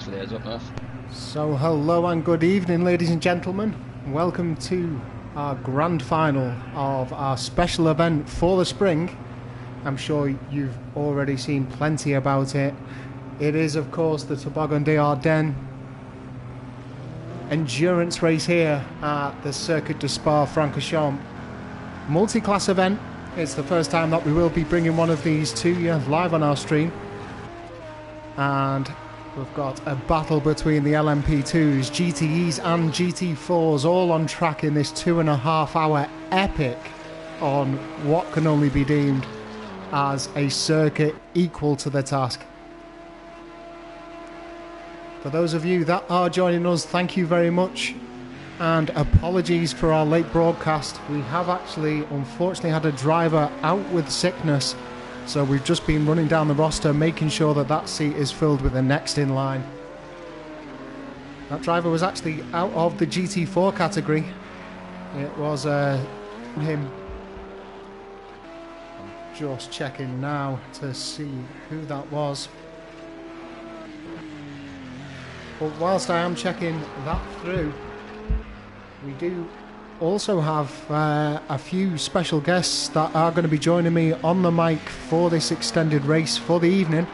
for the heads up, Murph. So hello and good evening, ladies and gentlemen. Welcome to our grand final of our special event for the spring. I'm sure you've already seen plenty about it. It is, of course, the Toboggan des Ardennes endurance race here at the Circuit de Spa-Francorchamps. Multi-class event. It's the first time that we will be bringing one of these to you live on our stream. And we've got a battle between the LMP2s, GTEs and GT4s all on track in this 2.5 hour epic on what can only be deemed as a circuit equal to the task. For those of you that are joining us, thank you very much, and apologies for our late broadcast. We have actually unfortunately had a driver out with sickness, so we've just been running down the roster making sure that that seat is filled with the next in line. That driver was actually out of the GT4 category. It was him. Just checking now to see who that was. But whilst I am checking that through, we do also have a few special guests that are going to be joining me on the mic for this extended race for the evening.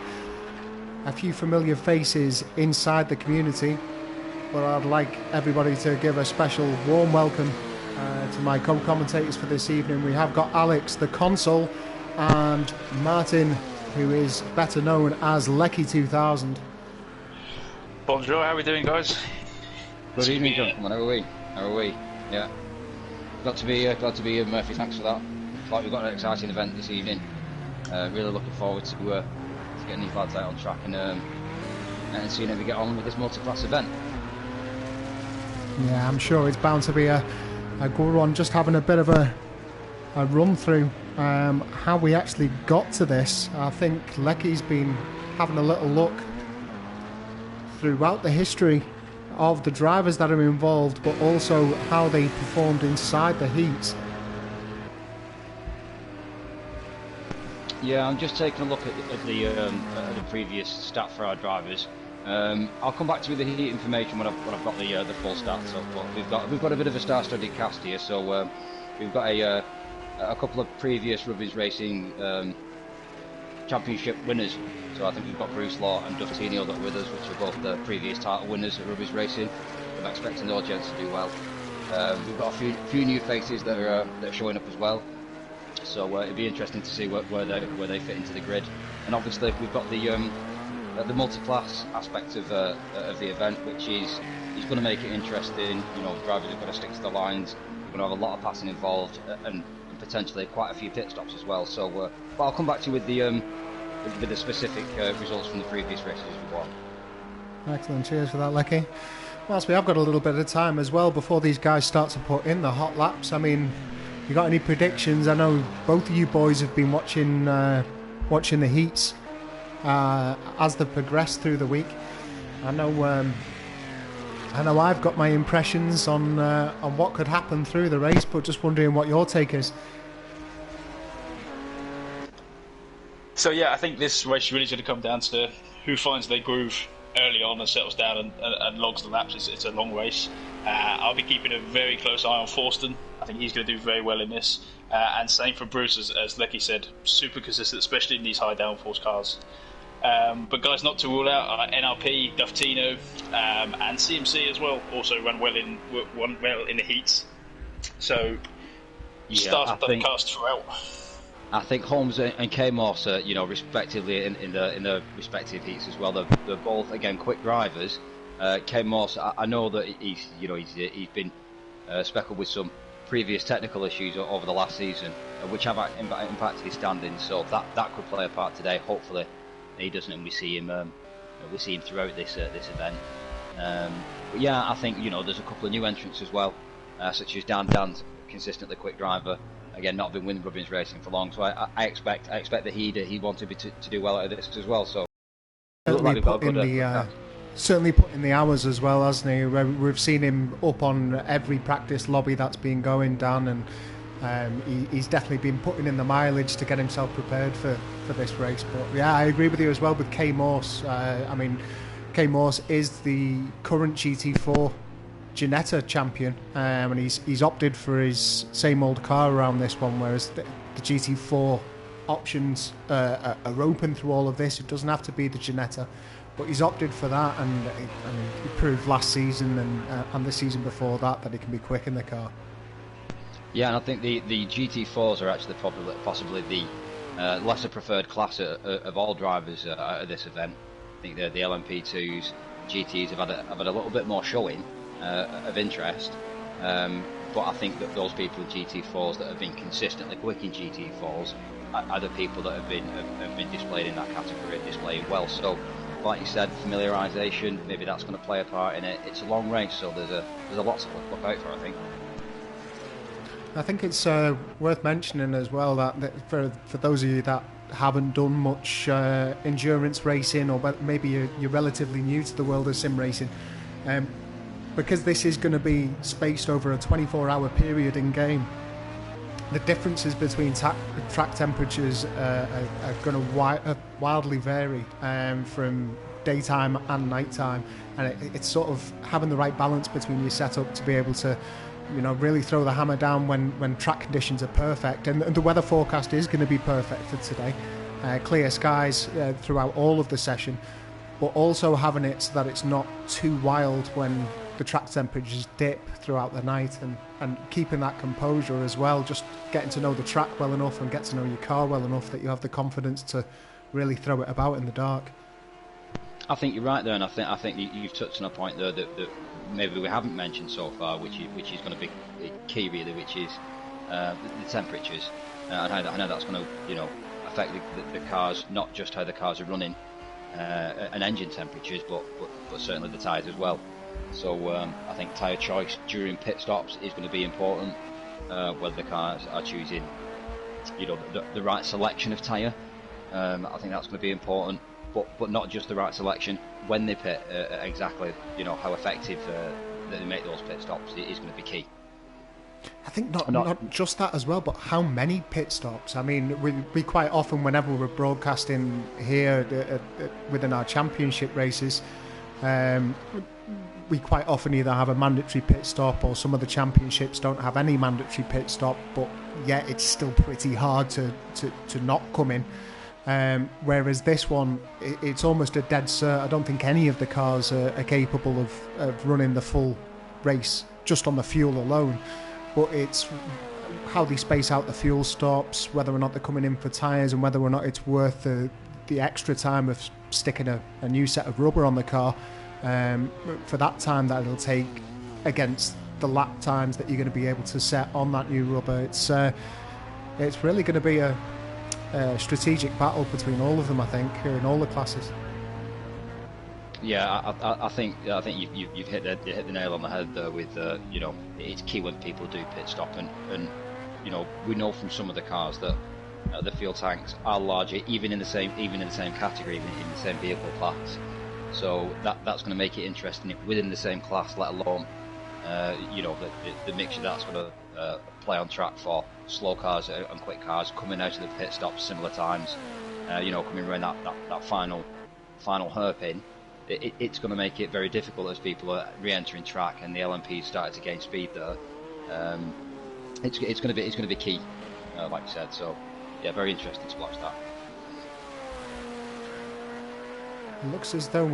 A few familiar faces inside the community, but I'd like everybody to give a special warm welcome to my co-commentators for this evening. We have got Alex, the console, and Martin, who is better known as Lecky 2000. Bonjour, how are we doing, guys? Good evening, gentlemen. How are we? Yeah. Glad to be here, Murphy. Thanks for that. Looks like we've got an exciting event this evening. Really looking forward to getting these lads out on track and seeing how we get on with this multi-class event. Yeah, I'm sure it's bound to be a good one. Just having a bit of a run through how we actually got to this. I think Lecky's been having a little look throughout the history of the drivers that are involved, but also how they performed inside the heats. Yeah, I'm just taking a look at the previous stat for our drivers. I'll come back to you with the heat information when I've got the full stats. So we've got a bit of a star-studded cast here. So we've got a couple of previous Rubbies Racing championship winners. So I think we've got Bruce Law and Duff Tino that are with us, which are both the previous title winners at Rubbies Racing. I'm expecting those gents to do well. We've got a few new faces that are showing up as well. So it'd be interesting to see where they fit into the grid. And obviously we've got the multi-class aspect of the event, which is going to make it interesting. You know, drivers are going to stick to the lines. We're going to have a lot of passing involved and potentially quite a few pit stops as well. So, but I'll come back to you with the specific results from the previous races as well. Excellent, cheers for that, Lecky. Whilst we have got a little bit of time as well before these guys start to put in the hot laps, I mean, you got any predictions? I know both of you boys have been watching the heats as they progress through the week. I know I've got my impressions on what could happen through the race, but just wondering what your take is. So yeah, I think this race really is going to come down to who finds their groove early on and settles down and logs the laps. It's a long race. I'll be keeping a very close eye on Forston. I think he's going to do very well in this. And same for Bruce, as Lecky said, super consistent, especially in these high downforce cars. But guys, not to rule out NRP, Duftino, and CMC as well. Also run well in the heats. So start the cast throughout. I think Holmes and K Morse, respectively in the respective heats as well. They're both again quick drivers. K Morse, I know that he's been speckled with some previous technical issues over the last season, which have impacted his standings. So that could play a part today. Hopefully, he doesn't, and we see him throughout this event. But yeah, I think there's a couple of new entrants as well, such as Dan's consistently quick driver. Again, not been winning Rubbies Racing for long, so I expect that he wanted to do well out of this as well. So certainly put in the hours as well, hasn't he? We've seen him up on every practice lobby that's been going down, and he's definitely been putting in the mileage to get himself prepared for this race. But yeah, I agree with you as well with K Morse. I mean, K Morse is the current GT4 Ginetta champion, and he's opted for his same old car around this one, whereas the GT4 options are open through all of this. It doesn't have to be the Ginetta, but he's opted for that, and he proved last season and the season before that he can be quick in the car. Yeah, and I think the GT4s are actually possibly the lesser preferred class of all drivers at this event. I think the LMP2s, GTs have had a little bit more showing of interest, but I think that those people in GT4s that have been consistently quick in GT4s are the people that have been displayed in that category, displaying well. So, like you said, familiarisation, maybe that's going to play a part in it. It's a long race, so there's a lot to look out for, I think. I think it's worth mentioning as well that for those of you that haven't done much endurance racing, or maybe you're relatively new to the world of sim racing, because this is going to be spaced over a 24-hour period in game, the differences between track temperatures are going to wildly vary from daytime and nighttime, and it's sort of having the right balance between your setup to be able to really throw the hammer down when track conditions are perfect. And the weather forecast is going to be perfect for today. Clear skies throughout all of the session, but also having it so that it's not too wild when the track temperatures dip throughout the night, and keeping that composure as well, just getting to know the track well enough and get to know your car well enough that you have the confidence to really throw it about in the dark. I think you're right there, and I think you've touched on a point there that maybe we haven't mentioned so far, which is going to be key really, which is the temperatures, and how that's going to affect the cars, not just how the cars are running and engine temperatures, but certainly the tyres as well. So I think tyre choice during pit stops is going to be important, whether the cars are choosing the right selection of tyre. I think that's going to be important, but not just the right selection when they pit, exactly how effective they make those pit stops is going to be key. I think not just that as well, but how many pit stops. I mean, we quite often, whenever we're broadcasting here within our championship races, we quite often either have a mandatory pit stop, or some of the championships don't have any mandatory pit stop, but yet it's still pretty hard to not come in. Whereas this one, it's almost a dead cert. I don't think any of the cars are capable of running the full race just on the fuel alone. But it's how they space out the fuel stops, whether or not they're coming in for tyres, and whether or not it's worth the extra time of sticking a new set of rubber on the car for that time that it'll take against the lap times that you're going to be able to set on that new rubber. It's really going to be a strategic battle between all of them, I think, in all the classes. Yeah, I think you've hit the nail on the head there with it's key when people do pit stop, and we know from some of the cars that the fuel tanks are larger, even in the same category, even in the same vehicle class. So that's going to make it interesting within the same class, let alone the mixture that's going to play on track for slow cars and quick cars coming out of the pit stops similar times, coming around that final hairpin. It's going to make it very difficult as people are re-entering track and the LMP started to gain speed there. It's going to be key, like you said. So yeah, very interesting to watch that. It looks as though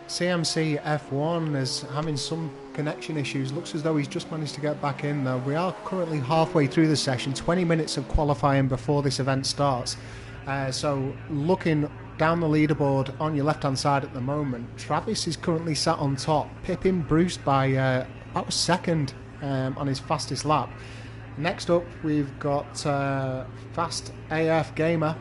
CMC F1 is having some connection issues. Looks as though he's just managed to get back in though. We are currently halfway through the session, 20 minutes of qualifying before this event starts. So looking down the leaderboard on your left hand side at the moment, Travis is currently sat on top, Pippin bruised by about a second on his fastest lap. Next up we've got Fast AF Gamer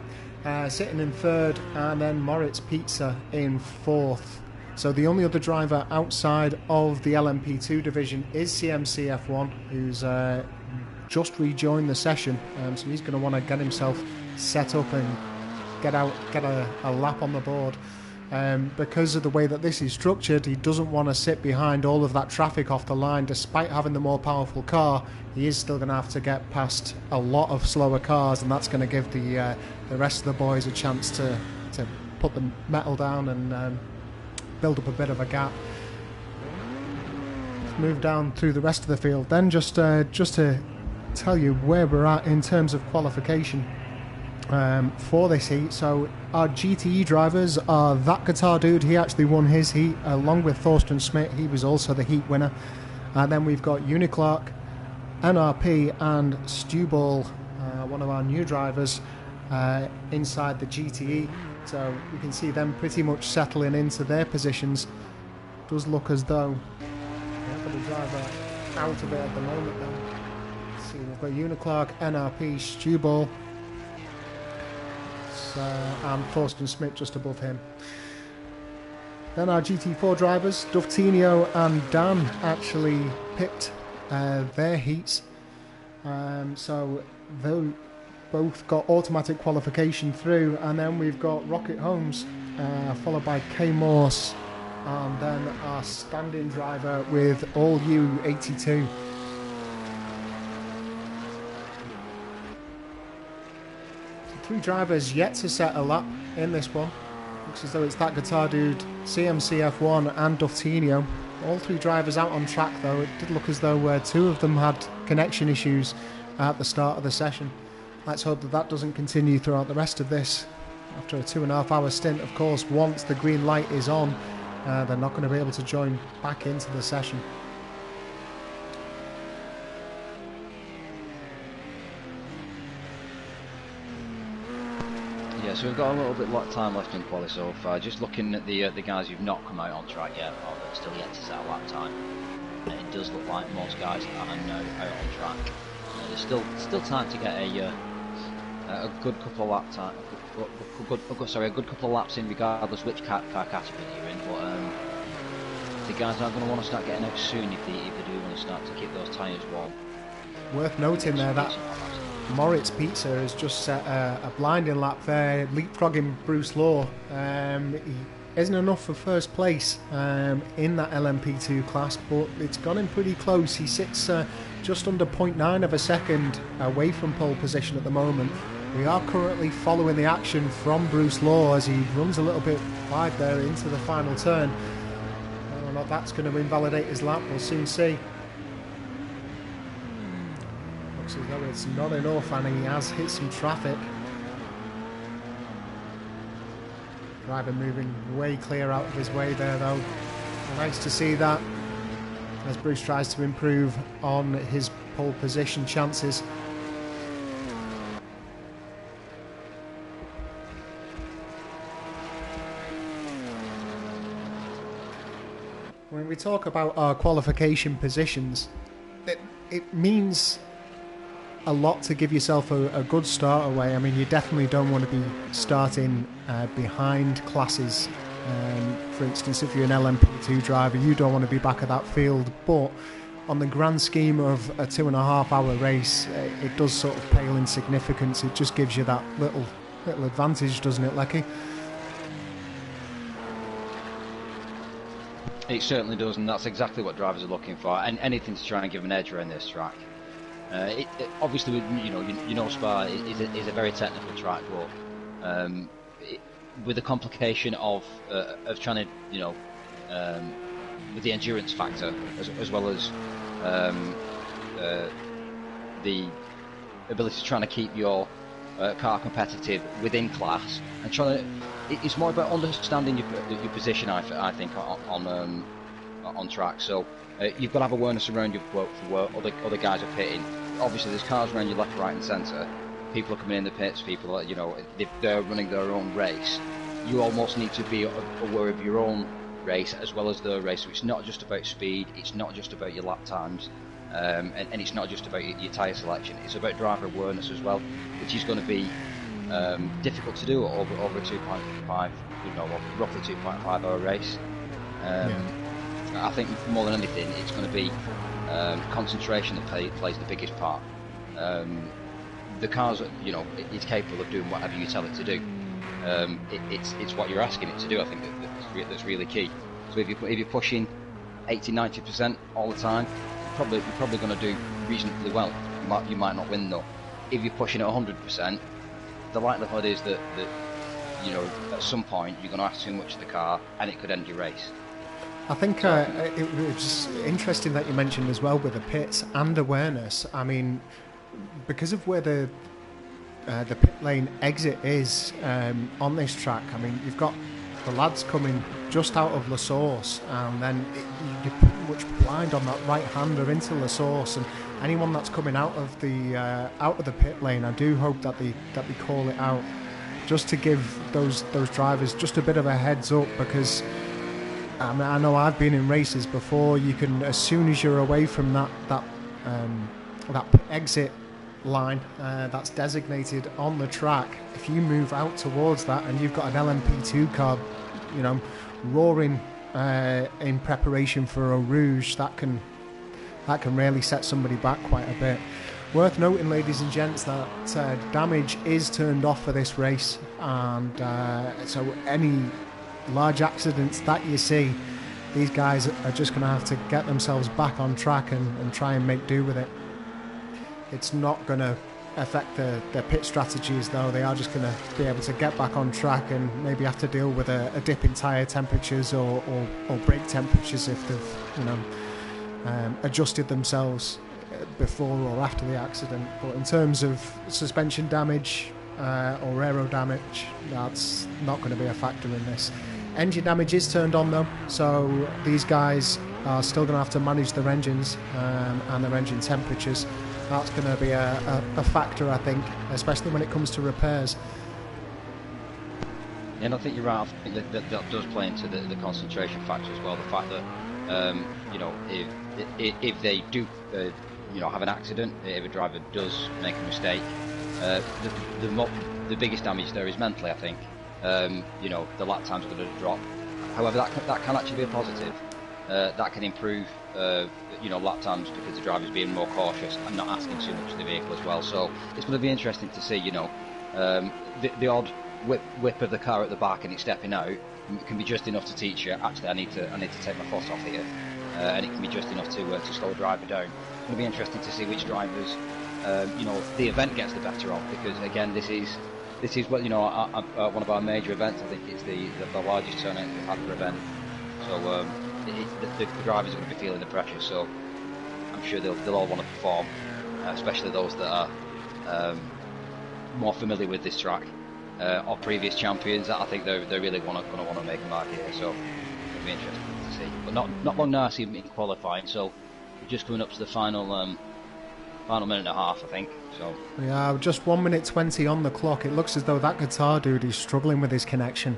sitting in third, and then Moritz Pizza in fourth. So the only other driver outside of the LMP2 division is CMC F1, who's just rejoined the session, so he's going to want to get himself set up and get a lap on the board. Because of the way that this is structured, he doesn't want to sit behind all of that traffic off the line. Despite having the more powerful car, he is still going to have to get past a lot of slower cars, and that's going to give the rest of the boys a chance to put the metal down and build up a bit of a gap. Let's move down through the rest of the field. Then just to tell you where we're at in terms of qualification for this heat. So our GTE drivers are that guitar dude. He actually won his heat along with Thorsten Schmidt. He was also the heat winner. And then we've got Uniclark, NRP and Stu Ball, one of our new drivers inside the GTE. So you can see them pretty much settling into their positions. Does look as though we've got the driver out of it at the moment then. Let's see, we've got Uniclark, NRP, Stu Ball, and Thorsten Schmidt just above him. Then our GT4 drivers, Duftinho and Dan, actually picked their heats. So they both got automatic qualification through. And then we've got Rocket Holmes, followed by K Morse, and then our stand-in driver with All U 82. So 3 drivers yet to set a lap in this one. Looks as though it's that guitar dude, CMCF1 and Duftinho. All 3 drivers out on track though. It did look as though 2 of them had connection issues at the start of the session. Let's hope that that doesn't continue throughout the rest of this. After a 2.5 hour stint, of course, once the green light is on, they're not going to be able to join back into the session. Yeah, so we've got a little bit of time left in quali so far. Just looking at the guys who've not come out on track yet, or that are still yet to set a lap time. It does look like most guys are now out on track. There's still time to get a good couple of lap time, a good couple of laps in, regardless which car category you're in. But the guys are going to want to start getting out soon if they do want to start to keep those tyres warm. Worth noting there that Moritz Pizza has just set a blinding lap there, leapfrogging Bruce Law. He isn't enough for first place in that LMP2 class, but it's gone in pretty close. He sits just under 0.9 of a second away from pole position at the moment. We are currently following the action from Bruce Law as he runs a little bit wide there into the final turn. Whether or not that's going to invalidate his lap, we'll soon see. Looks as though it's not enough, and he has hit some traffic. Driver moving way clear out of his way there though. Nice to see that as Bruce tries to improve on his pole position chances. When we talk about our qualification positions, it means a lot to give yourself a good start away. I mean, you definitely don't want to be starting behind classes. For instance, if you're an LMP2 driver, you don't want to be back at that field. But on the grand scheme of a 2.5 hour race, it does sort of pale in significance. It just gives you that little advantage, doesn't it, Lecky? It certainly does, and that's exactly what drivers are looking for, and anything to try and give an edge around this track. Obviously, Spa is a very technical track, but with the complication of trying to, with the endurance factor as well as the ability to try to keep your car competitive within class, and it's more about understanding your position. I think on track. So you've got to have awareness around you for where other guys are pitting. Obviously, there's cars around you left, right, and centre. People are coming in the pits. People are, they're running their own race. You almost need to be aware of your own race as well as their race. So it's not just about speed. It's not just about your lap times. And it's not just about your tyre selection. It's about driver awareness as well, which is going to be difficult to do over a 2.5, roughly 2.5 hour race. I think more than anything, it's going to be concentration that plays the biggest part. The cars, it's capable of doing whatever you tell it to do. It's what you're asking it to do. I think that's really key. So if you're pushing 80-90% all the time, you're probably going to do reasonably well. You might not win though. If you're pushing at 100%, the likelihood is that you know, at some point you're going to ask too much of the car, and it could end your race. I think it was interesting that you mentioned as well with the pits and awareness. I mean, because of where the pit lane exit is on this track, I mean, you've got the lads coming just out of La Source, and then you're pretty much blind on that right-hander into La Source, and anyone that's coming out of the pit lane, I do hope that they call it out, just to give those drivers just a bit of a heads up, because I mean, I know I've been in races before. You can, as soon as you're away from that exit line that's designated on the track, if you move out towards that and you've got an LMP2 car, you know, roaring in preparation for Eau Rouge, that can really set somebody back quite a bit. Worth noting, ladies and gents, that damage is turned off for this race, and so any large accidents that you see, these guys are just going to have to get themselves back on track and try and make do with it. It's not going to affect their pit strategies, though. They are just going to be able to get back on track and maybe have to deal with a dip in tyre temperatures or brake temperatures if they've, you know, adjusted themselves before or after the accident. But in terms of suspension damage or aero damage, that's not going to be a factor in this. Engine damage is turned on though, so these guys are still going to have to manage their engines and their engine temperatures. That's going to be a factor, I think, especially when it comes to repairs. Yeah, and I think you're right. I think that does play into the concentration factor as well. The fact that you know, if they do you know, have an accident, if a driver does make a mistake, the biggest damage there is mentally, I think. You know, the lap times are going to drop. However, that can actually be a positive. That can improve, you know, lap times because the driver's being more cautious and not asking too much of the vehicle as well. So it's going to be interesting to see, you know, the odd whip of the car at the back and it's stepping out can be just enough to teach you, actually I need to take my foot off here, and it can be just enough to slow a driver down. It's going to be interesting to see which drivers, you know, the event gets the better of, because again, this is what, you know, one of our major events. I think it's the largest turnout we've had per event. So the drivers are going to be feeling the pressure. So I'm sure they'll all want to perform, especially those that are more familiar with this track or previous champions. I think they're really going to want to make a mark here. So it'll be interesting to see. But not long now, I see them in qualifying. So we're just coming up to the final minute and a half, I think. So yeah, just 1 minute 20 on the clock. It looks as though that guitar dude is struggling with his connection.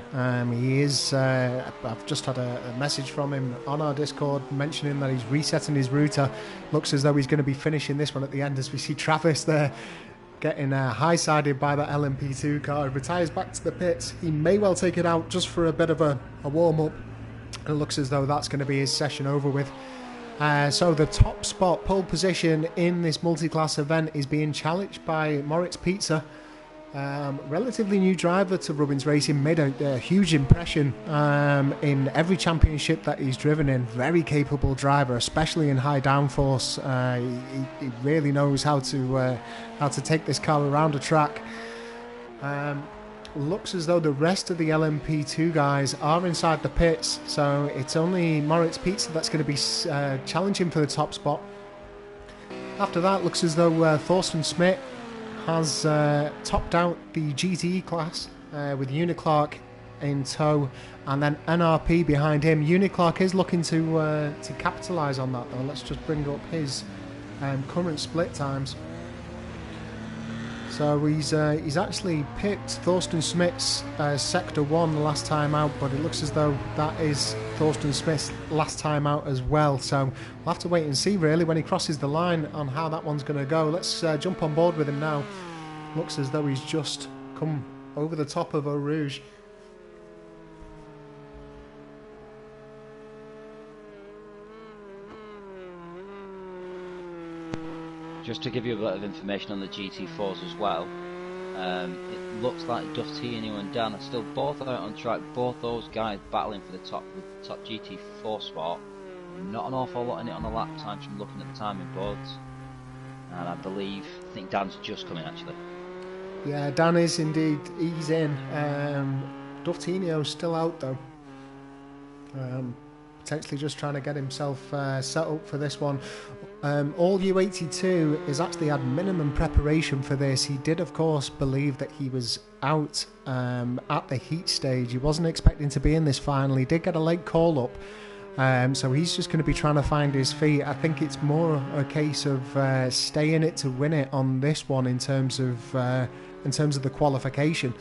He is. I've just had a message from him on our Discord mentioning that he's resetting his router. Looks as though he's going to be finishing this one at the end, as we see Travis there getting high-sided by that LMP2 car. He retires back to the pits. He may well take it out just for a bit of a warm-up. And it looks as though that's going to be his session over with. So the top spot, pole position in this multi-class event, is being challenged by Moritz Pizza. Relatively new driver to Rubbins Racing, made a huge impression in every championship that he's driven in. Very capable driver, especially in high downforce. He really knows how to take this car around a track. Looks as though the rest of the LMP2 guys are inside the pits, so it's only Moritz Pizza that's going to be challenging for the top spot. After that, looks as though Thorsten Smith has topped out the GTE class with Uniclark in tow, and then NRP behind him. Uniclark is looking to capitalise on that, though. Let's just bring up his current split times. So he's actually picked Thorsten Smith's Sector 1 the last time out, but it looks as though that is Thorsten Smith's last time out as well. So we'll have to wait and see, really, when he crosses the line on how that one's going to go. Let's jump on board with him now. Looks as though he's just come over the top of Eau Rouge. just to give you a bit of information on the GT4s as well, it looks like Duff Tierney and Dan are still both out on track. Both those guys battling for the top GT4 spot. Not an awful lot in it on the lap times from looking at the timing boards. And I think Dan's just coming actually. Yeah, Dan is indeed. He's in. Duftinio's still out though. Potentially just trying to get himself set up for this one. All U82 has actually had minimum preparation for this. He did, of course, believe that he was out at the heat stage. He wasn't expecting to be in this final. He did get a late call up, so he's just going to be trying to find his feet. I think it's more a case of staying it to win it on this one in terms of the qualification.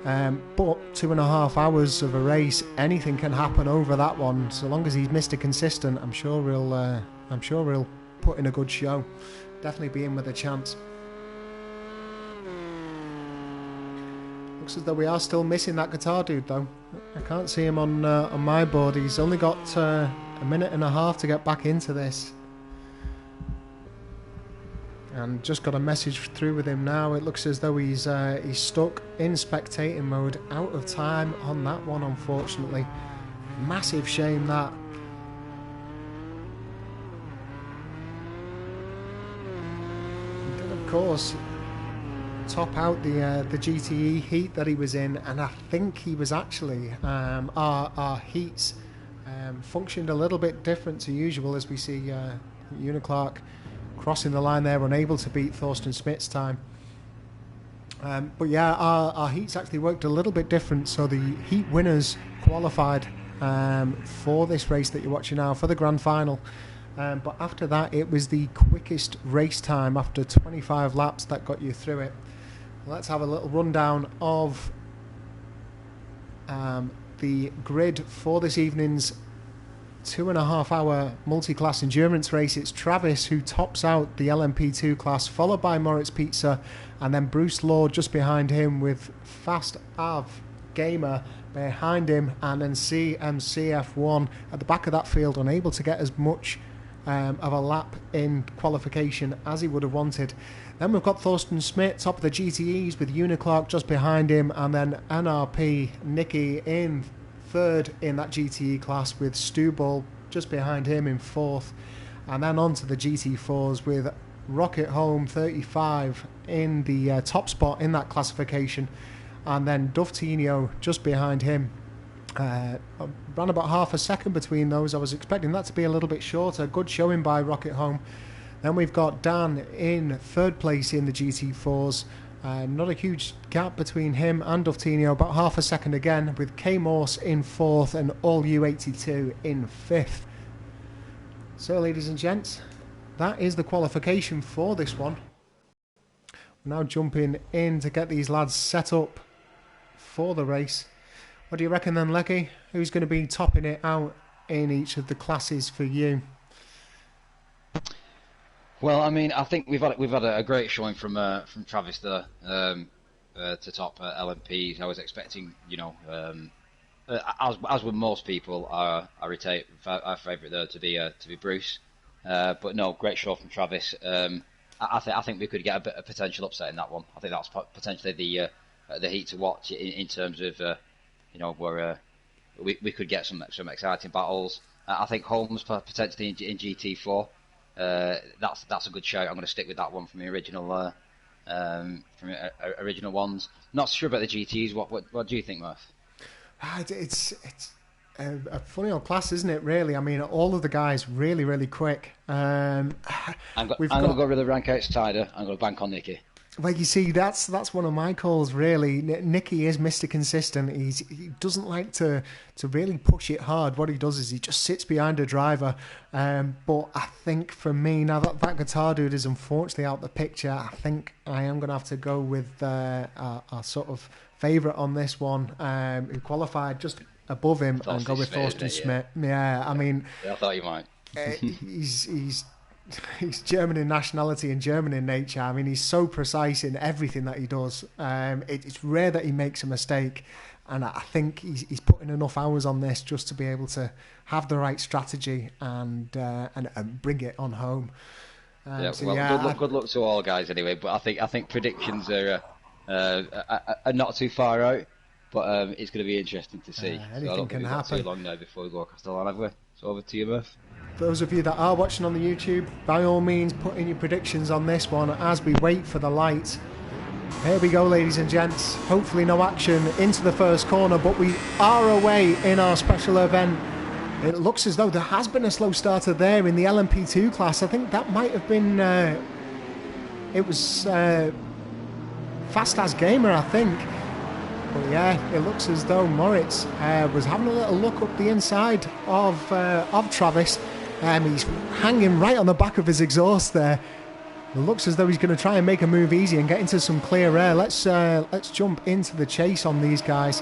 But 2.5 hours of a race, anything can happen over that one. So long as he's Mr. Consistent, I'm sure he'll put in a good show. Definitely be in with a chance. Looks as though we are still missing that guitar dude though. I can't see him on my board. He's only got a minute and a half to get back into this. And just got a message through with him now. It looks as though he's stuck in spectating mode, out of time on that one, unfortunately. Massive shame that. He did, of course, top out the GTE heat that he was in, and I think he was actually our heats functioned a little bit different to usual, as we see Uniclark crossing the line there, unable to beat Thorsten Smith's time. But yeah, our heats actually worked a little bit different. So the heat winners qualified for this race that you're watching now, for the grand final. But after that, it was the quickest race time after 25 laps that got you through it. Let's have a little rundown of the grid for this evening's 2.5 hour multi-class endurance race. It's Travis who tops out the LMP2 class, followed by Moritz Pizza, and then Bruce Law just behind him, with Fast Av Gamer behind him, and then CMCF1 at the back of that field, unable to get as much of a lap in qualification as he would have wanted. Then we've got Thorsten Smith, top of the GTEs, with Uniclark just behind him, and then NRP Nicky in third in that GTE class, with Stubble just behind him in fourth. And then on to the GT4s with Rocket Home 35 in the top spot in that classification, and then Duftinio just behind him. Ran about half a second between those. I was expecting that to be a little bit shorter. Good showing by Rocket Home. Then we've got Dan in third place in the GT4s. Not a huge gap between him and Duftinio, about half a second again, with K Morse in fourth and All U82 in fifth. So, ladies and gents, that is the qualification for this one. We're now jumping in to get these lads set up for the race. What do you reckon then, Lecky? Who's going to be topping it out in each of the classes for you? Well, I mean, I think we've had a great showing from Travis there to top LMPs. I was expecting, as with most people, our favourite there to be Bruce, but no, great show from Travis. I think we could get a potential upset in that one. I think that's potentially the heat to watch in terms of where we could get some exciting battles. I think Holmes potentially in GT4. That's a good shout. I'm going to stick with that one from the original original ones. Not sure about the GTs. What do you think, Murph? It's a funny old class, isn't it? Really, I mean, all of the guys really, really quick. I'm going to go with the rank outsider. I'm going to bank on Nicky. Well, you see, that's one of my calls, really. Nicky is Mr. Consistent. He doesn't like to really push it hard. What he does is he just sits behind a driver. But I think for me, now that guitar dude is unfortunately out the picture, I think I am going to have to go with our sort of favourite on this one, who qualified just above him, and go with Thorsten Smith. Yeah, I mean... Yeah, I thought you might. He's German in nationality and German in nature. I mean, he's so precise in everything that he does. It's rare that he makes a mistake, and I think he's putting enough hours on this just to be able to have the right strategy and bring it on home. Good luck to all guys anyway. But I think predictions are not too far out, but it's going to be interesting to see. Anything can happen. Too long now before we go across the line, have we? So over to you, Murph. Those of you that are watching on the YouTube, by all means, put in your predictions on this one as we wait for the light. Here we go, ladies and gents. Hopefully no action into the first corner, but we are away in our special event. It looks as though there has been a slow starter there in the LMP2 class. I think that might have been... it was Fast As Gamer, I think. But yeah, it looks as though Moritz was having a little look up the inside of Travis. He's hanging right on the back of his exhaust there. It looks as though he's going to try and make a move easy and get into some clear air. Let's jump into the chase on these guys.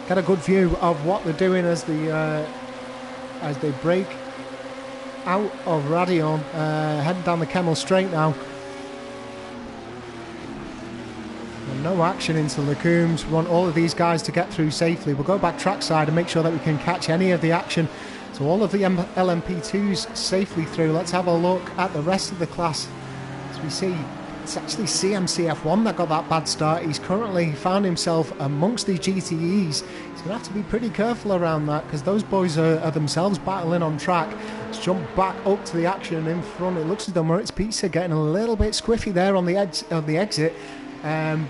Get a good view of what they're doing as they break out of Radion, heading down the Kemmel Straight now. And no action into Lacombe's. We want all of these guys to get through safely. We'll go back trackside and make sure that we can catch any of the action. So all of the LMP2s safely through. Let's have a look at the rest of the class. As we see, it's actually CMCF1 that got that bad start. He's currently found himself amongst the GTEs. He's going to have to be pretty careful around that because those boys are themselves battling on track. Let's jump back up to the action in front. It looks as though Moritz Pizza getting a little bit squiffy there on the exit.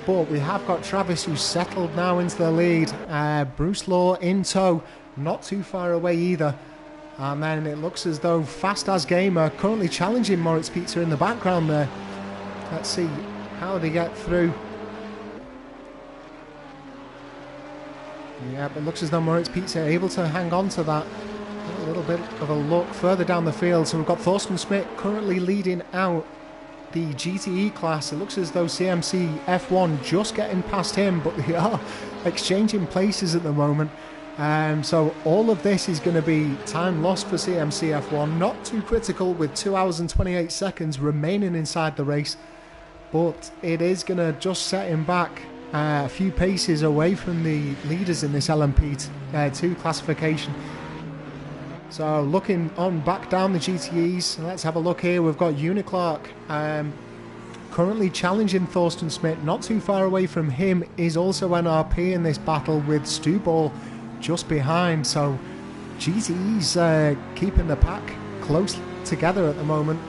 But we have got Travis who's settled now into the lead. Bruce Law in tow, not too far away either. And then it looks as though Fast As Gamer currently challenging Moritz Pizza in the background there. Let's see how they get through. Yeah, but it looks as though Moritz Pizza are able to hang on to that. A little bit of a look further down the field. So we've got Thorsten Smith currently leading out the GTE class. It looks as though CMC F1 just getting past him, but they are exchanging places at the moment. So all of this is going to be time lost for CMC F1. Not too critical with 2 hours and 28 seconds remaining inside the race, but it is going to just set him back a few paces away from the leaders in this LMP2 classification. So looking on back down the GTEs, let's have a look here. We've got Uniclark currently challenging Thorsten Smith. Not too far away from him is also NRP in this battle with Stu Ball just behind. So GTE's keeping the pack close together at the moment.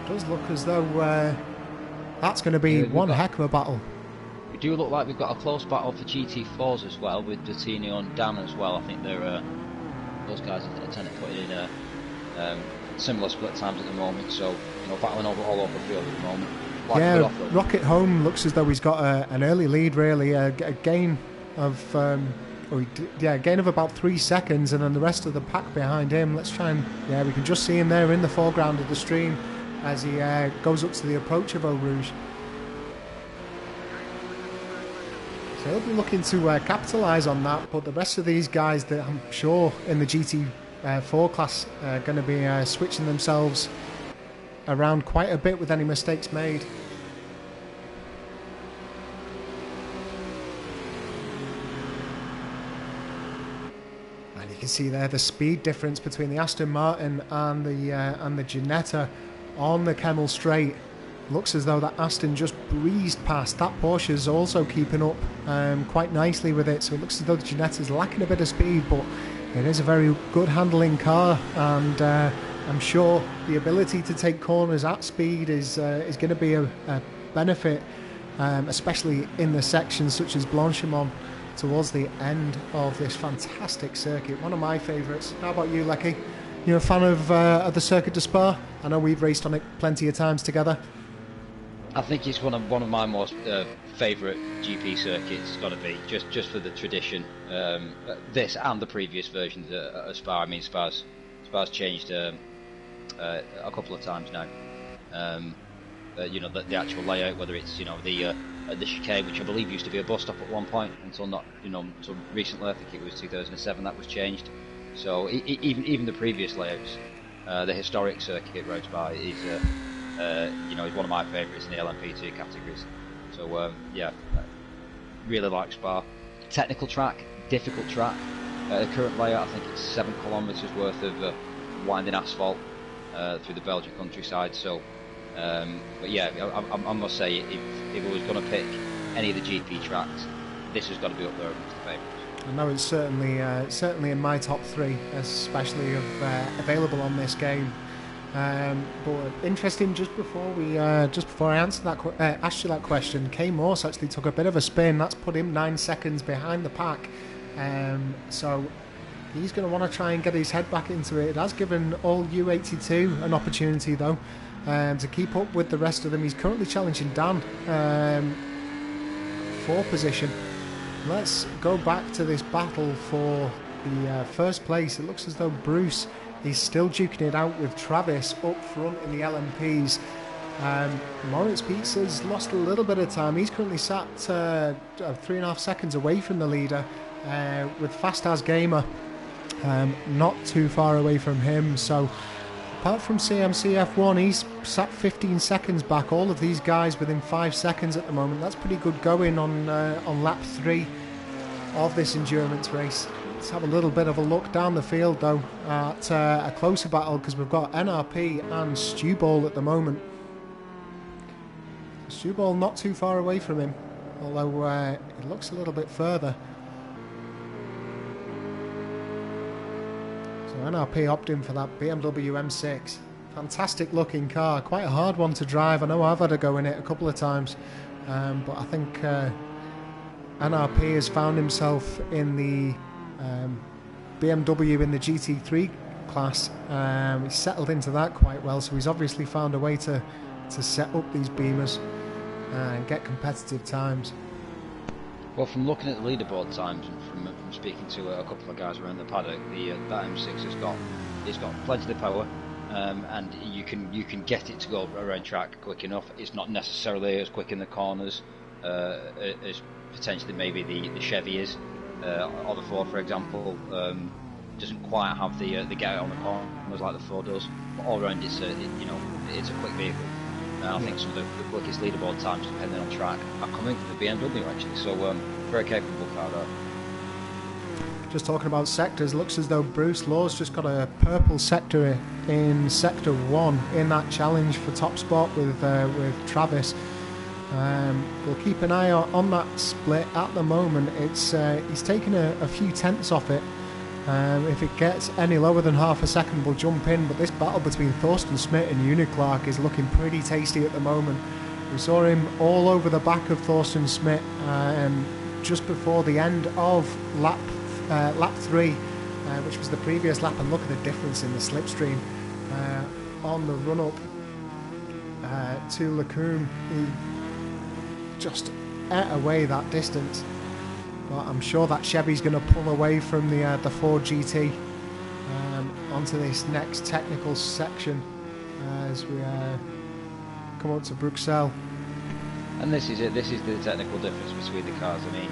It does look as though that's going to be one heck of a battle. We do look like we've got a close battle for GT4s as well, with Dotino and Dan as well. I think they're those guys are tend to put in similar split times at the moment, so battling all over the field at the moment. Yeah, Rocket Home looks as though he's got an early lead, really, a gain of gain of about 3 seconds, and then the rest of the pack behind him. Let's try and we can just see him there in the foreground of the stream as he goes up to the approach of Eau Rouge. So he'll be looking to capitalise on that, but the rest of these guys that I'm sure in the GT4 class are going to be switching themselves around quite a bit with any mistakes made. And you can see there the speed difference between the Aston Martin and the Ginetta on the Kemmel Straight. Looks as though that Aston just breezed past. That Porsche's also keeping up quite nicely with it. So it looks as though the Ginetta's lacking a bit of speed, but it is a very good handling car, and I'm sure the ability to take corners at speed is going to be a benefit, especially in the sections such as Blanchimont towards the end of this fantastic circuit. One of my favourites. How about you, Lecky? You're a fan of the Circuit de Spa? I know we've raced on it plenty of times together. I think it's one of my most favourite GP circuits. It's got to be just for the tradition. This and the previous versions of Spa. I mean, Spa's changed a couple of times now. The actual layout, whether it's the chicane, which I believe used to be a bus stop at one point until recently. I think it was 2007 that was changed. So even the previous layouts, the historic circuit road Spa is is one of my favourites in the LMP2 categories. So really like Spa. Technical track, difficult track. The current layout, I think it's 7 kilometres worth of winding asphalt through the Belgian countryside. So, but yeah, I must say, if I was going to pick any of the GP tracks, this has got to be up there amongst the favourites. I know it's certainly in my top 3, especially available on this game. But interesting. Just before I answer asked you that question, Kay Morse actually took a bit of a spin. That's put him 9 seconds behind the pack. So he's going to want to try and get his head back into it. It has given all U82 an opportunity though to keep up with the rest of them. He's currently challenging Dan for position. Let's go back to this battle for the first place. It looks as though Bruce is still duking it out with Travis up front in the LMPs. Moritz Pizza's lost a little bit of time. He's currently sat 3.5 seconds away from the leader with Fast As Gamer not too far away from him. So apart from CMC F1, he's sat 15 seconds back. All of these guys within 5 seconds at the moment. That's pretty good going on lap 3 of this endurance race. Let's have a little bit of a look down the field though at a closer battle, because we've got NRP and Stewball at the moment. Stewball not too far away from him, although it looks a little bit further. So NRP opting for that BMW M6. Fantastic looking car, quite a hard one to drive. I know I've had a go in it a couple of times, but I think NRP has found himself in the BMW in the GT3 class. He's settled into that quite well, so he's obviously found a way to set up these Beamers and get competitive times. Well, from looking at the leaderboard times and from speaking to a couple of guys around the paddock, that M6 has got plenty of power, and you can get it to go around track quick enough. It's not necessarily as quick in the corners as potentially maybe the Chevy is. Or the Ford, for example, doesn't quite have the get out on the corners like the Ford does. But all around, it's a quick vehicle. I think some of the quickest leaderboard times, depending on track, are coming from the BMW actually. So very capable car there. Just talking about sectors, looks as though Bruce Law's just got a purple sector in sector 1 in that challenge for top spot with Travis. We'll keep an eye on that split at the moment. He's taken a few tenths off it. If it gets any lower than half a second, we'll jump in. But this battle between Thorsten Schmidt and Uniclark is looking pretty tasty at the moment. We saw him all over the back of Thorsten Schmidt just before the end of lap 3, which was the previous lap, and look at the difference in the slipstream on the run up to Lacombe. He just ate away that distance, but I'm sure that Chevy's going to pull away from the Ford GT onto this next technical section as we come up to Bruxelles. And this is it. This is the technical difference between the cars. I mean,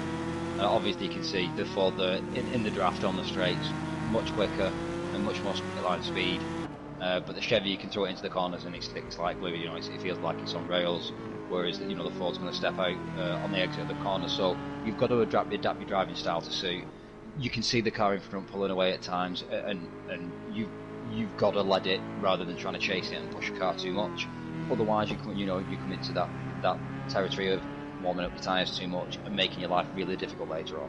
obviously you can see the Ford in the draft on the straights much quicker and much more line speed, but the Chevy, you can throw it into the corners and it sticks like glue. You know, it feels like it's on rails. Whereas the Ford's going to step out on the exit of the corner, so you've got to adapt your driving style to suit. You can see the car in front pulling away at times, and you've got to let it rather than trying to chase it and push the car too much. Otherwise, you come into that territory of warming up your tyres too much and making your life really difficult later on.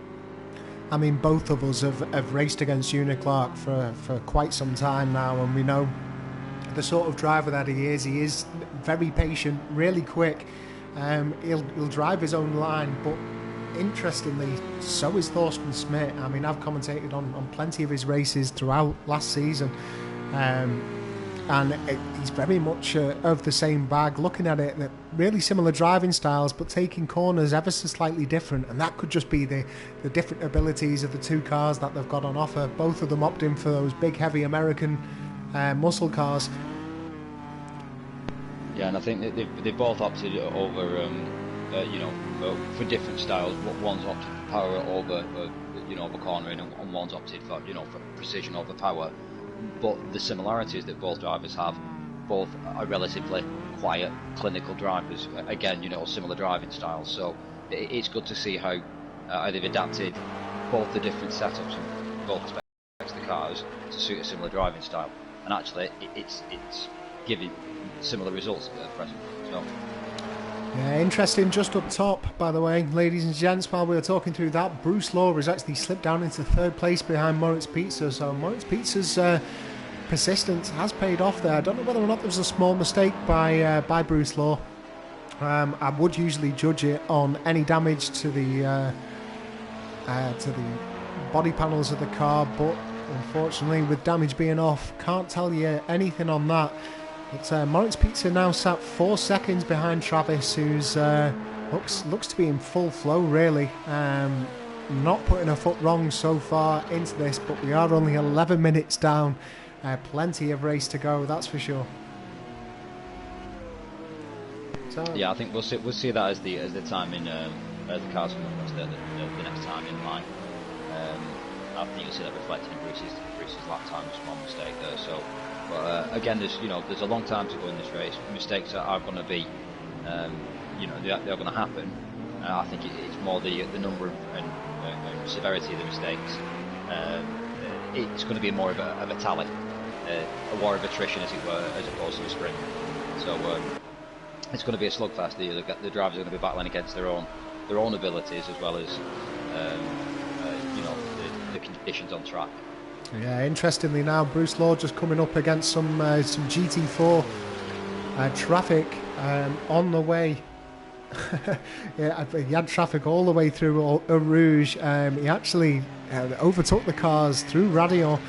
I mean, both of us have raced against Uniclark for quite some time now, and we know the sort of driver that he is. He is very patient, really quick. He'll drive his own line, but interestingly, so is Thorsten Schmidt. I mean, I've commentated on plenty of his races throughout last season, and he's very much of the same bag. Looking at it, really similar driving styles, but taking corners ever so slightly different, and that could just be the different abilities of the two cars that they've got on offer. Both of them opting for those big, heavy American muscle cars. Yeah, and I think that they both opted over, for different styles. One's opted for power over, over cornering, and one's opted for, for precision over power. But the similarities that both drivers have, both are relatively quiet, clinical drivers. Again, similar driving styles. So it's good to see how they've adapted both the different setups and both aspects of the cars to suit a similar driving style. And actually, it's giving similar results at present. So. Yeah, interesting. Just up top, by the way, ladies and gents, while we were talking through that, Bruce Law has actually slipped down into third place behind Moritz Pizza. So Moritz Pizza's persistence has paid off there. I don't know whether or not there was a small mistake by Bruce Law. I would usually judge it on any damage to the body panels of the car, but unfortunately, with damage being off, can't tell you anything on that. It's Moritz Pizza now sat 4 seconds behind Travis, who's looks to be in full flow, really. Not putting a foot wrong so far into this, but we are only 11 minutes down. Plenty of race to go, that's for sure. So, yeah, I think we'll see that as the time in the cars come up the next time in line. I think you'll see that reflected in Bruce's lap time, a small mistake there. So, but again, there's a long time to go in this race. Mistakes are going to be, they're going to happen. I think it's more the number and severity of the mistakes. It's going to be more of a tally, a war of attrition, as it were, as opposed to a sprint. So it's going to be a slugfest. The drivers are going to be battling against their own abilities as well as the conditions on track. Yeah, interestingly now, Bruce Law just coming up against some GT4 traffic on the way. Yeah, he had traffic all the way through Eau Rouge. He actually overtook the cars through Radio.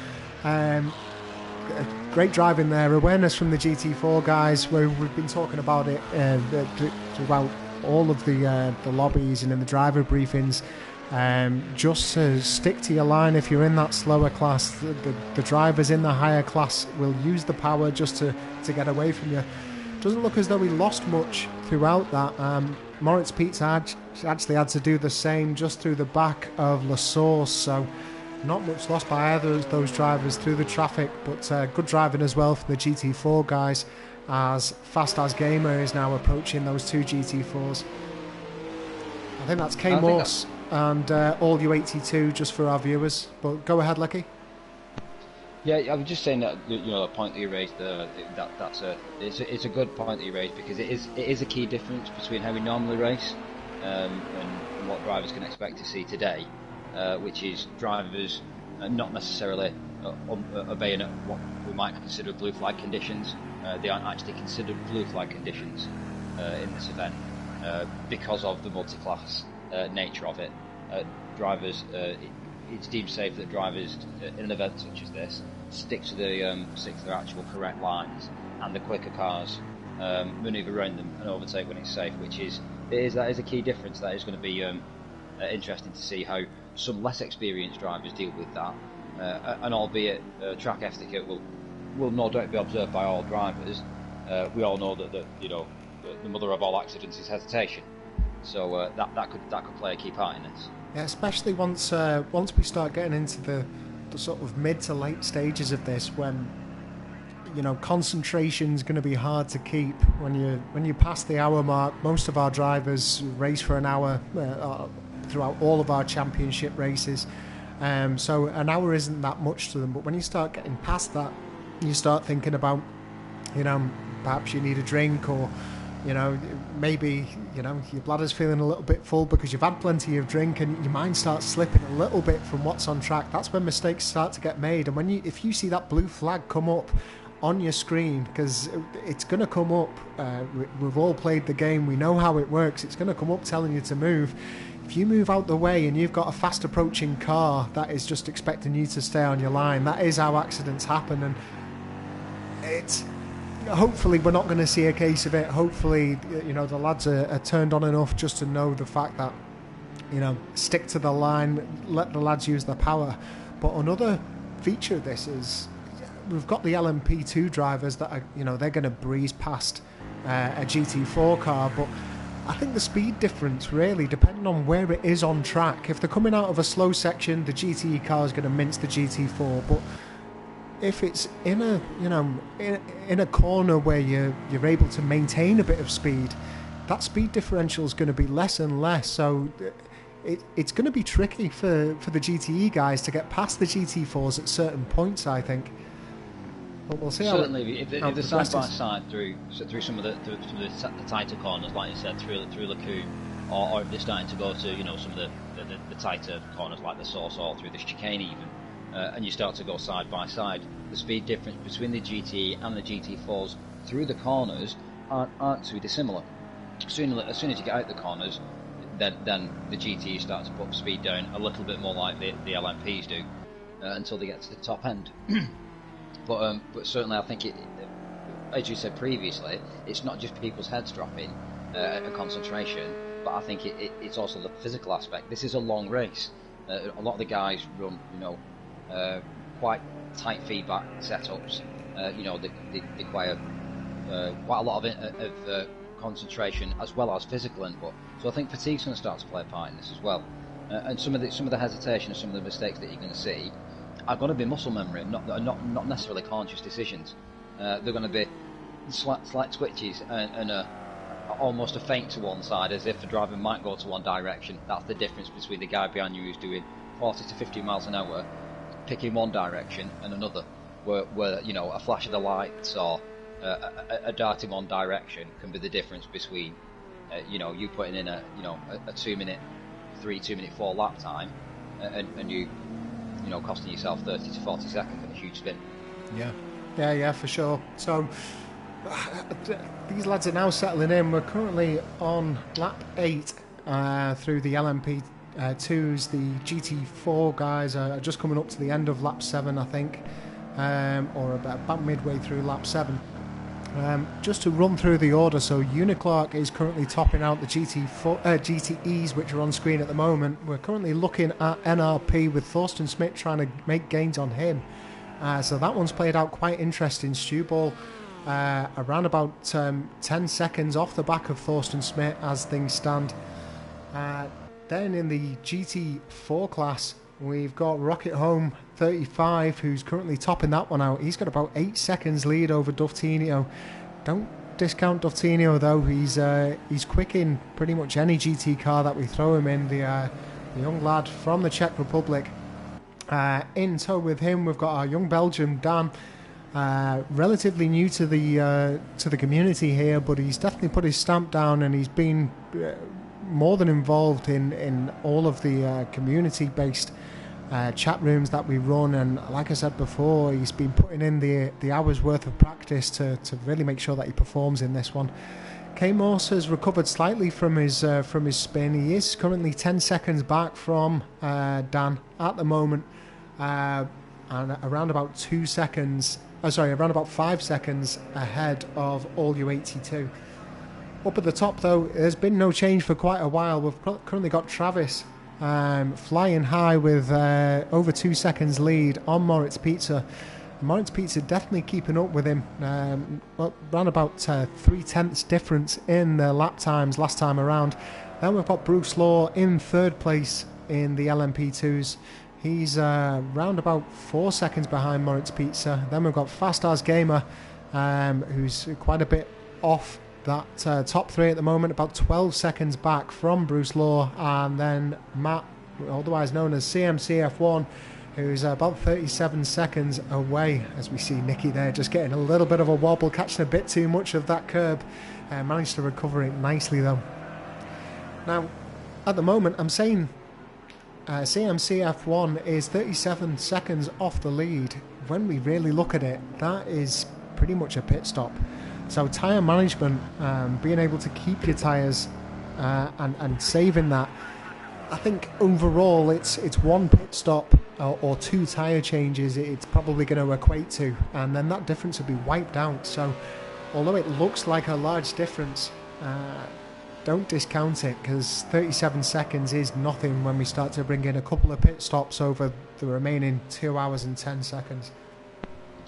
Great driving there. Awareness from the GT4 guys, where we've been talking about it throughout all of the lobbies and in the driver briefings. Just to stick to your line if you're in that slower class. The drivers in the higher class will use the power just to get away from you. Doesn't look as though he lost much throughout that. Moritz Pizza actually had to do the same just through the back of La Source, so not much lost by either of those drivers through the traffic, but good driving as well for the GT4 guys, as Fast As Gamer is now approaching those two GT4s. I think that's K Morse and All U82 just for our viewers, but go ahead, Lecky. Yeah, I was just saying that the point that you raised, it's a good point that you raised, because it is a key difference between how we normally race and what drivers can expect to see today, which is drivers not necessarily obeying what we might consider blue flag conditions. They aren't actually considered blue flag conditions in this event because of the multi-class nature of it. Drivers, it's deemed safe that drivers in an event such as this stick to their actual correct lines, and the quicker cars manoeuvre around them and overtake when it's safe, that is a key difference. That is going to be interesting to see how some less experienced drivers deal with that, and albeit track etiquette will no doubt be observed by all drivers. We all know that the mother of all accidents is hesitation, so that could play a key part in this. Yeah, especially once we start getting into the sort of mid to late stages of this, when concentration's going to be hard to keep. When you pass the hour mark, most of our drivers race for an hour throughout all of our championship races, so an hour isn't that much to them. But when you start getting past that, you start thinking about perhaps you need a drink, or maybe your bladder's feeling a little bit full because you've had plenty of drink, and your mind starts slipping a little bit from what's on track. That's when mistakes start to get made. And if you see that blue flag come up on your screen, because it's going to come up, we've all played the game, we know how it works, it's going to come up telling you to move. If you move out the way and you've got a fast approaching car that is just expecting you to stay on your line, that is how accidents happen. And hopefully we're not going to see a case of it. Hopefully, the lads are turned on enough just to know the fact that, stick to the line, let the lads use their power. But another feature of this is we've got the LMP2 drivers that are, they're going to breeze past a GT4 car. But I think the speed difference, really, depending on where it is on track. If they're coming out of a slow section, the GTE car is going to mince the GT4. But if it's in a corner where you're able to maintain a bit of speed, that speed differential is going to be less and less. So it's going to be tricky for the GTE guys to get past the GT4s at certain points, I think. But we'll see. Certainly, if they're side by side through some of the tighter corners, like you said, through Lacoon, or if they're starting to go to some of the tighter corners like the Source, or through the chicane even. and you start to go side by side. The speed difference between the GTE and the GT4s through the corners aren't too dissimilar. As soon as you get out the corners, then the GTE starts to put speed down a little bit more like the LMPs do, until they get to the top end. But certainly I think it, as you said previously, it's not just people's heads dropping and concentration, but I think it's also the physical aspect. This is a long race. A lot of the guys run, quite tight feedback setups. They require quite a lot of concentration as well as physical input. So I think fatigue's going to start to play a part in this as well. And some of the hesitation and some of the mistakes that you're going to see are going to be muscle memory, not necessarily conscious decisions. They're going to be slight twitches and almost a feint to one side, as if the driver might go to one direction. That's the difference between the guy behind you who's doing 40 to 50 miles an hour, picking one direction and another, where a flash of the lights or a dart in one direction can be the difference between you putting in a 2-minute 3, 2-minute 4 lap time and you costing yourself 30 to 40 seconds in a huge spin. Yeah, for sure. So these lads are now settling in. We're currently on lap 8 through the LMP2s. The GT4 guys are just coming up to the end of lap 7, I think, or about midway through lap 7. Just to run through the order, so Uniclark is currently topping out the GTEs, which are on screen at the moment. We're currently looking at NRP with Thorsten Smith trying to make gains on him. So that one's played out quite interesting. Stewball around about 10 seconds off the back of Thorsten Smith as things stand. Then in the GT4 class, we've got Rocket Home 35, who's currently topping that one out. He's got about 8 seconds lead over Duftinio. Don't discount Duftinio though. He's quick in pretty much any GT car that we throw him in. The young lad from the Czech Republic. In tow with him, we've got our young Belgian Dan, relatively new to the community here, but he's definitely put his stamp down, and he's been more than involved in all of the community-based chat rooms that we run. And like I said before, he's been putting in the hours worth of practice to really make sure that he performs in this one. K Morse has recovered slightly from his spin. He is currently 10 seconds back from Dan at the moment, and around about 5 seconds ahead of All U82. Up at the top though, there's been no change for quite a while. We've currently got Travis flying high with over 2 seconds lead on Moritz Pizza. Moritz Pizza definitely keeping up with him, around about 3/10 difference in the lap times last time around. Then we've got Bruce Law in 3rd place in the LMP2s. He's round about 4 seconds behind Moritz Pizza. Then we've got Fast As Gamer, who's quite a bit off that top 3 at the moment, about 12 seconds back from Bruce Law. And then Matt, otherwise known as CMCF1, who's about 37 seconds away, as we see Nicky there just getting a little bit of a wobble, catching a bit too much of that curb. Managed to recover it nicely though. Now, at the moment, I'm saying CMCF1 is 37 seconds off the lead. When we really look at it, that is pretty much a pit stop. So tyre management, being able to keep your tyres and saving that, I think overall it's one pit stop or 2 tyre changes it's probably going to equate to, and then that difference will be wiped out. So although it looks like a large difference, don't discount it, because 37 seconds is nothing when we start to bring in a couple of pit stops over the remaining 2 hours and 10 seconds.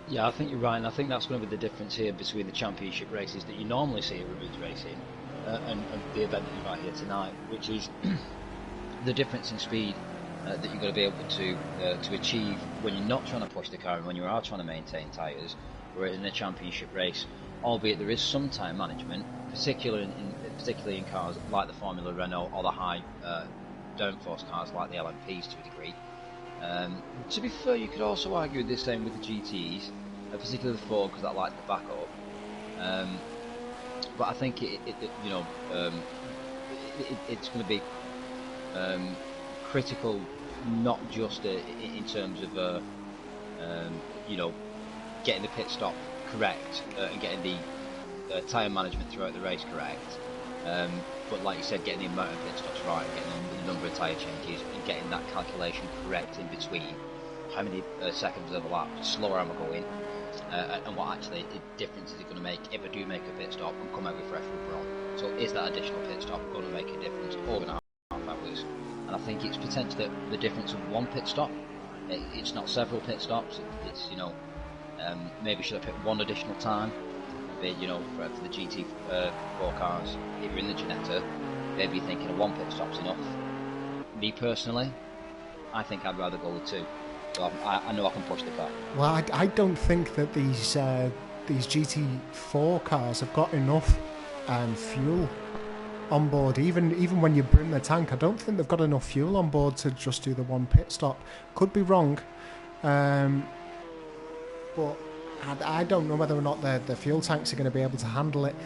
Yeah, I think you're right, and I think that's going to be the difference here between the championship races that you normally see at Ridge Racing and the event that you've got here tonight, which is the difference in speed that you're going to be able to achieve when you're not trying to push the car and when you are trying to maintain tyres. We're in a championship race, albeit there is some tyre management, particularly in cars like the Formula Renault or the high downforce cars like the LMPs to a degree. To be fair, you could also argue the same with the GTs, particularly the Ford, because that likes the backup. But I think it's going to be critical, not just in terms of you know, getting the pit stop correct and getting the tyre management throughout the race correct. But like you said, getting the amount of pit stops right, getting the number of tyre changes, and getting that calculation correct in between. How many seconds of the lap slower am I going, and what actually difference is it going to make if I do make a pit stop and come out with fresh rubber on? So is that additional pit stop going to make a difference, or going to half hours? And I think it's potentially the difference of one pit stop. It's not several pit stops. It's you know, maybe should I pick one additional time? Maybe, you know, for the GT4 cars, if you're in the Ginetta, maybe you're thinking one pit stop's enough. Me personally, I think I'd rather go with two. So I know I can push the car. Well, I don't think that these GT4 cars have got enough fuel on board. Even when you brim the tank, I don't think they've got enough fuel on board to just do the one pit stop. Could be wrong, but I don't know whether or not the fuel tanks are going to be able to handle it.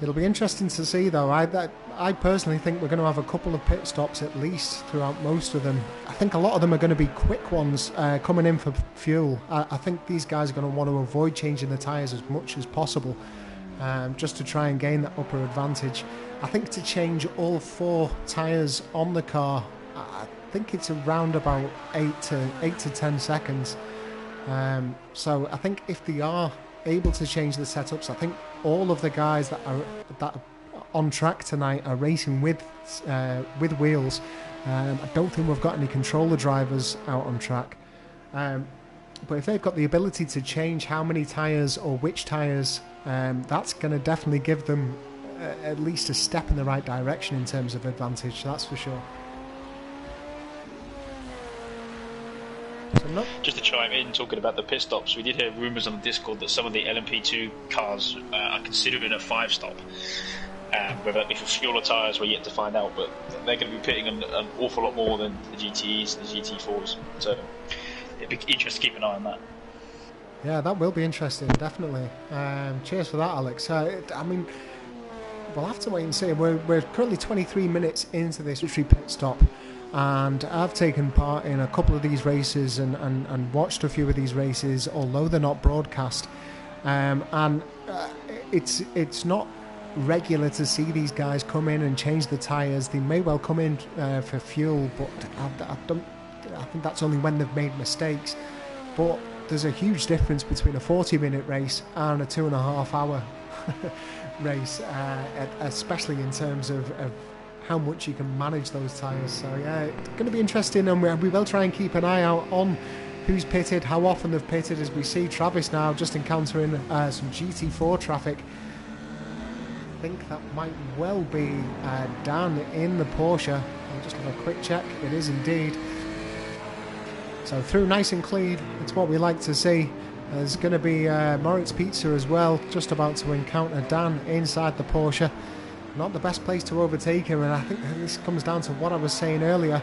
It'll be interesting to see, though. I personally think we're going to have a couple of pit stops at least throughout most of them. I think a lot of them are going to be quick ones coming in for fuel. I think these guys are going to want to avoid changing the tyres as much as possible, just to try and gain that upper advantage. I think to change all 4 tyres on the car, I think it's around about 8 to 10 seconds. So I think if they are able to change the setups, I think all of the guys that are on track tonight are racing with wheels. I don't think we've got any controller drivers out on track. But if they've got the ability to change how many tyres or which tyres, that's going to definitely give them at least a step in the right direction in terms of advantage, that's for sure. Just to chime in, talking about the pit stops, we did hear rumours on the Discord that some of the LMP2 cars are considering a 5-stop. Whether that be for fuel or tyres, we're yet to find out, but they're going to be pitting an awful lot more than the GTEs and the GT4s. So it'd be interesting to keep an eye on that. Yeah, that will be interesting, definitely. Cheers for that, Alex. I mean, we'll have to wait and see. We're currently 23 minutes into this pit stop, and I've taken part in a couple of these races and watched a few of these races, although they're not broadcast. It's not regular to see these guys come in and change the tyres. They may well come in for fuel, but I think that's only when they've made mistakes. But there's a huge difference between a 40-minute race and a 2.5 hour race, especially in terms of how much you can manage those tyres. So yeah, it's going to be interesting, and we will try and keep an eye out on who's pitted, how often they've pitted, as we see Travis now just encountering some GT4 traffic. I think that might well be Dan in the Porsche. I'll just have a quick check. It is indeed. So through nice and clean, it's what we like to see. There's going to be Moritz Pizza as well, just about to encounter Dan inside the Porsche. Not the best place to overtake him, and I think this comes down to what I was saying earlier.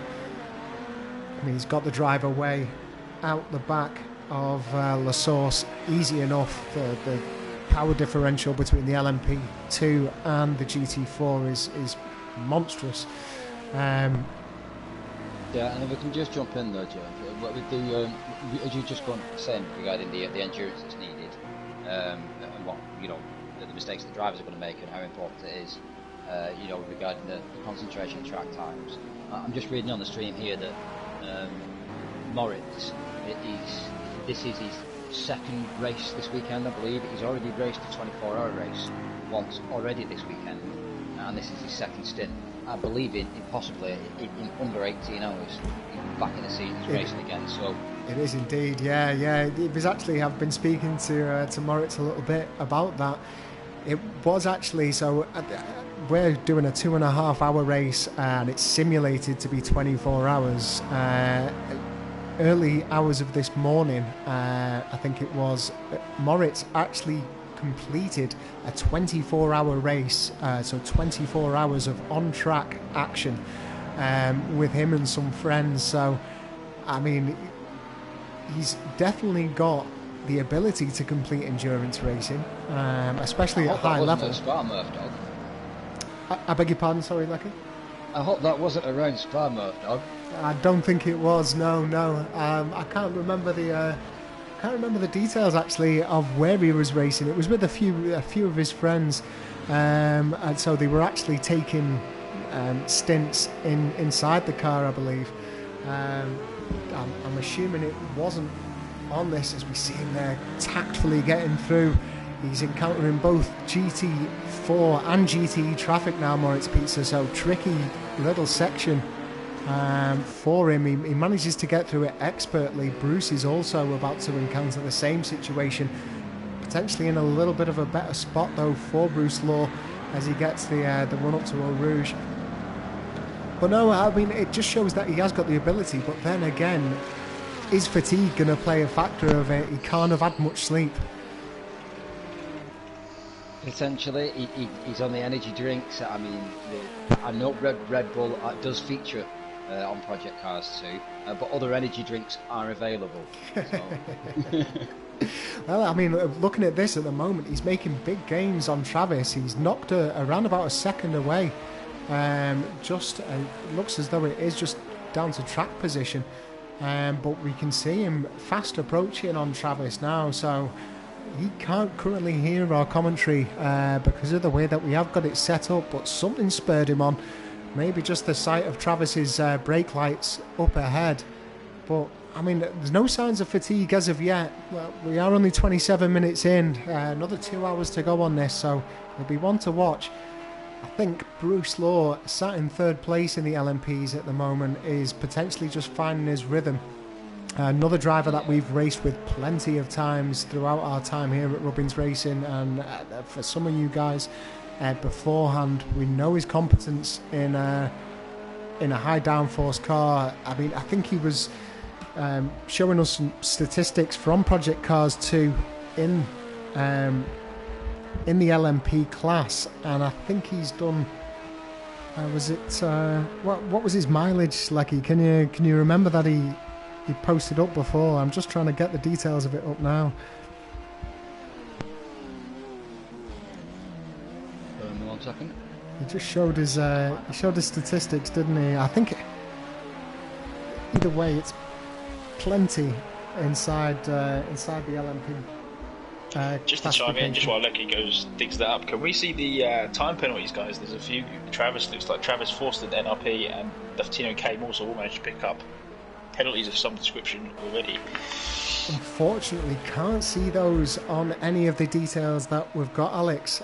I mean, he's got the driver way out the back of La Source, easy enough. The power differential between the LMP2 and the GT4 is monstrous. Yeah, and if we can just jump in there, Joe, with the as you just gone saying regarding the endurance that's needed, and what the mistakes that the drivers are going to make and how important it is, regarding the concentration track times. I'm just reading on the stream here that Moritz, this is his second race this weekend, I believe. He's already raced a 24-hour race once already this weekend, and this is his second stint. I believe in possibly in under 18 hours. He's back in the seat, he's racing again. So it is indeed, yeah. It was actually, I've been speaking to Moritz a little bit about that. It was actually, so we're doing a 2.5 hour race, and it's simulated to be 24 hours. Early hours of this morning, I think it was, Moritz actually completed a 24-hour race, so 24 hours of on-track action with him and some friends. So, I mean, he's definitely got the ability to complete endurance racing, especially at high level. Spa, Murph Dog. I beg your pardon, sorry, Lucky? I hope that wasn't around Spa, Murph Dog. I don't think it was, no. I can't remember the can't remember the details actually of where he was racing. It was with a few of his friends, and so they were actually taking stints inside the car, I believe. I'm assuming it wasn't on this, as we see him there tactfully getting through. He's encountering both GT4 and GTE traffic now, Moritz Pizza, so tricky little section for him. He manages to get through it expertly. Bruce is also about to encounter the same situation, potentially in a little bit of a better spot though for Bruce Law as he gets the run up to Eau Rouge. But no, I mean, it just shows that he has got the ability, but then again, is fatigue going to play a factor of it? He can't have had much sleep. Potentially, he's on the energy drinks. I mean, I know Red Bull does feature on Project Cars 2, but other energy drinks are available. So. Well, I mean, looking at this at the moment, he's making big gains on Travis. He's knocked around about a second away. Just looks as though it is just down to track position, but we can see him fast approaching on Travis now, so he can't currently hear our commentary because of the way that we have got it set up, but something spurred him on. Maybe just the sight of Travis's brake lights up ahead, but I mean, there's no signs of fatigue as of yet. Well, we are only 27 minutes in, another 2 hours to go on this, so it'll be one to watch. I think Bruce Law, sat in third place in the LMPs at the moment, is potentially just finding his rhythm. Another driver that we've raced with plenty of times throughout our time here at Rubbins Racing, and for some of you guys beforehand, we know his competence in a high downforce car. I mean, I think he was showing us some statistics from Project Cars 2 in the LMP class, and I think he's done. What was his mileage, Lecky? Can you remember that he posted up before? I'm just trying to get the details of it up now. Hold on 1 second. He just showed his statistics, didn't he? I think either way, it's plenty inside the LMP. Just to chime in, just while Lecky digs that up, can we see the time penalties, guys? There's a few. Looks like Travis Forster, NRP, and Duftino K also all managed to pick up penalties of some description already. Unfortunately, can't see those on any of the details that we've got, Alex.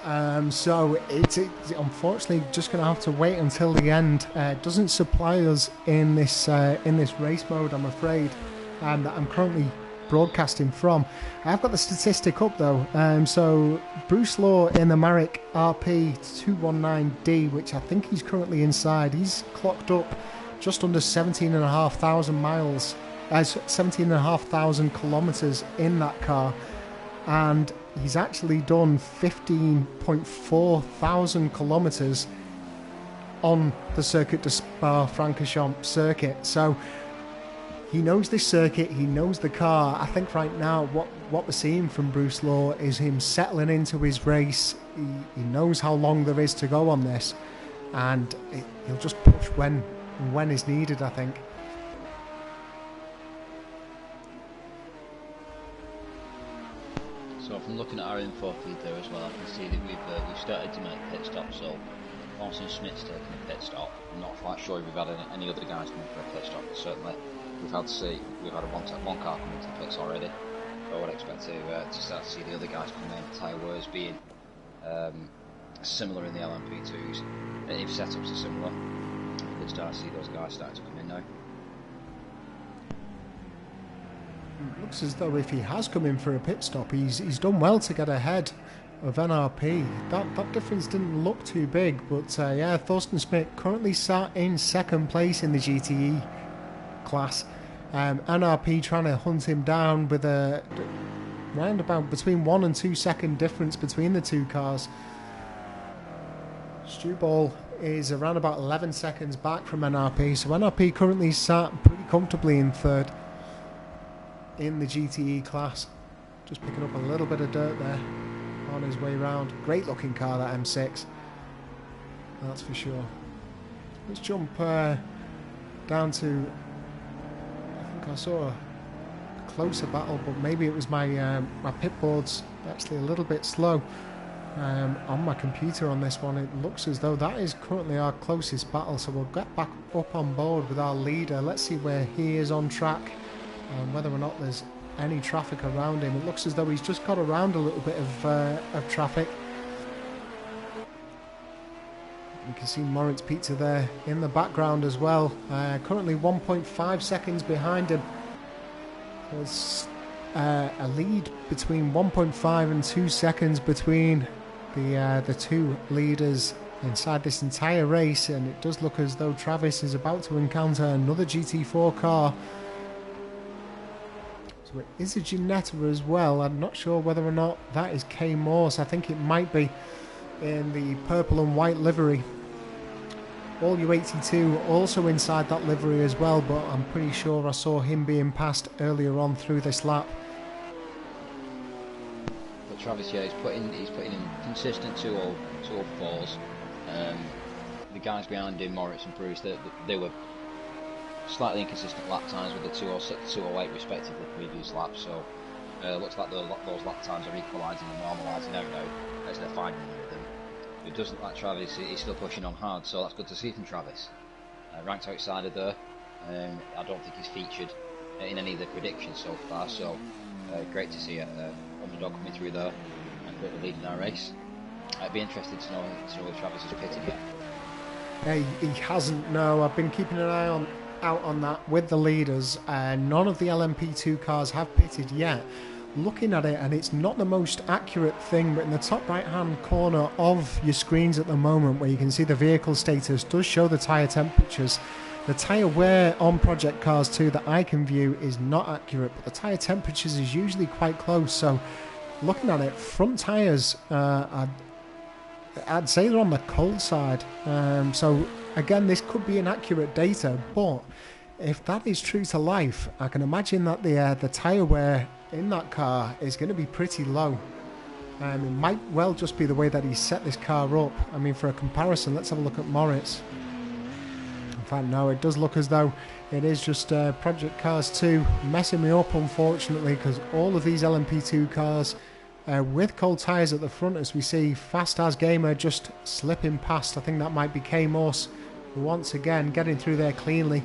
So it's unfortunately just going to have to wait until the end. It doesn't supply us in this race mode, I'm afraid, that I'm currently broadcasting from. I've got the statistic up though. So Bruce Law in the Marek RP 219D, which I think he's currently inside, he's clocked up just under 17,500 miles, 17,500 kilometres in that car, and he's actually done 15.4 thousand kilometres on the Circuit de Spa-Francorchamps circuit. So he knows this circuit, he knows the car. I think right now what we're seeing from Bruce Law is him settling into his race. He knows how long there is to go on this, and he'll just push when is needed, I think. So from looking at our info feed there as well, I can see that we've started to make pit stops. So Austin Smith's taking a pit stop. I'm not quite sure if we've had any other guys coming for a pit stop, but certainly we've had one car come into the pits already. So I would expect to start to see the other guys come in. Tyre Wars being similar in the LMP2s. If setups are similar, we could start to see those guys starting to come in now. It looks as though if he has come in for a pit stop, he's done well to get ahead of NRP. That difference didn't look too big, but yeah, Thorsten Smith currently sat in second place in the GTE class. NRP trying to hunt him down with a roundabout between 1 and 2 second difference between the two cars. Stu Ball is around about 11 seconds back from NRP, so NRP currently sat pretty comfortably in third in the GTE class. Just picking up a little bit of dirt there on his way round. Great looking car, that M6, that's for sure. Let's jump down to, I think I saw a closer battle, but maybe it was my my pit board's actually a little bit slow on my computer on this one. It looks as though that is currently our closest battle, so we'll get back up on board with our leader. Let's see where he is on track and whether or not there's any traffic around him. It looks as though he's just got around a little bit of traffic. You can see Moritz Pizza there in the background as well. Currently 1.5 seconds behind him. There's a lead between 1.5 and 2 seconds between the two leaders inside this entire race, and it does look as though Travis is about to encounter another GT4 car. So it is a Ginetta as well. I'm not sure whether or not that is K Morse. I think it might be in the purple and white livery. All U82 also inside that livery as well, but I'm pretty sure I saw him being passed earlier on through this lap. But Travis, yeah, he's putting in consistent 204s. The guys behind him, Moritz and Bruce, they were slightly inconsistent lap times with the 206, 208 respectively previous laps. So looks like those lap times are equalising and normalising out now as they're finding them. It does look like Travis is still pushing on hard, so that's good to see from Travis. Ranked outsider there. I don't think he's featured in any of the predictions so far, so great to see underdog coming through there and quickly leading our race. I'd be interested to know if Travis has pitted yet. He hasn't, no. I've been keeping an eye out on that with the leaders. None of the LMP2 cars have pitted yet. Looking at it, and it's not the most accurate thing, but in the top right hand corner of your screens at the moment, where you can see the vehicle status, does show the tyre temperatures. The tyre wear on project cars too that I can view is not accurate, but the tyre temperatures is usually quite close. So looking at it, front tyres, I'd say they're on the cold side. So again, this could be inaccurate data, but if that is true to life, I can imagine that the tyre wear in that car is going to be pretty low. It might well just be the way that he set this car up. I mean, for a comparison, let's have a look at Moritz. In fact, no, it does look as though it is just Project Cars 2 messing me up, unfortunately, because all of these LMP2 cars with cold tyres at the front, as we see Fast As Gamer just slipping past. I think that might be K Morse once again getting through there cleanly.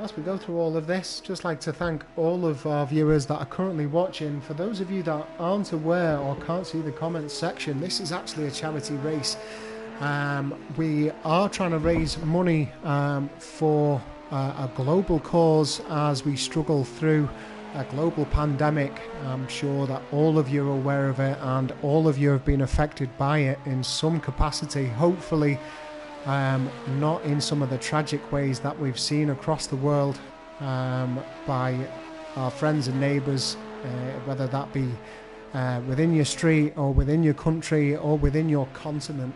As we go through all of this, just like to thank all of our viewers that are currently watching. For those of you that aren't aware or can't see the comments section, this is actually a charity race. We are trying to raise money for a global cause as we struggle through a global pandemic. I'm sure that all of you are aware of it, and all of you have been affected by it in some capacity. Hopefully not in some of the tragic ways that we've seen across the world by our friends and neighbours, whether that be within your street or within your country or within your continent.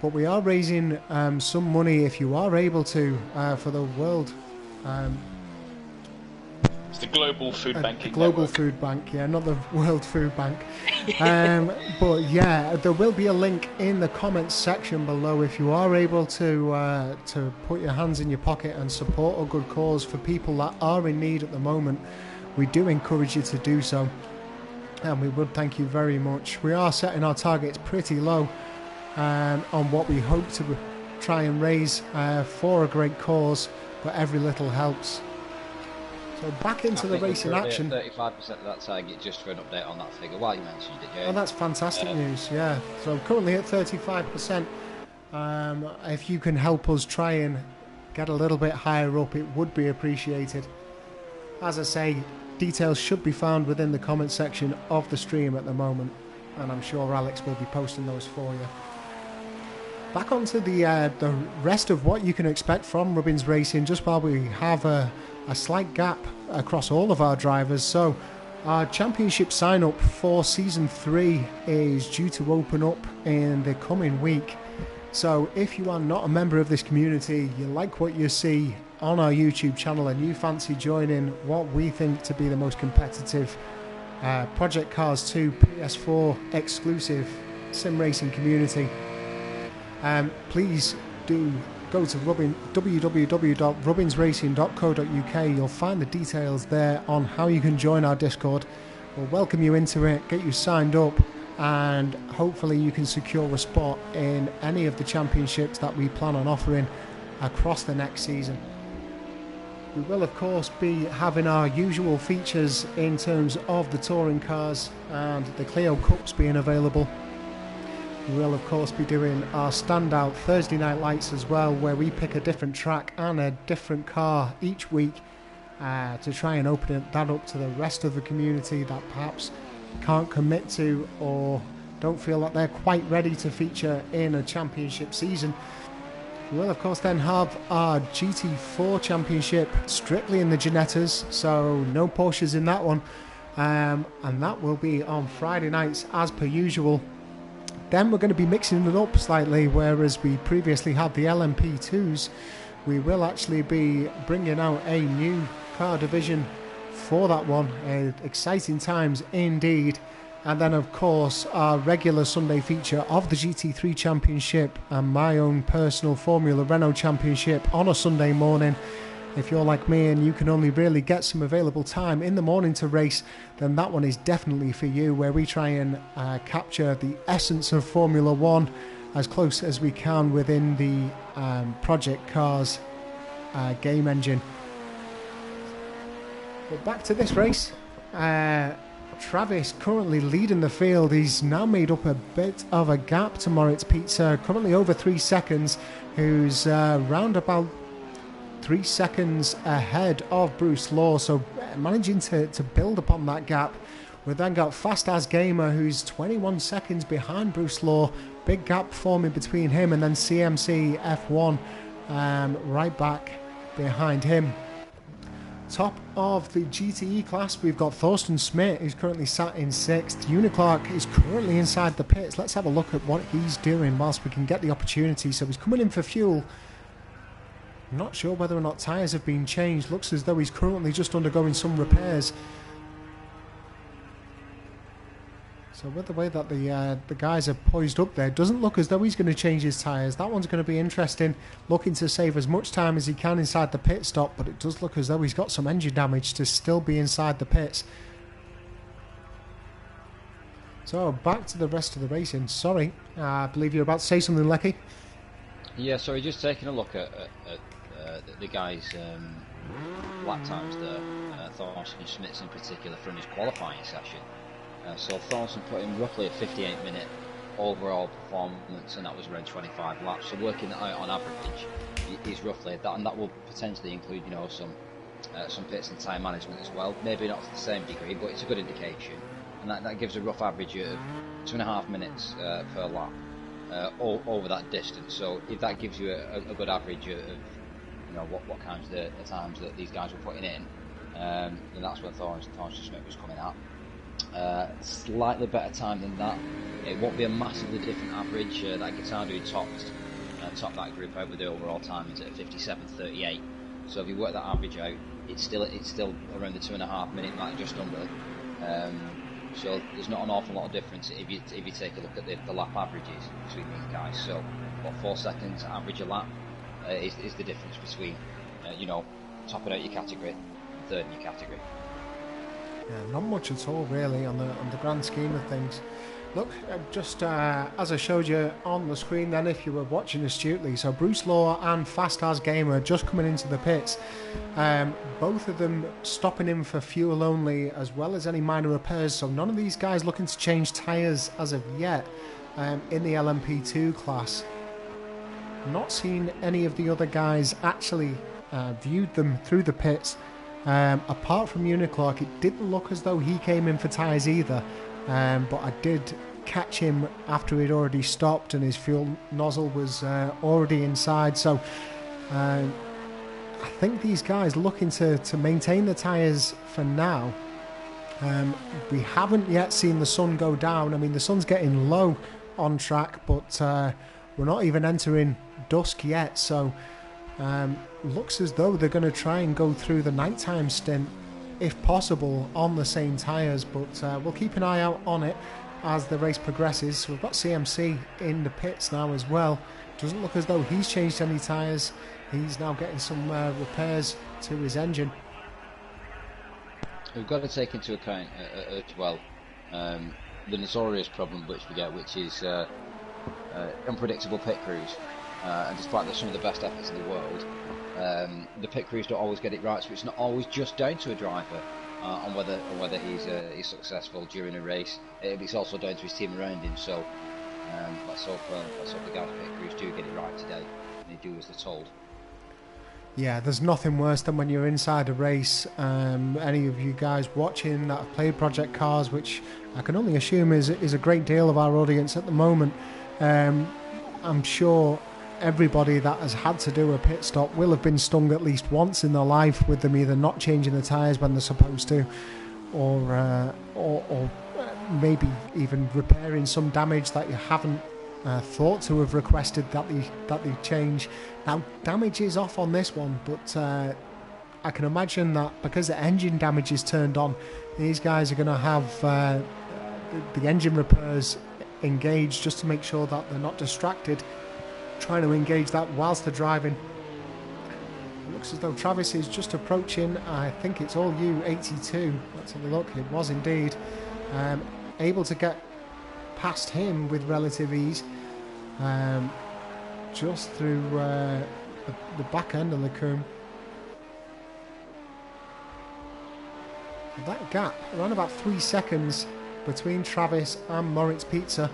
But we are raising some money, if you are able to, for the world. It's the Global Food Banking Global Network. Food Bank, yeah, not the World Food Bank. But yeah, there will be a link in the comments section below if you are able to put your hands in your pocket and support a good cause for people that are in need at the moment. We do encourage you to do so, and we would thank you very much. We are setting our targets pretty low on what we hope to try and raise for a great cause, but every little helps. So back into the race in action. 35% of that target, just for an update on that figure. While you mentioned it, Jay. Oh, that's fantastic news, yeah. So currently at 35%. If you can help us try and get a little bit higher up, it would be appreciated. As I say, details should be found within the comment section of the stream at the moment, and I'm sure Alex will be posting those for you. Back onto the rest of what you can expect from Rubbins Racing, just while we have a slight gap across all of our drivers. So our championship sign up for season 3 is due to open up in the coming week. So if you are not a member of this community, you like what you see on our YouTube channel, and you fancy joining what we think to be the most competitive Project Cars 2 PS4 exclusive sim racing community. Please do go to www.rubbinsracing.co.uk. You'll find the details there on how you can join our Discord. We'll welcome you into it, get you signed up, and hopefully you can secure a spot in any of the championships that we plan on offering across the next season. We will of course be having our usual features in terms of the touring cars and the Clio Cups being available. We will of course be doing our standout Thursday night lights as well, where we pick a different track and a different car each week to try and open that up to the rest of the community that perhaps can't commit to or don't feel that they're quite ready to feature in a championship season. We will of course then have our GT4 championship strictly in the Ginettas, so no Porsches in that one, and that will be on Friday nights as per usual. Then we're going to be mixing it up slightly, whereas we previously had the LMP2s. We will actually be bringing out a new car division for that one. Exciting times indeed. And then of course our regular Sunday feature of the GT3 Championship and my own personal Formula Renault Championship on a Sunday morning. If you're like me and you can only really get some available time in the morning to race, then that one is definitely for you, where we try and capture the essence of Formula One as close as we can within the Project Cars game engine. But back to this race. Travis currently leading the field. He's now made up a bit of a gap to Moritz Pizza, currently over 3 seconds, who's round about 3 seconds ahead of Bruce Law, so managing to build upon that gap. We've then got Fast As Gamer, who's 21 seconds behind Bruce Law, big gap forming between him, and then CMC F1 right back behind him. Top of the GTE class, we've got Thorsten Smith, who's currently sat in 6th. Uniclark is currently inside the pits. Let's have a look at what he's doing whilst we can get the opportunity. So he's coming in for fuel. I'm not sure whether or not tyres have been changed. Looks as though he's currently just undergoing some repairs. So with the way that the guys are poised up there, doesn't look as though he's going to change his tyres. That one's going to be interesting, looking to save as much time as he can inside the pit stop, but it does look as though he's got some engine damage to still be inside the pits. So back to the rest of the racing. Sorry, I believe you're about to say something, Lecky. Yeah, sorry, just taking a look at the guys' lap times there. Thorsten Smith's in particular from his qualifying session. So Thorsten put in roughly a 58-minute overall performance, and that was around 25 laps. So working that out on average is roughly that, and that will potentially include, you know, some pits and tyre management as well. Maybe not to the same degree, but it's a good indication, and that gives a rough average of 2.5 minutes per lap over that distance. So if that gives you a good average of, you know, what kinds of the times that these guys were putting in, then that's where Thorsten Smith was coming at. Slightly better time than that. It won't be a massively different average. That Guitardo topped that group out with the overall timings at 57.38. So if you work that average out, it's still around the 2.5 minute mark, just under. So there's not an awful lot of difference if you take a look at the lap averages between these guys. So what 4 seconds average a lap is the difference between you know, topping out your category and third in your category. Yeah, not much at all really on the grand scheme of things. Look, just as I showed you on the screen then, if you were watching astutely, so Bruce Law and Fast As Gamer just coming into the pits. Both of them stopping in for fuel only, as well as any minor repairs, so none of these guys looking to change tyres as of yet in the LMP2 class. Not seen any of the other guys actually viewed them through the pits. Apart from Uniclark, it didn't look as though he came in for tyres either, but I did catch him after he'd already stopped and his fuel nozzle was already inside. So I think these guys looking to maintain the tyres for now. We haven't yet seen the sun go down. I mean, the sun's getting low on track, but we're not even entering dusk yet, so looks as though they're going to try and go through the nighttime stint if possible on the same tyres, but we'll keep an eye out on it as the race progresses. So we've got CMC in the pits now as well. Doesn't look as though he's changed any tyres. He's now getting some repairs to his engine. We've got to take into account as well the notorious problem which we get, which is unpredictable pit crews. And despite some of the best efforts in the world, the pit crews don't always get it right. So it's not always just down to a driver on whether he's successful during a race. It's also down to his team around him. So let's hope the guys pit crews do get it right today, and they do as they're told. Yeah, there's nothing worse than when you're inside a race. Any of you guys watching that have played Project Cars, which I can only assume is a great deal of our audience at the moment, I'm sure everybody that has had to do a pit stop will have been stung at least once in their life with them either not changing the tyres when they're supposed to, or maybe even repairing some damage that you haven't thought to have requested that they change. Now, damage is off on this one, but I can imagine that because the engine damage is turned on, these guys are going to have the engine repairs engaged just to make sure that they're not distracted, trying to engage that whilst they're driving. It looks as though Travis is just approaching. I think it's all U82. Let's have a look. It was indeed. Able to get past him with relative ease, just through the back end of the coom. That gap, around about 3 seconds between Travis and Moritz Pizza.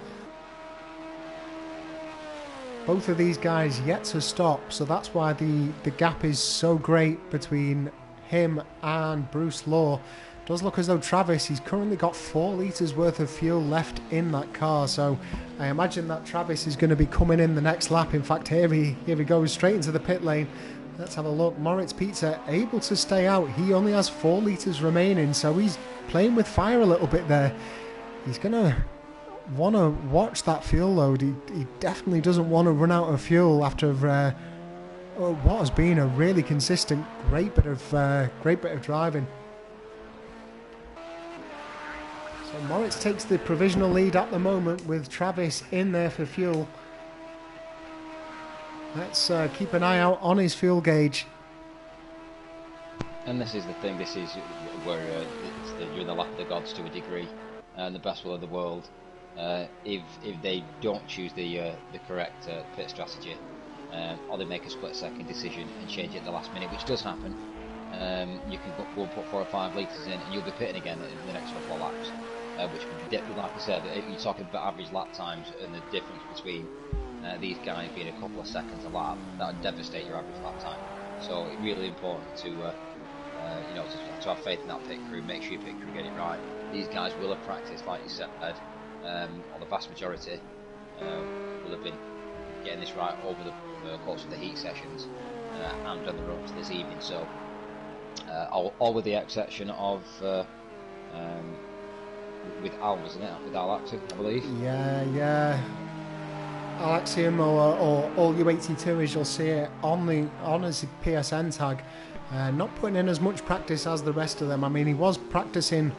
Both of these guys yet to stop, so that's why the gap is so great between him and Bruce Law. It does look as though Travis, he's currently got 4 litres worth of fuel left in that car, so I imagine that Travis is going to be coming in the next lap. In fact, here he goes straight into the pit lane. Let's have a look. Moritz Pizza able to stay out. He only has 4 litres remaining, so he's playing with fire a little bit there. He's going to want to watch that fuel load. He definitely doesn't want to run out of fuel after what has been a really consistent great bit of driving. So Moritz takes the provisional lead at the moment with Travis in there for fuel. Let's keep an eye out on his fuel gauge. And this is the thing. This is where you're in the lap of the gods to a degree, and the best will of the world. If they don't choose the correct pit strategy, or they make a split-second decision and change it at the last minute, which does happen, you can go and put 4 or 5 litres in, and you'll be pitting again in the next couple of laps. Which, like I said, you're talking about average lap times, and the difference between these guys being a couple of seconds a lap, that would devastate your average lap time. So it's really important to have faith in that pit crew. Make sure your pit crew get it right. These guys will have practiced, like you said, or the vast majority will have been getting this right over the course of the heat sessions and on the run to this evening. So all with the exception of with Al, wasn't it? With Al Axiom, I believe. Yeah. Alexium or all U82, as you'll see it on his PSN tag. Not putting in as much practice as the rest of them. I mean, he was practicing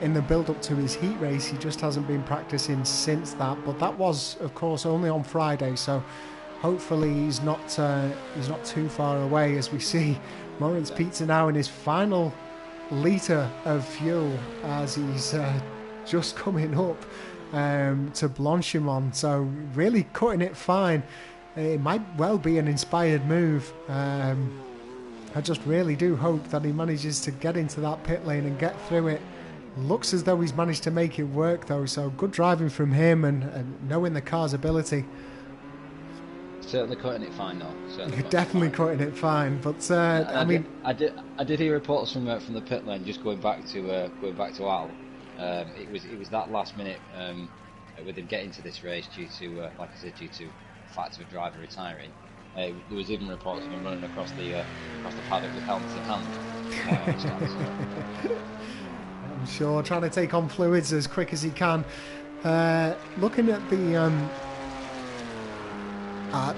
in the build-up to his heat race. He just hasn't been practicing since that. But that was, of course, only on Friday. So hopefully he's not too far away. As we see Moritz Pizza now in his final litre of fuel as he's just coming up to Blanchimont, so really cutting it fine. It might well be an inspired move. I just really do hope that he manages to get into that pit lane and get through it. Looks as though he's managed to make it work though, so good driving from him and knowing the car's ability. Certainly cutting it fine though. Definitely cutting it fine, but I did hear reports from the pit lane just going back to Al. It was that last minute with him getting to this race due to like I said, due to the fact of a driver retiring. There was even reports of him running across the paddock with helmet in hand. I'm sure trying to take on fluids as quick as he can. Looking at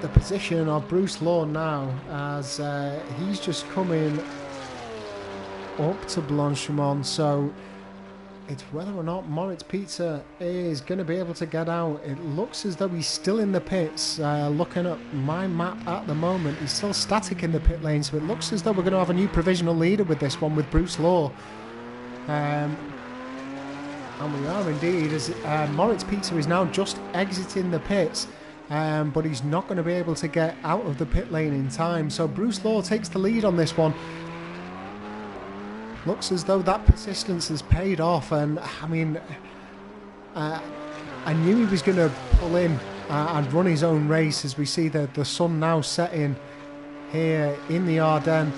the position of Bruce Law now, as he's just coming up to Blanchimont, so it's whether or not Moritz Pizza is going to be able to get out. It looks as though he's still in the pits. Looking at my map at the moment, he's still static in the pit lane, so it looks as though we're going to have a new provisional leader with this one, with Bruce Law. And we are indeed, as Moritz Pizza is now just exiting the pits, but he's not going to be able to get out of the pit lane in time. So Bruce Law takes the lead on this one. Looks as though that persistence has paid off, and I mean, I knew he was going to pull in and run his own race, as we see the sun now setting here in the Ardennes.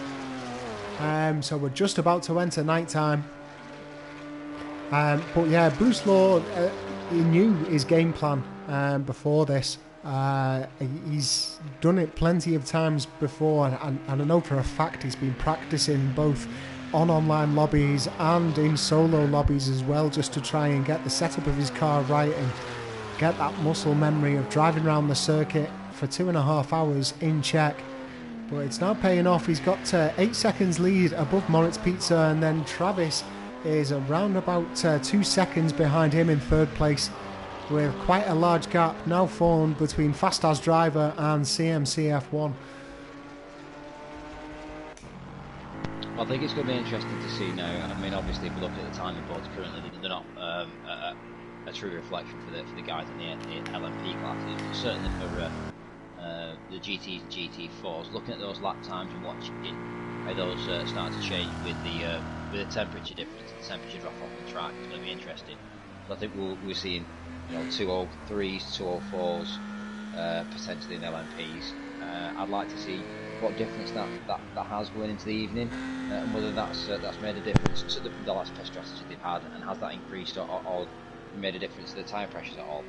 So we're just about to enter night time. But yeah, Bruce Law, he knew his game plan before this. He's done it plenty of times before, and I know for a fact he's been practicing both on online lobbies and in solo lobbies as well, just to try and get the setup of his car right and get that muscle memory of driving around the circuit for 2.5 hours in check. But it's now paying off. He's got 8 seconds lead above Moritz Pizza, and then Travis is around about 2 seconds behind him in third place, with quite a large gap now formed between Fast As Driver and CMCF1. I think it's going to be interesting to see now. I mean, obviously, if we look at the timing boards currently, they're not a true reflection for the guys in the LMP classes, but certainly for the GTs and GT4s. Looking at those lap times and watching how those start to change with the temperature difference, the temperature drop off the track, it's going to be interesting. So I think we're seeing 203s, 204s, potentially in LMPs. I'd like to see what difference that has going into the evening, and whether that's made a difference to the last test strategy they've had, and has that increased or made a difference to the tyre pressures at all.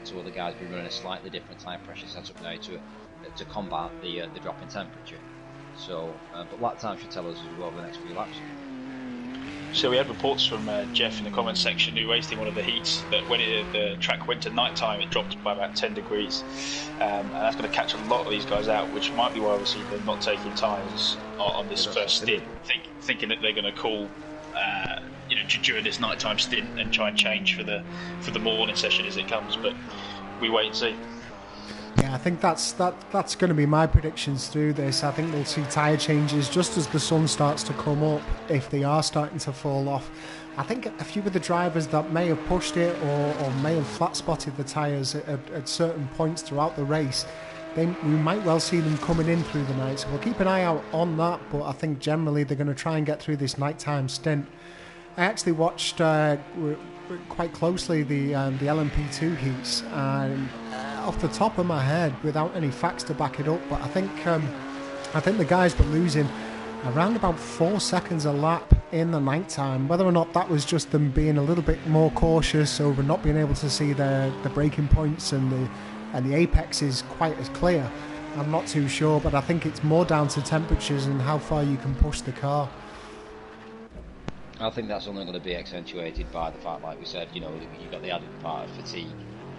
So will the guys be running a slightly different tyre pressure setup now to combat the drop in temperature? So, but lap time should tell us as well the next few laps. So we had reports from Jeff in the comments section, who raced in one of the heats, that when the track went to night time, it dropped by about 10 degrees, and that's going to catch a lot of these guys out, which might be why obviously they're not taking tyres on this first stint, thinking that they're going to call during this nighttime stint and try and change for the morning session as it comes. But we wait and see. Yeah, I think that's going to be my predictions through this. I think we'll see tyre changes just as the sun starts to come up, if they are starting to fall off. I think a few of the drivers that may have pushed it or may have flat spotted the tyres at certain points throughout the race, we might well see them coming in through the night. So we'll keep an eye out on that, but I think generally they're going to try and get through this nighttime stint. I actually watched quite closely the LMP2 heats, and off the top of my head, without any facts to back it up, but I think the guys were losing around about 4 seconds a lap in the night time. Whether or not that was just them being a little bit more cautious over not being able to see the braking points and the apexes quite as clear, I'm not too sure, but I think it's more down to temperatures and how far you can push the car. I think that's only going to be accentuated by the fact, like we said, you've got the added part of fatigue,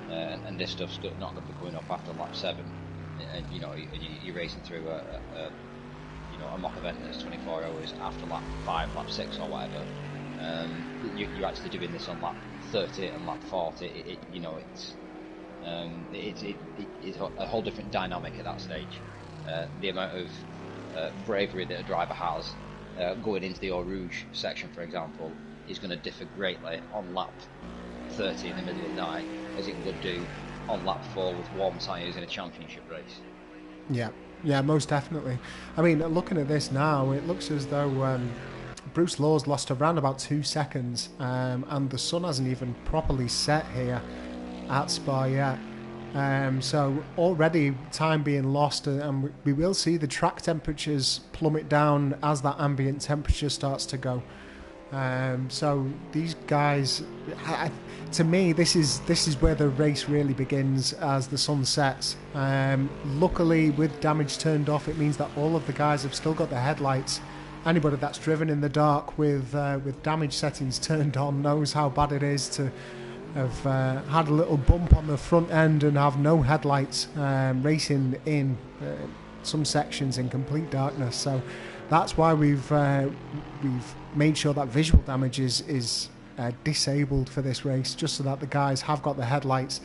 and this stuff's not going to be coming up after lap 7, and you're racing through a mock event that's 24 hours after lap 5, lap 6 or whatever. You're actually doing this on lap 30 and lap 40. It's a whole different dynamic at that stage. The amount of bravery that a driver has going into the Eau Rouge section, for example, is going to differ greatly on lap 30 in the middle of the night as it would do on lap 4 with warm tyres in a championship race. Yeah, most definitely. I mean, looking at this now, it looks as though Bruce Law's lost around about 2 seconds, and the sun hasn't even properly set here at Spa yet. So already time being lost, and we will see the track temperatures plummet down as that ambient temperature starts to go. So these guys, to me, this is where the race really begins as the sun sets. Luckily, with damage turned off, it means that all of the guys have still got their headlights. Anybody that's driven in the dark with damage settings turned on knows how bad it is to have had a little bump on the front end and have no headlights, racing in some sections in complete darkness. So that's why we've made sure that visual damage is disabled for this race, just so that the guys have got the headlights,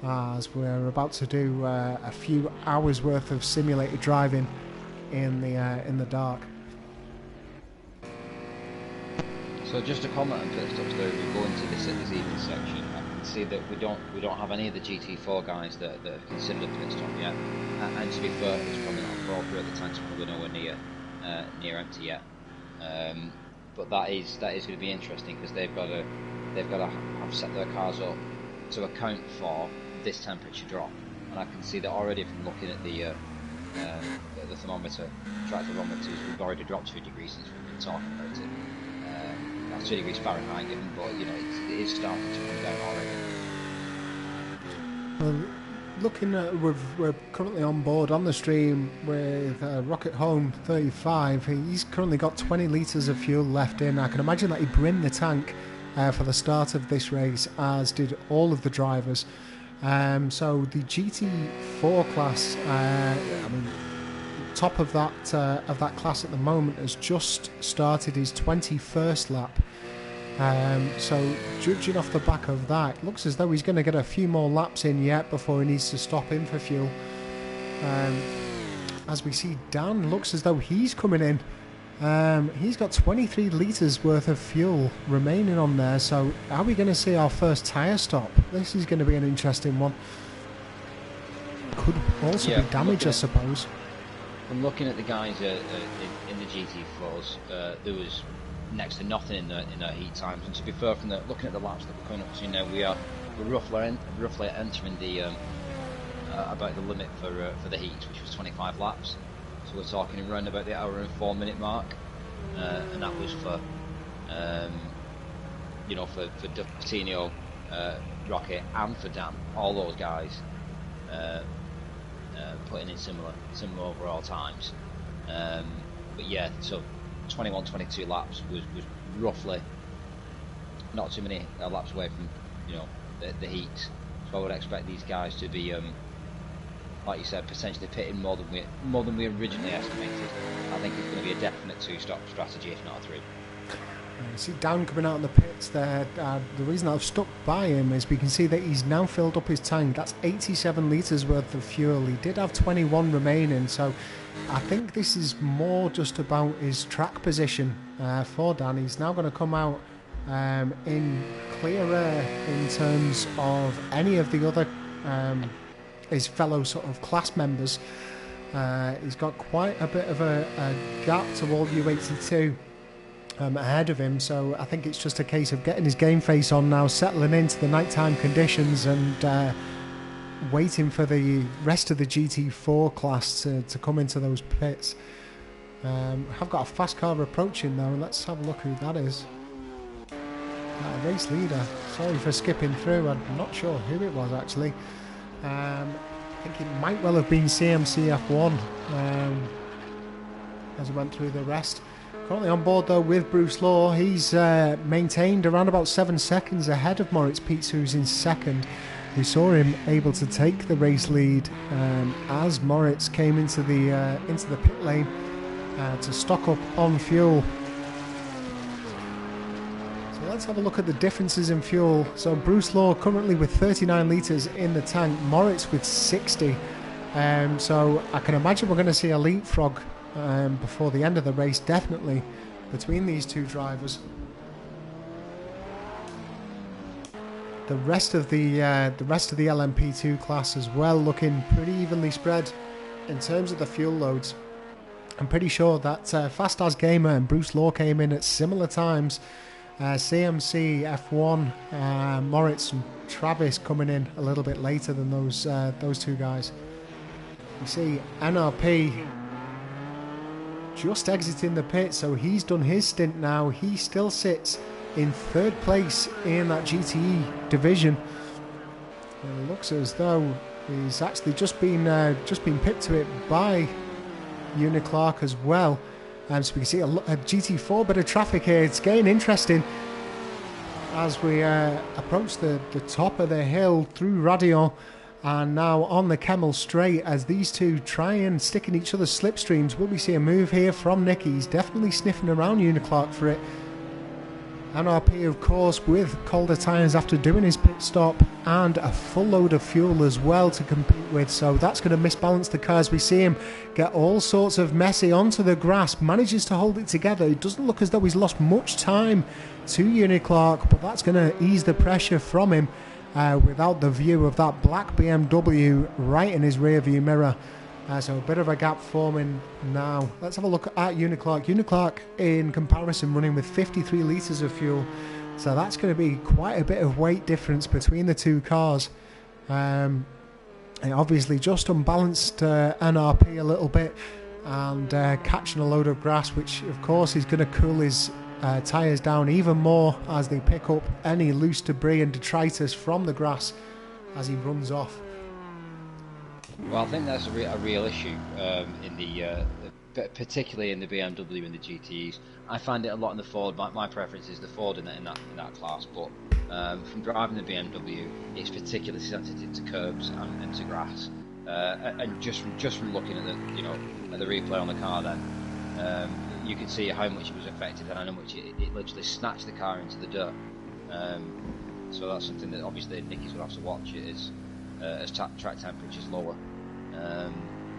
as we're about to do a few hours worth of simulated driving in the dark. So just to comment on pit stops, though, we go into this evening section. I can see that we don't have any of the GT4 guys that have considered a pit stop yet. And to be fair, it's probably not appropriate. The tank's probably nowhere near empty yet. But that is going to be interesting, because they've got to have set their cars up to account for this temperature drop. And I can see that already from looking at the thermometer, track thermometers, we've already dropped 2 degrees since we've been talking about it. That's 2 degrees Fahrenheit given, but it is starting to come down already. Well, looking at, we're currently on board on the stream with Rocket Home 35. He's currently got 20 litres of fuel left in. I can imagine that he brimmed the tank for the start of this race, as did all of the drivers. So the GT4 class, top of that class at the moment, has just started his 21st lap. So judging off the back of that, it looks as though he's going to get a few more laps in yet before he needs to stop in for fuel. As we see, Dan looks as though he's coming in. He's got 23 litres worth of fuel remaining on there. So are we going to see our first tyre stop? This is going to be an interesting one. Could also be damage, I suppose. From looking at the guys in the GT4s, there was next to nothing in their heat times. And to be fair, from looking at the laps that we're coming up to now, we're roughly entering the about the limit for the heats, which was 25 laps. So we're talking around about the hour and 4 minute mark, and that was for Patino, Rocket, and for Dan, all those guys putting in similar overall times. But yeah, so 21-22 laps was roughly not too many laps away from the heat. So I would expect these guys to be like you said, potentially pitting more than we originally estimated. I think it's going to be a definite 2-stop strategy, if not a 3. You see Dan coming out in the pits there. The reason I've stuck by him is we can see that he's now filled up his tank. That's 87 litres worth of fuel. He did have 21 remaining, so I think this is more just about his track position for Dan. He's now going to come out in clear air in terms of any of the other his fellow sort of class members. He's got quite a bit of a gap to all U82 ahead of him, so I think it's just a case of getting his game face on now, settling into the nighttime conditions, and waiting for the rest of the GT4 class to come into those pits. I've got a fast car approaching though. Let's have a look who that is. Race leader. Sorry for skipping through, I'm not sure who it was actually. I think it might well have been CMC F1 as I went through the rest. Currently on board though with Bruce Law. He's maintained around about 7 seconds ahead of Moritz Pietz, who's in second. We saw him able to take the race lead as Moritz came into the pit lane to stock up on fuel. So let's have a look at the differences in fuel. So Bruce Law currently with 39 litres in the tank, Moritz with 60. So I can imagine we're going to see a leapfrog before the end of the race, definitely, between these two drivers. The rest of the LMP2 class as well, looking pretty evenly spread in terms of the fuel loads. I'm pretty sure that Fast As Gamer and Bruce Law came in at similar times. CMC, F1, Moritz and Travis coming in a little bit later than those two guys. You see NRP just exiting the pit, so he's done his stint now. He still sits in third place in that GTE division. It looks as though he's actually just been pipped to it by Uniclark as well. So we can see a GT4 bit of traffic here. It's getting interesting as we approach the top of the hill through Radio, and now on the Kemmel Straight, as these two try and stick in each other's slipstreams. Will we see a move here from Nicky? He's definitely sniffing around Uniclark for it. NRP, of course, with colder tyres after doing his pit stop and a full load of fuel as well to compete with, so that's going to misbalance the cars. We see him get all sorts of messy onto the grass, manages to hold it together. It doesn't look as though he's lost much time to Uniclark, but that's going to ease the pressure from him without the view of that black BMW right in his rear view mirror. So a bit of a gap forming now. Let's have a look at Uniclark. Uniclark, in comparison, running with 53 litres of fuel. So that's going to be quite a bit of weight difference between the two cars. It obviously just unbalanced NRP a little bit and catching a load of grass, which of course is going to cool his tyres down even more as they pick up any loose debris and detritus from the grass as he runs off. Well, I think that's a real issue in particularly in the BMW and the GTEs. I find it a lot in the Ford. My preference is the Ford in that class, but from driving the BMW, it's particularly sensitive to curbs and to grass. And just from looking at the replay on the car, then you could see how much it was affected and how much it literally snatched the car into the dirt. So that's something that obviously Nicky's will have to watch as track temperature's lower,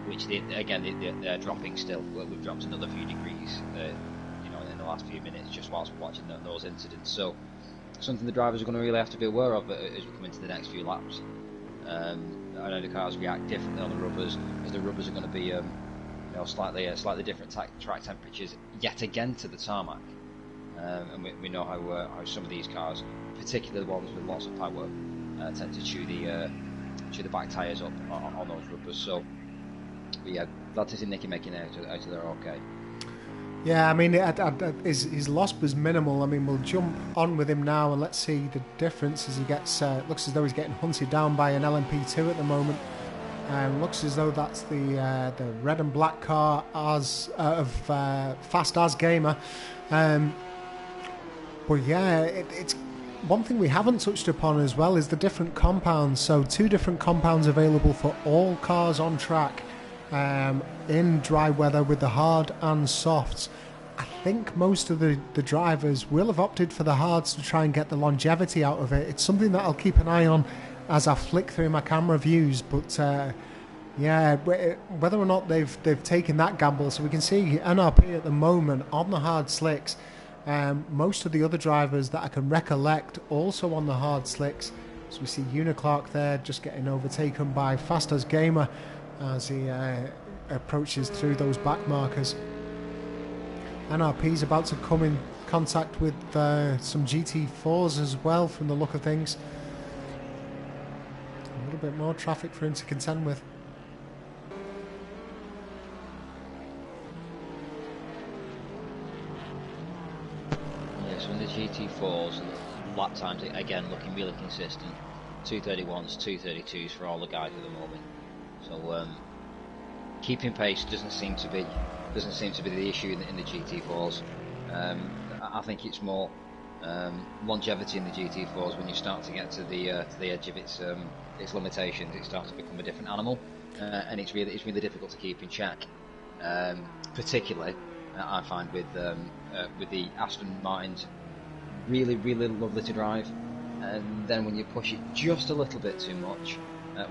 which they're dropping still. We've dropped another few degrees, in the last few minutes just whilst watching those incidents. So something the drivers are going to really have to be aware of as we come into the next few laps. I know the cars react differently on the rubbers, as the rubbers are going to be slightly different track temperatures yet again to the tarmac. And we know how some of these cars, particularly the ones with lots of power, tend to chew the back tyres up on those rubbers. So, but yeah, glad to see Nicky making it out of there okay. Yeah, I mean, his loss was minimal. I mean, we'll jump on with him now and let's see the difference as he gets. Looks as though he's getting hunted down by an LMP2 at the moment. Looks as though that's the red and black car of Fast As Gamer. But yeah, it's one thing we haven't touched upon as well is the different compounds. So 2 different compounds available for all cars on track in dry weather with the hard and softs. I think most of the drivers will have opted for the hards to try and get the longevity out of it. It's something that I'll keep an eye on as I flick through my camera views, but yeah, whether or not they've taken that gamble. So we can see NRP at the moment on the hard slicks. Most of the other drivers that I can recollect also on the hard slicks. So we see Uniclark there just getting overtaken by Fast As Gamer as he approaches through those back markers. NRP's about to come in contact with some GT4s as well from the look of things. A little bit more traffic for him to contend with. So in the GT4s, lap times again looking really consistent. 231s, 232s for all the guys at the moment. So keeping pace doesn't seem to be the issue in the GT4s. I think it's more longevity in the GT4s. When you start to get to the edge of its limitations, it starts to become a different animal, and it's really difficult to keep in check. Particularly, I find with the Aston Martins, really lovely to drive, and then when you push it just a little bit too much,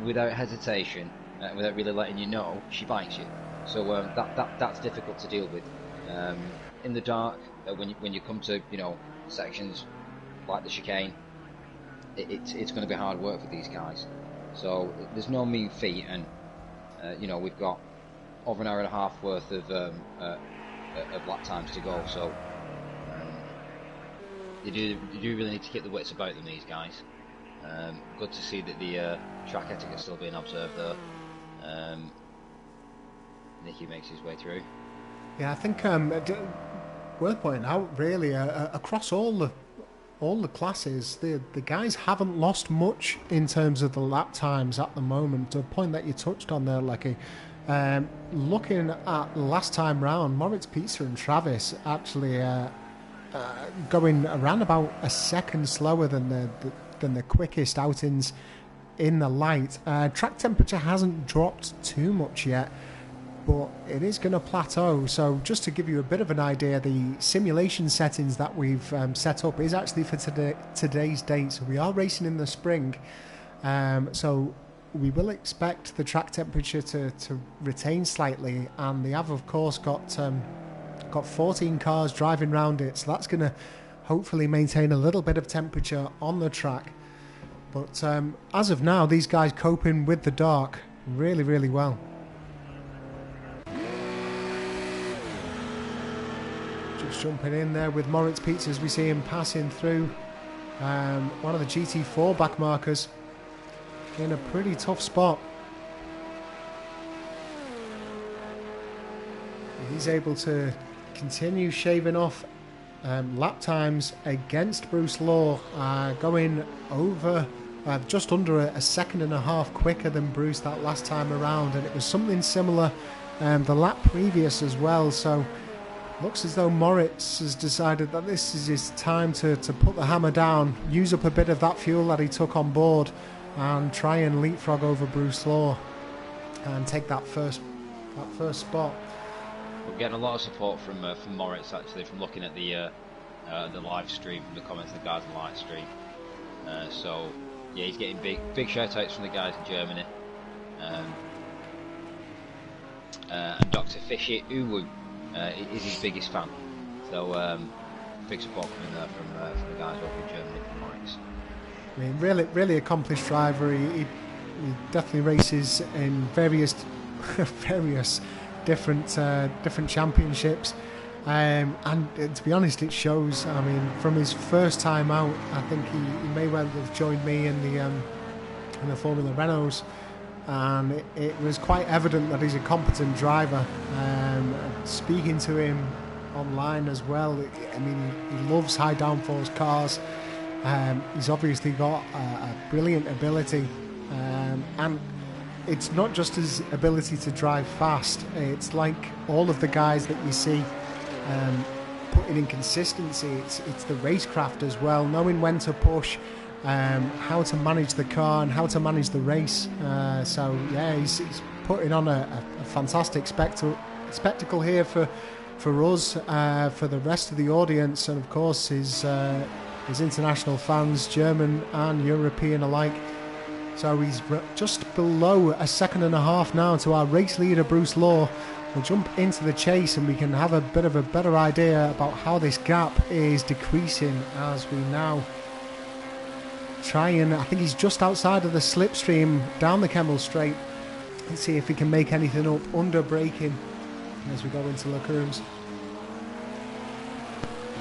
without hesitation, without really letting you know, she bites you. So that's difficult to deal with. In the dark, when you come to sections like the chicane, it's going to be hard work for these guys. So there's no mean feat, and we've got over an hour and a half worth of lap times to go. So you do really need to keep the wits about them, these guys. Good to see that the track etiquette is still being observed there. Nicky makes his way through. Yeah, I think worth pointing out really across all the classes, the guys haven't lost much in terms of the lap times at the moment. To a point that you touched on there, Lecky. Looking at last time round, Moritz Pizza and Travis actually going around about a second slower than the quickest outings in the light. Track temperature hasn't dropped too much yet. but it is going to plateau. So just to give you a bit of an idea, the simulation settings that we've set up is actually for today's date. So we are racing in the spring, so we will expect the track temperature to retain slightly, and they have of course got 14 cars driving around it, so that's going to hopefully maintain a little bit of temperature on the track. But as of now, these guys coping with the dark really, really well. Just jumping in there with Moritz Pizza as we see him passing through one of the GT4 backmarkers in a pretty tough spot. He's able to continue shaving off lap times against Bruce Law, going over just under a second and a half quicker than Bruce that last time around, and it was something similar the lap previous as well. So looks as though Moritz has decided that this is his time to put the hammer down, use up a bit of that fuel that he took on board, and try and leapfrog over Bruce Law and take that first spot. We're getting a lot of support from Moritz, actually, from looking at the live stream, from the comments of the guys on the live stream. So yeah, he's getting big shout outs from the guys in Germany. And Dr. Fishy Uwu is his biggest fan. So big support coming there from the guys over in Germany, from Moritz. I mean, really accomplished driver. He definitely races in various different championships, and to be honest, it shows. I mean, from his first time out, I think he may well have joined me in the Formula Renaults, and it was quite evident that he's a competent driver. Speaking to him online as well, I mean, he loves high downforce cars. He's obviously got a brilliant ability, and it's not just his ability to drive fast. It's like all of the guys that you see putting in consistency. It's the racecraft as well, knowing when to push, how to manage the car and how to manage the race. So yeah, he's putting on a fantastic spectacle here for us, for the rest of the audience, and of course his international fans, German and European alike. So he's just below a second and a half now to our race leader, Bruce Law. We'll jump into the chase and we can have a bit of a better idea about how this gap is decreasing as we now try and, I think he's just outside of the slipstream down the Kemmel Straight. Let's see if he can make anything up under braking as we go into Lacombe's.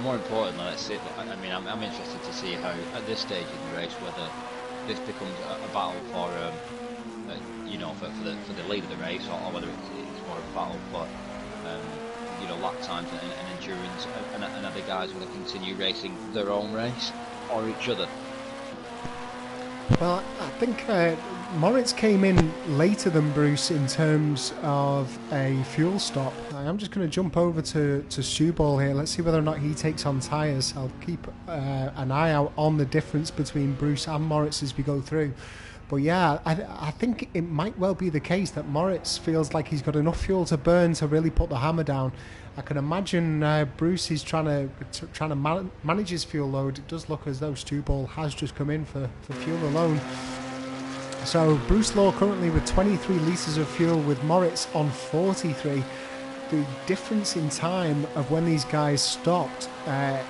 More importantly, let's see. I mean, I'm interested to see how, at this stage in the race, whether this becomes a battle for, you know, for the lead of the race, or whether it's more of a battle for, you know, lap times and endurance, and are the guys going to continue racing their own race or each other? Well, I think Moritz came in later than Bruce in terms of a fuel stop. I'm just going to jump over to Stewball here. Let's see whether or not he takes on tyres. I'll keep an eye out on the difference between Bruce and Moritz as we go through. But yeah, I think it might well be the case that Moritz feels like he's got enough fuel to burn to really put the hammer down. I can imagine Bruce is trying to manage his fuel load. It does look as though Stewball has just come in for fuel alone. So Bruce Law currently with 23 litres of fuel, with Moritz on 43. The difference in time of when these guys stopped, I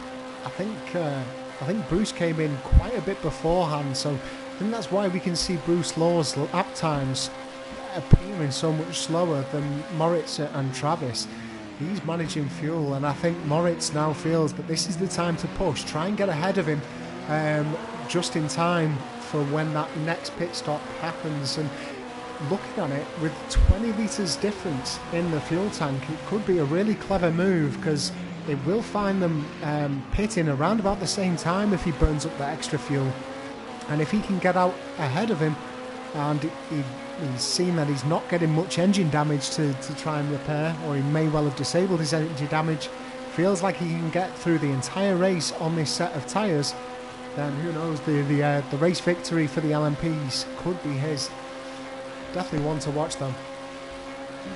think Bruce came in quite a bit beforehand. So I think that's why we can see Bruce Law's lap times appearing so much slower than Moritz and Travis. He's managing fuel, and I think Moritz now feels that this is the time to push, try and get ahead of him just in time for when that next pit stop happens. And looking at it, with 20 litres difference in the fuel tank, it could be a really clever move, because it will find them pitting around about the same time if he burns up that extra fuel. And if he can get out ahead of him, and he's seen that he's not getting much engine damage to try and repair, or he may well have disabled his engine damage, feels like he can get through the entire race on this set of tyres, then who knows, the race victory for the LMPs could be his. Definitely one to watch them.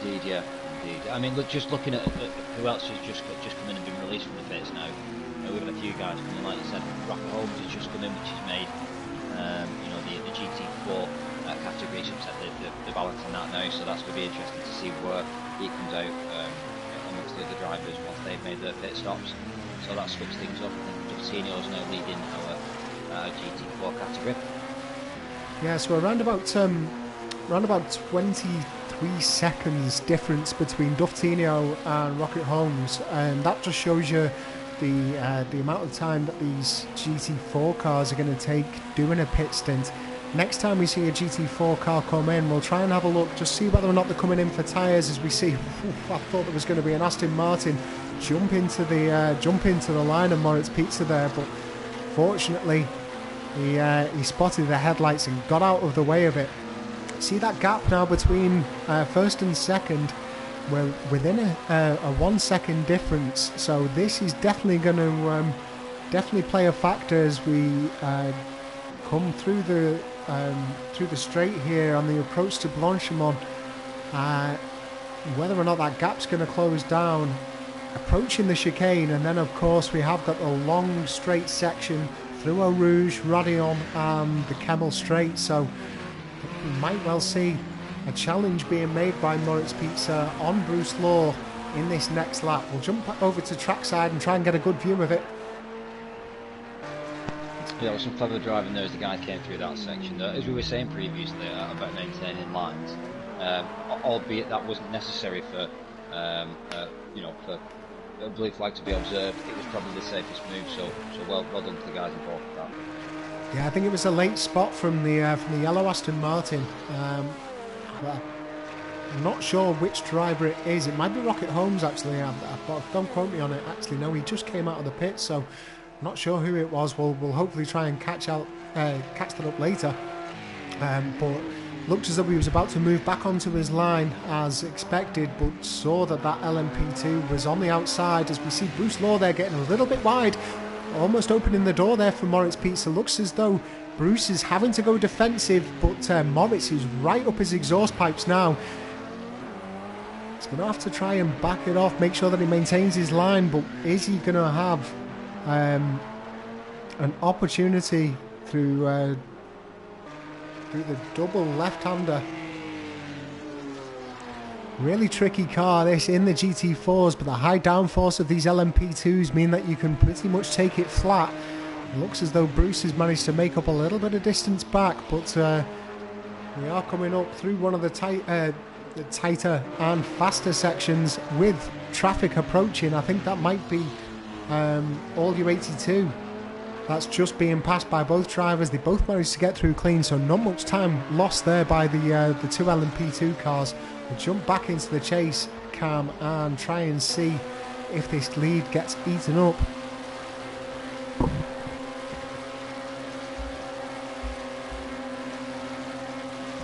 Indeed, yeah. indeed. I mean, look, just looking at who else has just come in and been released from the pits now. We've had a few guys coming, like you said. Rocket Holmes has just come in, which has made the GT4 category, so they're balancing that now. So that's going to be interesting to see where he comes out amongst the other drivers once they've made their pit stops. So that switched things up. And Dovzhenio's now leading our GT4 category. Yeah, so around about 23 seconds difference between Dovzhenio and Rocket Holmes, and that just shows you the amount of time that these GT4 cars are going to take doing a pit stint. Next time we see a GT4 car come in, we'll try and have a look, just see whether or not they're coming in for tyres. As we see, I thought there was going to be an Aston Martin jump into the line of Moritz Pizza there, but fortunately he spotted the headlights and got out of the way of it. See that gap now between first and second? We're within a 1 second difference, so this is definitely going to definitely play a factor as we come through the straight here on the approach to Blanchimont. Whether or not that gap's going to close down, approaching the chicane, and then of course we have got the long straight section through Eau Rouge, Rodillon, and the Kemmel Straight. So we might well see a challenge being made by Moritz Pizza on Bruce Law in this next lap. We'll jump back over to trackside and try and get a good view of it. Yeah, there was some clever driving there as the guys came through that section. As we were saying previously about maintaining lines, albeit that wasn't necessary for for a blue flag to be observed. It was probably the safest move. So well done to the guys involved with that. Yeah, I think it was a late spot from the yellow Aston Martin. I'm not sure which driver it is. It might be Rocket Holmes, actually. Don't quote me on it. Actually, no, he just came out of the pit, so I'm not sure who it was. We'll hopefully try and catch that up later. But looked as though he was about to move back onto his line as expected, but saw that LMP2 was on the outside. As we see Bruce Law there getting a little bit wide, almost opening the door there for Moritz Pizza. Looks as though Bruce is having to go defensive, but Moritz is right up his exhaust pipes now. He's going to have to try and back it off, make sure that he maintains his line, but is he going to have an opportunity through the double left-hander? Really tricky car this in the GT4s, but the high downforce of these LMP2s mean that you can pretty much take it flat. It looks as though Bruce has managed to make up a little bit of distance back, but we are coming up through one of the tighter and faster sections with traffic approaching. I think that might be all U82. That's just being passed by both drivers. They both managed to get through clean, so not much time lost there by the two LMP2 cars. We'll jump back into the chase cam and try and see if this lead gets eaten up.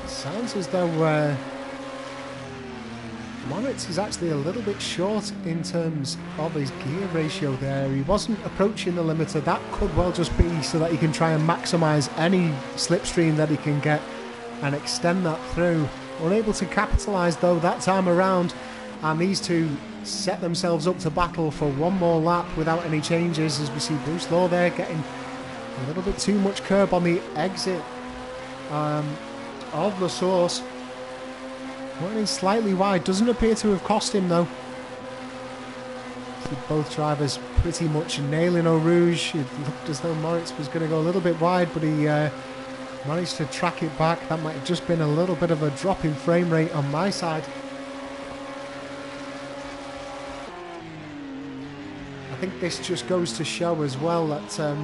Sounds as though Moritz is actually a little bit short in terms of his gear ratio there. He wasn't approaching the limiter. That could well just be so that he can try and maximise any slipstream that he can get and extend that through. Unable to capitalise though that time around, and these two set themselves up to battle for one more lap without any changes, as we see Bruce Law there getting a little bit too much curb on the exit of the source. Running slightly wide, doesn't appear to have cost him though. See both drivers pretty much nailing Eau Rouge. It looked as though Moritz was going to go a little bit wide, but he managed to track it back. That might have just been a little bit of a drop in frame rate on my side. I think this just goes to show as well that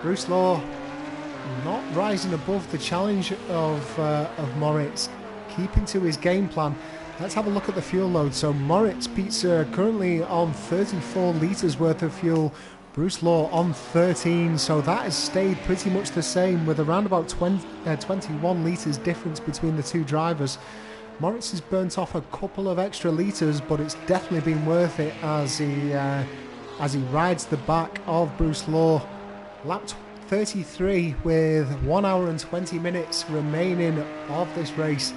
Bruce Law not rising above the challenge of Moritz, keeping to his game plan. Let's have a look at the fuel load. So Moritz Pizza currently on 34 litres worth of fuel, Bruce Law on 13, so that has stayed pretty much the same with around about 21 litres difference between the two drivers. Moritz has burnt off a couple of extra litres, but it's definitely been worth it as he rides the back of Bruce Law. Lap 33 with 1 hour and 20 minutes remaining of this race.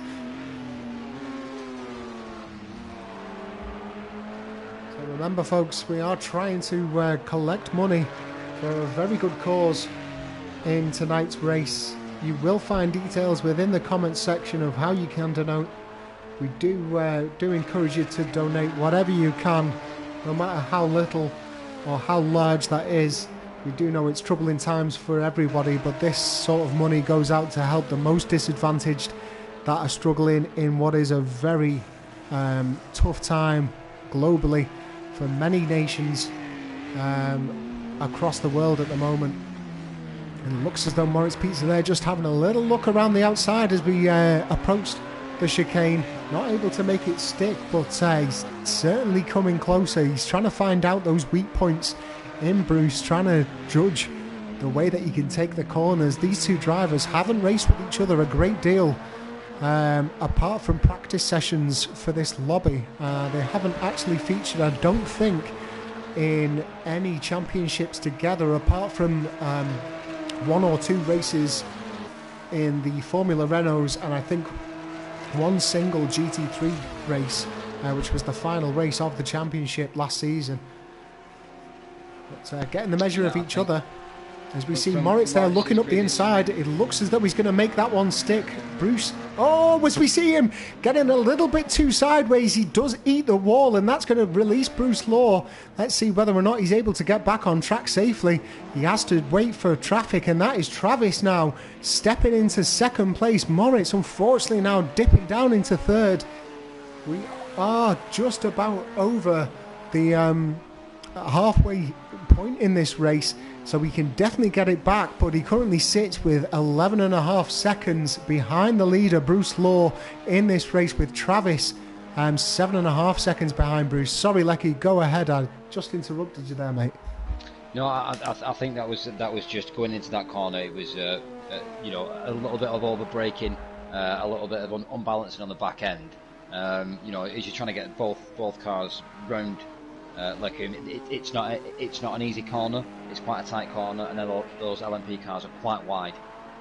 Remember, folks, we are trying to collect money for a very good cause in tonight's race. You will find details within the comments section of how you can donate. We do encourage you to donate whatever you can, no matter how little or how large that is. We do know it's troubling times for everybody, but this sort of money goes out to help the most disadvantaged that are struggling in what is a very tough time globally for many nations across the world at the moment. And it looks as though Moritz Pizza there just having a little look around the outside as we approached the chicane. Not able to make it stick, but he's certainly coming closer. He's trying to find out those weak points in Bruce, trying to judge the way that he can take the corners. These two drivers haven't raced with each other a great deal apart from practice sessions for this lobby. They haven't actually featured, I don't think, in any championships together apart from one or two races in the Formula Renaults, and I think one single GT3 race, which was the final race of the championship last season. But getting the measure of each other, as we see Moritz there looking up the inside. It looks as though he's going to make that one stick. Bruce, as we see him getting a little bit too sideways, he does eat the wall, and that's going to release Bruce Law. Let's see whether or not he's able to get back on track safely. He has to wait for traffic, and that is Travis now stepping into second place. Moritz, unfortunately, now dipping down into third. We are just about over the halfway point in this race, so we can definitely get it back, but he currently sits with 11.5 seconds behind the leader, Bruce Law, in this race, with Travis 7.5 seconds behind Bruce. Sorry, Lecky, go ahead. I just interrupted you there, mate. No, I think that was just going into that corner. It was a little bit of over braking, a little bit of unbalancing on the back end. As you're trying to get both cars round. It's not an easy corner. It's quite a tight corner, and then those LMP cars are quite wide.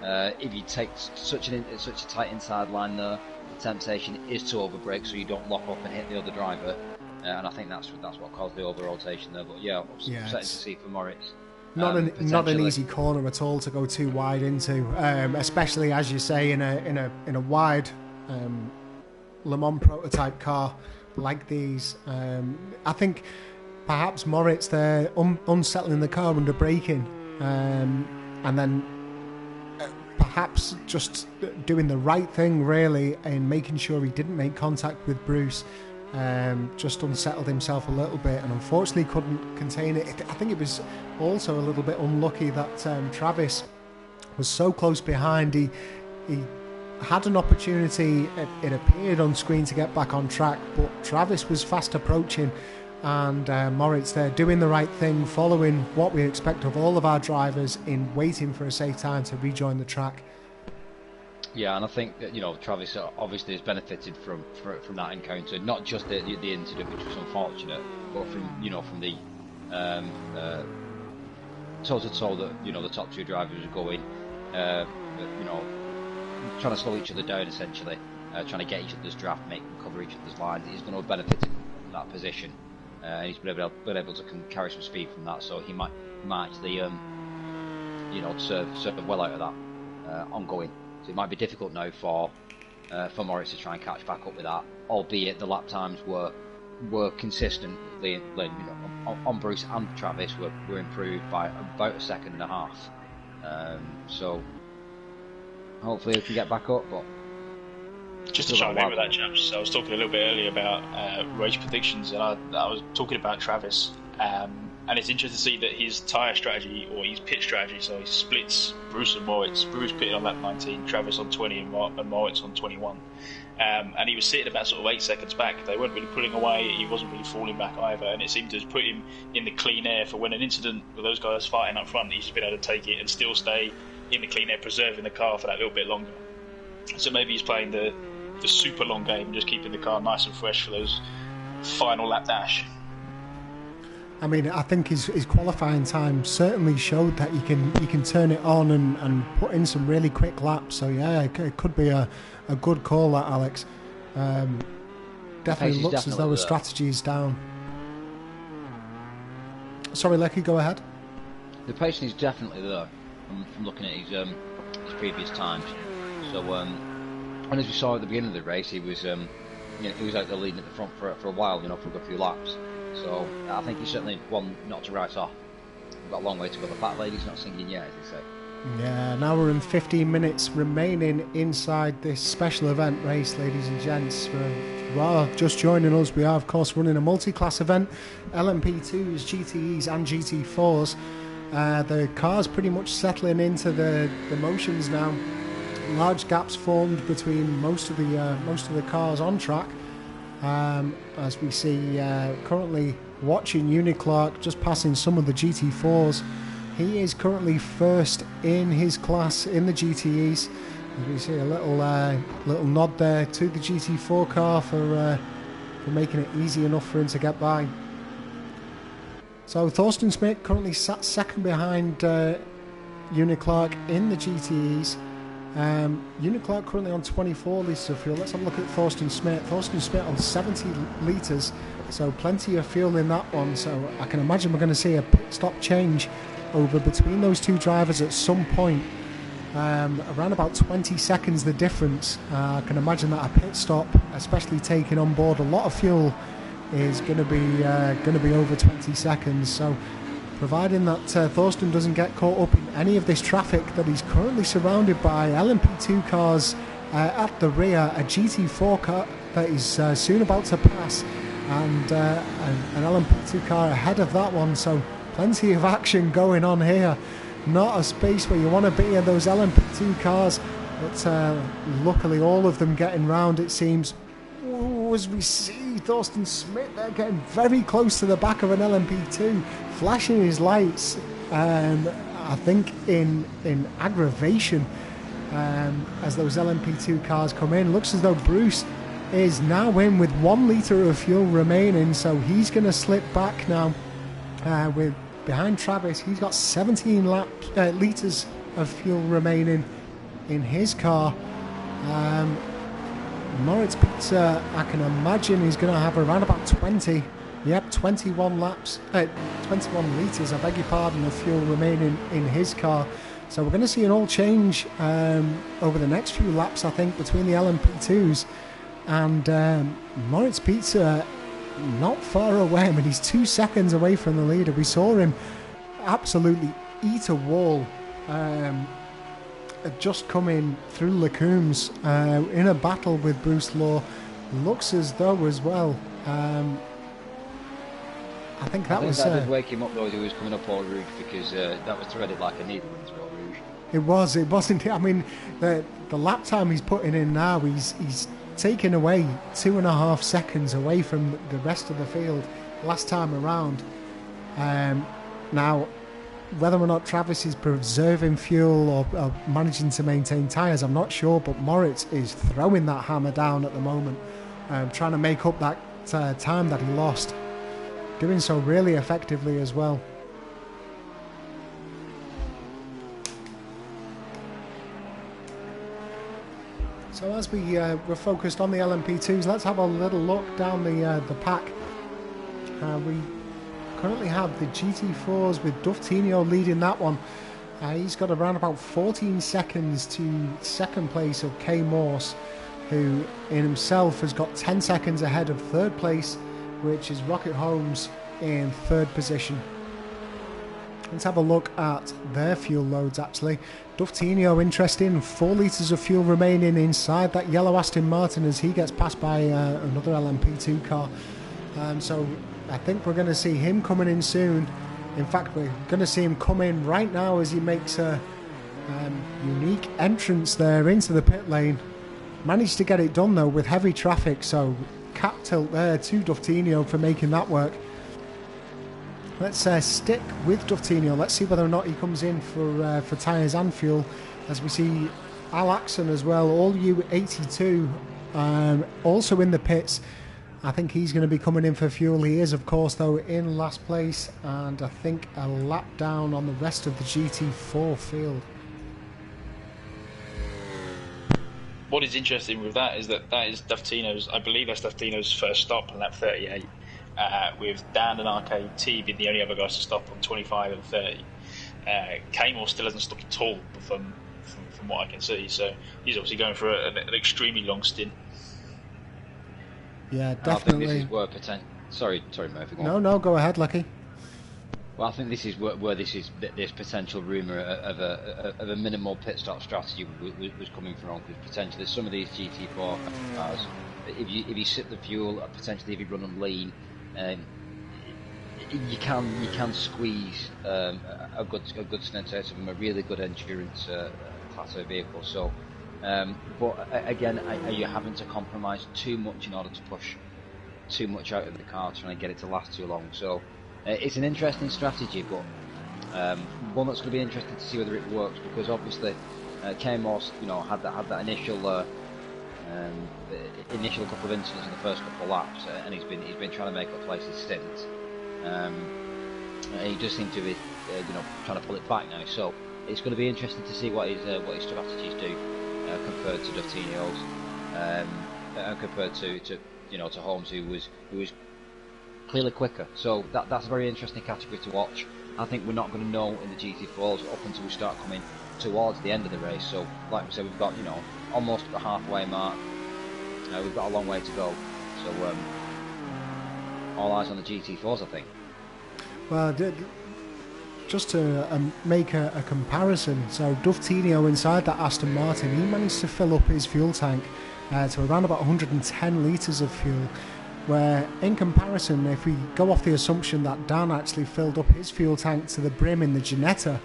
If you take such a tight inside line there, the temptation is to overbrake so you don't lock up and hit the other driver. And I think that's what caused the over rotation there. But yeah, upsetting to see for Moritz. Not an easy corner at all to go too wide into, especially as you say in a wide Le Mans prototype car like these. I think perhaps Moritz there unsettling the car under braking, and then perhaps just doing the right thing really in making sure he didn't make contact with Bruce. Just unsettled himself a little bit, and unfortunately couldn't contain it. I think it was also a little bit unlucky that Travis was so close behind. He had an opportunity, it appeared on screen, to get back on track, but Travis was fast approaching, and Moritz there doing the right thing, following what we expect of all of our drivers in waiting for a safe time to rejoin the track. Yeah, and I think that Travis obviously has benefited from that encounter, not just the incident, which was unfortunate, but from the toe to toe that the top two drivers were going, trying to slow each other down essentially, trying to get each other's draft, cover each other's lines. He's going to have benefited from that position, and he's been able to carry some speed from that. So he might actually serve well out of that ongoing. So it might be difficult now for Moritz to try and catch back up with that, albeit the lap times were consistently on Bruce and Travis were improved by about 1.5 seconds. So hopefully we can get back up. But just to chime in with that, chaps, I was talking a little bit earlier about race predictions, and I was talking about Travis. And it's interesting to see that his tyre strategy, or his pit strategy, so he splits Bruce and Moritz. Bruce pitted on lap 19, Travis on 20, and Moritz on 21. And he was sitting about sort of 8 seconds back. They weren't really pulling away, he wasn't really falling back either, and it seemed to put him in the clean air for when an incident with those guys fighting up front, he's just been able to take it and still stay in the clean air, preserving the car for that little bit longer. So maybe he's playing the super long game and just keeping the car nice and fresh for those final lap dash. I mean, I think his qualifying time certainly showed that he can turn it on and put in some really quick laps. So yeah, it could be a good call, that Alex. Definitely looks as though a strategy is down. Sorry, Lecky, go ahead. The pacing is definitely there from looking at his previous times. So, and as we saw at the beginning of the race, he was he was out there leading at the front for a while, for a good few laps. So I think he's certainly one not to write off. We've got a long way to go. The fat lady's not singing yet, as they say. Yeah, an hour and 15 minutes remaining inside this special event race, ladies and gents. You are just joining us. We are, of course, running a multi-class event, LMP2s, GTEs and GT4s. The car's pretty much settling into the motions now. Large gaps formed between most of the cars on track. As we see currently watching Uniclark just passing some of the GT4s. He is currently first in his class in the GTEs. As we see a little nod there to the GT4 car for making it easy enough for him to get by. So Thorsten Schmidt currently sat second behind Uniclark in the GTEs. Uniclark currently on 24 litres of fuel. Let's have a look at Thorsten Schmidt. Thorsten Schmidt on 70 litres, so plenty of fuel in that one. So I can imagine we're going to see a pit stop change over between those two drivers at some point. Around about 20 seconds the difference. I can imagine that a pit stop, especially taking on board a lot of fuel, is going to be over 20 seconds. So providing that Thorsten doesn't get caught up in any of this traffic that he's currently surrounded by LMP2 cars at the rear, a GT4 car that is soon about to pass, and an LMP2 car ahead of that one. So plenty of action going on here. Not a space where you want to be in those LMP2 cars, but luckily all of them getting round, it seems. Ooh, as we see Thorsten Schmidt there getting very close to the back of an LMP2, flashing his lights, I think in aggravation as those LMP2 cars come in. Looks as though Bruce is now in with 1 litre of fuel remaining, so he's going to slip back now with behind Travis. He's got 17 litres of fuel remaining in his car. Moritz Pizza, I can imagine he's going to have around about 20. Yep, 21 litres, I beg your pardon, of fuel remaining in his car. So we're going to see an all change over the next few laps, I think, between the LMP2s. And Moritz Pizza not far away. I mean, he's 2 seconds away from the leader. We saw him absolutely eat a wall just coming through Lacombe's in a battle with Bruce Law. Looks as though as well. I think that did wake him up though as he was coming up Port Rouge, because that was threaded like a needle into Port Rouge. It wasn't. I mean, the lap time he's putting in now, he's taken away 2.5 seconds away from the rest of the field last time around. Now, whether or not Travis is preserving fuel or managing to maintain tyres, I'm not sure, but Moritz is throwing that hammer down at the moment, trying to make up that time that he lost. Doing so really effectively as well. So as we're focused on the LMP2s, let's have a little look down the pack. We currently have the GT4s with Duftino leading that one. He's got around about 14 seconds to second place of Kay Morse, who in himself has got 10 seconds ahead of third place, which is Rocket Holmes in third position. Let's have a look at their fuel loads actually. Duftino, interesting, 4 litres of fuel remaining inside that yellow Aston Martin as he gets passed by another LMP2 car. So I think we're going to see him coming in soon. In fact, we're going to see him come in right now as he makes a unique entrance there into the pit lane. Managed to get it done though with heavy traffic, so cap tilt there to Duftino for making that work. Let's stick with Duftino. Let's see whether or not he comes in for tyres and fuel. As we see Al Axon as well, all U82 also in the pits. I think he's going to be coming in for fuel. He is, of course, though, in last place, and I think a lap down on the rest of the GT4 field. What is interesting with that is that is Duftino's, I believe that's Duftino's first stop on lap 38. with Dan and RKT being the only other guys to stop on 25 and 30. Kamor still hasn't stopped at all from what I can see, so he's obviously going for an extremely long stint. Yeah, definitely. I think this is where Sorry, Murphy. No, go ahead, Lucky. Well, I think this is where this potential rumour of a minimal pit stop strategy was coming from, because potentially some of these GT4 cars, if you sip the fuel, potentially if you run them lean, you can squeeze a good stint out of them, a really good endurance class of vehicle. So, but again, are you having to compromise too much in order to push too much out of the car, trying to get it to last too long? So it's an interesting strategy, but one that's going to be interesting to see whether it works, because obviously Kamor, had that initial couple of incidents in the first couple of laps, and he's been trying to make up places since. He does seem to be trying to pull it back now, so it's going to be interesting to see what his strategies do compared to Dottinio's, and compared to Holmes, who was clearly quicker. So that's a very interesting category to watch. I think we're not going to know in the GT4s up until we start coming towards the end of the race. So, like we said, we've got almost the halfway mark. We've got a long way to go. So all eyes on the GT4s, I think. Well, just to make a comparison, so Dovtinio inside that Aston Martin, he managed to fill up his fuel tank to around about 110 litres of fuel, where in comparison, if we go off the assumption that Dan actually filled up his fuel tank to the brim in the Ginetta,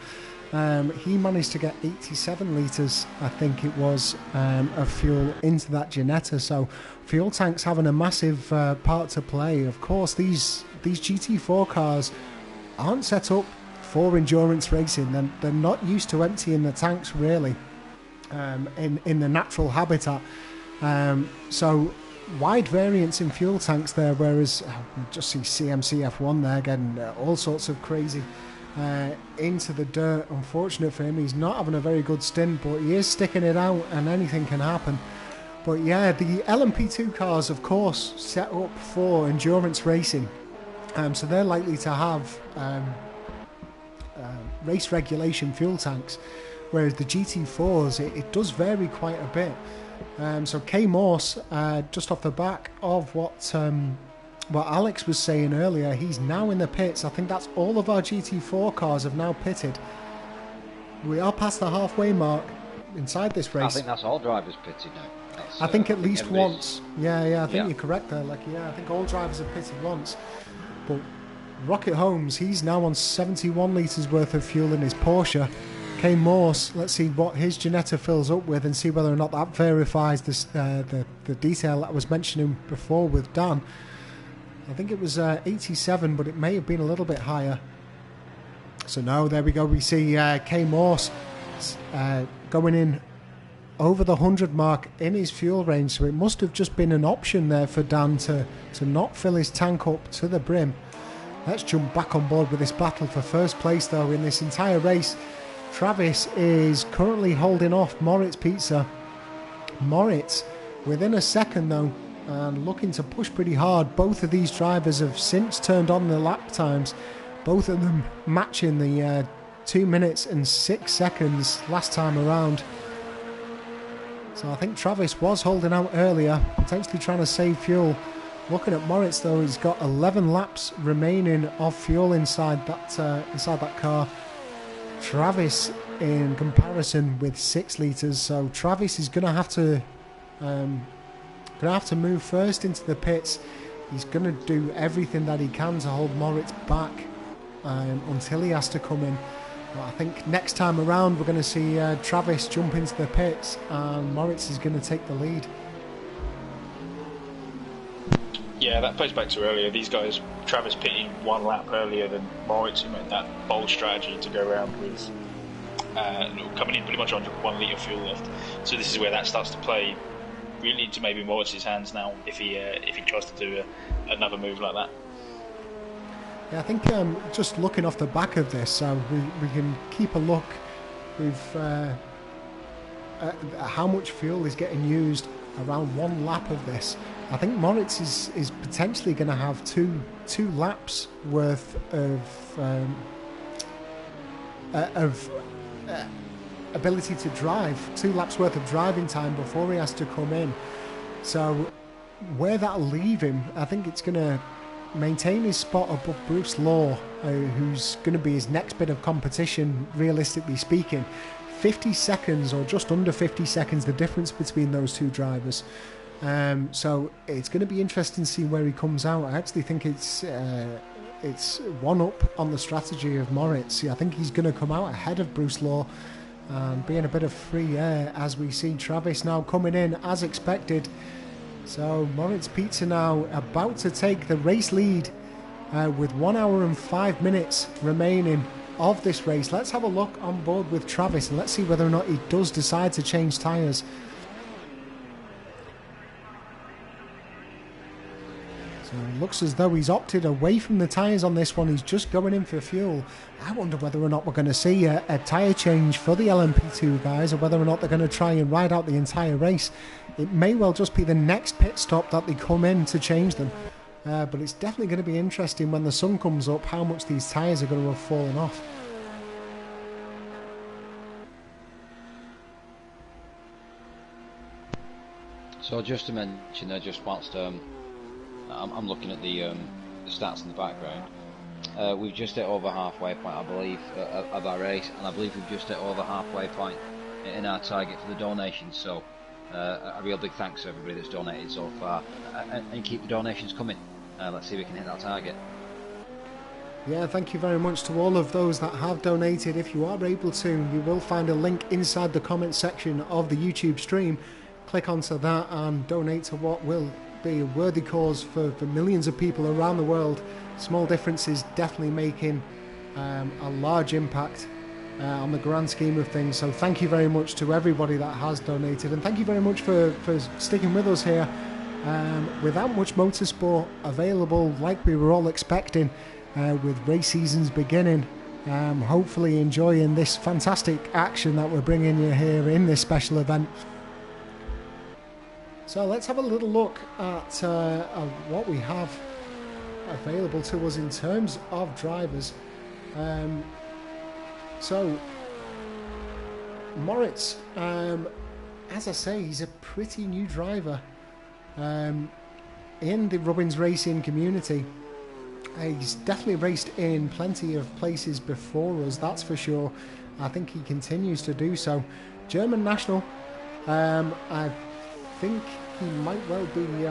he managed to get 87 litres, I think it was, of fuel into that Ginetta. So fuel tanks having a massive part to play. Of course, these GT4 cars aren't set up for endurance racing. They're not used to emptying the tanks really in the natural habitat. So wide variance in fuel tanks there, whereas we just see CMC F1 there getting all sorts of crazy into the dirt. Unfortunate for him, he's not having a very good stint, but he is sticking it out and anything can happen. But yeah, the LMP2 cars, of course, set up for endurance racing, so they're likely to have race regulation fuel tanks, whereas the GT4s, it does vary quite a bit. So Kamor, just off the back of what Alex was saying earlier, he's now in the pits. I think that's all of our GT4 cars have now pitted. We are past the halfway mark inside this race. I think that's all drivers pitted now. I think at least once. Yeah, I think you're correct there. I think all drivers have pitted once. But Rocket Holmes, he's now on 71 litres worth of fuel in his Porsche. Kamor, let's see what his Ginetta fills up with and see whether or not that verifies this, the detail that I was mentioning before with Dan. I think it was 87, but it may have been a little bit higher. So now, there we go. We see Kamor going in over the 100 mark in his fuel range. So it must have just been an option there for Dan to not fill his tank up to the brim. Let's jump back on board with this battle for first place, though, in this entire race. Travis is currently holding off Moritz Pizza. Moritz within a second, though, and looking to push pretty hard. Both of these drivers have since turned on the lap times, both of them matching the 2 minutes and 6 seconds last time around. So I think Travis was holding out earlier, potentially trying to save fuel. Looking at Moritz, though, he's got 11 laps remaining of fuel inside that car. Travis, in comparison, with 6 litres. So Travis is going to have to move first into the pits. He's going to do everything that he can to hold Moritz back until he has to come in. But I think next time around we're going to see Travis jump into the pits and Moritz is going to take the lead. Yeah, that plays back to earlier. These guys, Travis pitting 1 lap earlier than Moritz, who made that bold strategy to go around with coming in pretty much on 1 litre fuel left. So this is where that starts to play really into maybe Moritz's hands now if he tries to do another move like that. Yeah, I think just looking off the back of this, we can keep a look with how much fuel is getting used around 1 lap of this. I think Moritz is potentially going to have two laps worth of ability to drive, 2 laps worth of driving time before he has to come in. So where that'll leave him, I think it's going to maintain his spot above Bruce Law, who's going to be his next bit of competition, realistically speaking. 50 seconds or just under 50 seconds, the difference between those two drivers. So it's going to be interesting to see where he comes out. I actually think it's one up on the strategy of Moritz. I think he's going to come out ahead of Bruce Law and be in a bit of free air as we see Travis now coming in as expected. So Moritz Pizza now about to take the race lead with 1 hour and 5 minutes remaining of this race. Let's have a look on board with Travis and let's see whether or not he does decide to change tyres. So it looks as though he's opted away from the tyres on this one. He's just going in for fuel. I wonder whether or not we're going to see a tyre change for the LMP2 guys, or whether or not they're going to try and ride out the entire race. It may well just be the next pit stop that they come in to change them. But it's definitely going to be interesting when the sun comes up how much these tyres are going to have fallen off. So just to mention there, just whilst I'm looking at the stats in the background, we've just hit over halfway point, I believe, of our race, and I believe we've just hit over halfway point in our target for the donations. So a real big thanks to everybody that's donated so far, and keep the donations coming. Let's see if we can hit that target. Yeah, thank you very much to all of those that have donated. If you are able to, you will find a link inside the comment section of the YouTube stream. Click onto that and donate to what will be a worthy cause for millions of people around the world. Small differences definitely making a large impact on the grand scheme of things. So thank you very much to everybody that has donated, and thank you very much for sticking with us here. Without much motorsport available like we were all expecting, with race seasons beginning, hopefully enjoying this fantastic action that we're bringing you here in this special event. So let's have a little look at what we have available to us in terms of drivers. So Moritz, as I say, he's a pretty new driver in the Rubbins racing community. He's definitely raced in plenty of places before us, that's for sure. I think he continues to do so. German national. I think he might well be